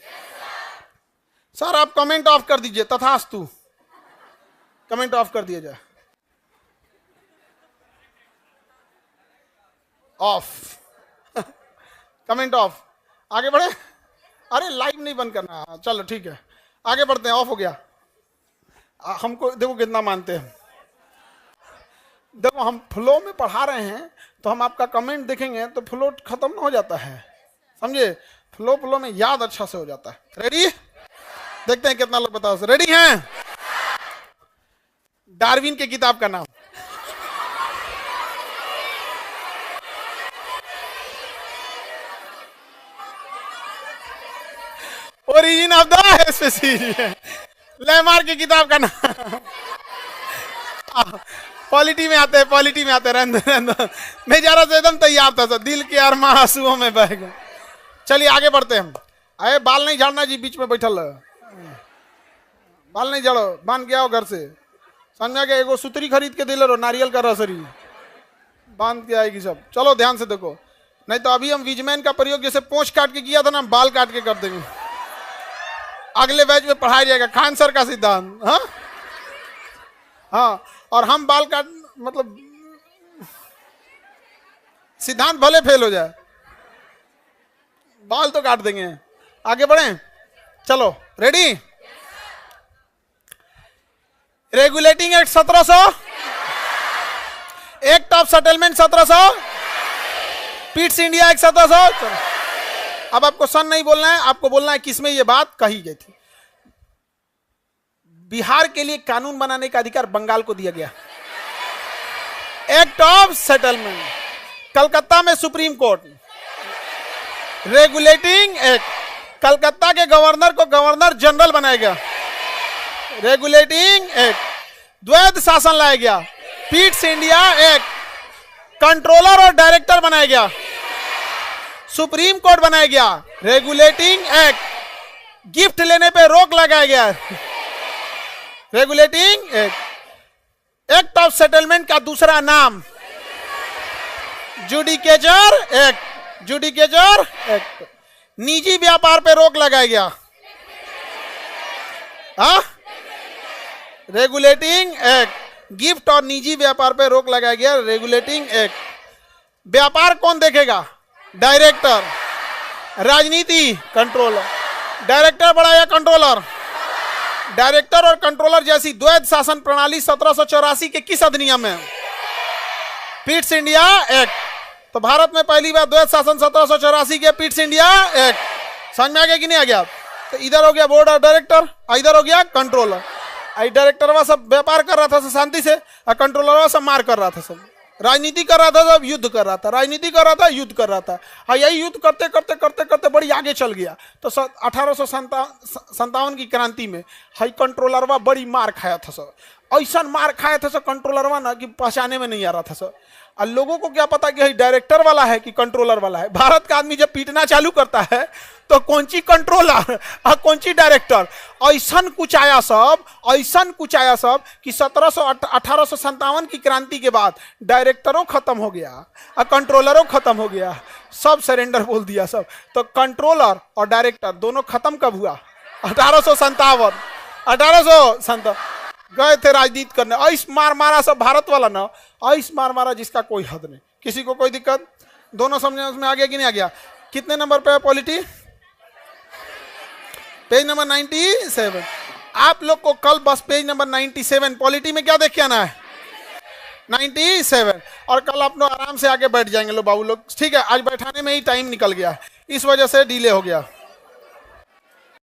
सर आप कमेंट ऑफ कर दीजिए, तथास्तु। कमेंट ऑफ कर दिया जाए, ऑफ। Comment of. आगे बढ़े? अरे लाइव नहीं बंद करना। चलो ठीक है, आगे बढ़ते हैं। ऑफ हो गया। हमको देखो कितना मानते हैं। देखो हम फ्लो में पढ़ा रहे हैं, तो हम आपका कमेंट देखेंगे तो फ्लो खत्म ना हो जाता है। समझे? फ्लो में याद अच्छा से हो जाता है। रेडी? देखते हैं कितना लोग बताओ। रेडी हैं? डार्विन की किताब का नाम। Origin of the species. Lamarck की किताब का नाम। पॉलिटी में आते हैं, पॉलिटी में आते हैं। मैं जा रहा था, एकदम तैयार था, दिल के अरमां आंसुओं में बह गए। चलिए आगे बढ़ते हैं। अरे बाल नहीं झाड़ना जी, बीच में बैठल बाल नहीं झाड़ो, बांध के आओ घर से। समझा गया? एगो सुतरी खरीद के दिले रहो, नारियल का रसरी बांध के आएगी सब। चलो ध्यान से देखो, नहीं तो अभी हम विजमैन का प्रयोग जैसे पोंछ काट के किया था ना, बाल काट के कर देंगे। अगले बैच में पढ़ाया जाएगा खान सर का सिद्धांत। हाँ हाँ, और हम बाल काट, मतलब सिद्धांत भले फेल हो जाए, बाल तो काट देंगे। आगे बढ़े? चलो ready? Regulating act 1700, act of settlement 1700, Pitt's India act 1700। अब आपको सन नहीं बोलना है, आपको बोलना है किसमें ये बात कही गई थी। बिहार के लिए कानून बनाने का अधिकार बंगाल को दिया गया। एक्ट ऑफ सेटलमेंट, कलकत्ता में supreme court. Regulating act, Calcutta के गवर्नर को गवर्नर जनरल बनाया गया। रेगुलेटिंग एक्ट, द्वैध शासन लाया गया। पीट्स इंडिया एक्ट, कंट्रोलर और डायरेक्टर बनाया गया। सुप्रीम कोर्ट बनाया गया। रेगुलेटिंग एक्ट, गिफ्ट लेने पे रोक लगाया गया। Regulating act, act of settlement का दूसरा नाम जुडिकेचर एक्ट। जुडिकेचर एक्ट, निजी व्यापार पे रोक लगाया गया। हाँ, रेगुलेटिंग एक्ट, गिफ्ट और निजी व्यापार पे रोक लगाया गया। रेगुलेटिंग एक्ट, व्यापार कौन देखेगा? डायरेक्टर। राजनीति कंट्रोलर। डायरेक्टर बड़ा या कंट्रोलर? डायरेक्टर और कंट्रोलर जैसी द्वैध शासन प्रणाली 1784 के किस अधिनियम में? Pitt's India act. तो भारत में पहली बार द्वैध शासन 1784 के पीट्स इंडिया एक्ट। समझ में आ गया कि नहीं आ गया? तो इधर हो गया बोर्ड ऑफ डायरेक्टर, इधर हो गया कंट्रोलर। डायरेक्टर सब व्यापार कर रहा था सब शांति से, और कंट्रोलर सब मार कर रहा था, सब राजनीति कर रहा था, सब युद्ध कर रहा था। राजनीति कर रहा था, युद्ध कर रहा था। हाँ, यही युद्ध करते करते करते करते बड़ी आगे चल गया। तो 1857 की क्रांति में हाई कंट्रोलरवा बड़ी मार खाया था सब। ऐसा मार खाया था सब कंट्रोलरवा ना कि पहचाने में नहीं आ रहा था सब। और लोगों को क्या पता कि डायरेक्टर वाला है कि कंट्रोलर वाला है। भारत का आदमी जब पीटना चालू करता है तो कौन सी कंट्रोलर और कौन सी डायरेक्टर, ऐसा कुछ आया सब, ऐसा कुछ आया सब कि 1857 की क्रांति के बाद डायरेक्टरों खत्म हो गया और कंट्रोलरों खत्म हो गया, सब सरेंडर बोल दिया सब। तो कंट्रोलर और डायरेक्टर दोनों खत्म कब हुआ? 1857 गए थे राजनीति करने। ऐस मार मारा सब भारत वाला ना, ऐस मार मारा जिसका कोई हद नहीं। किसी को कोई दिक्कत? दोनों समझने में आ गया कि नहीं आ गया? कितने नंबर पे है पॉलिटी? Page number 97। आप लोग को कल बस पेज नंबर 97 पॉलिटी में क्या देख के आना है? 97। और कल आप लोग आराम से आके बैठ जाएंगे लो बाबू लोग। ठीक है, आज बैठाने में ही टाइम निकल गया, इस वजह से डिले हो गया।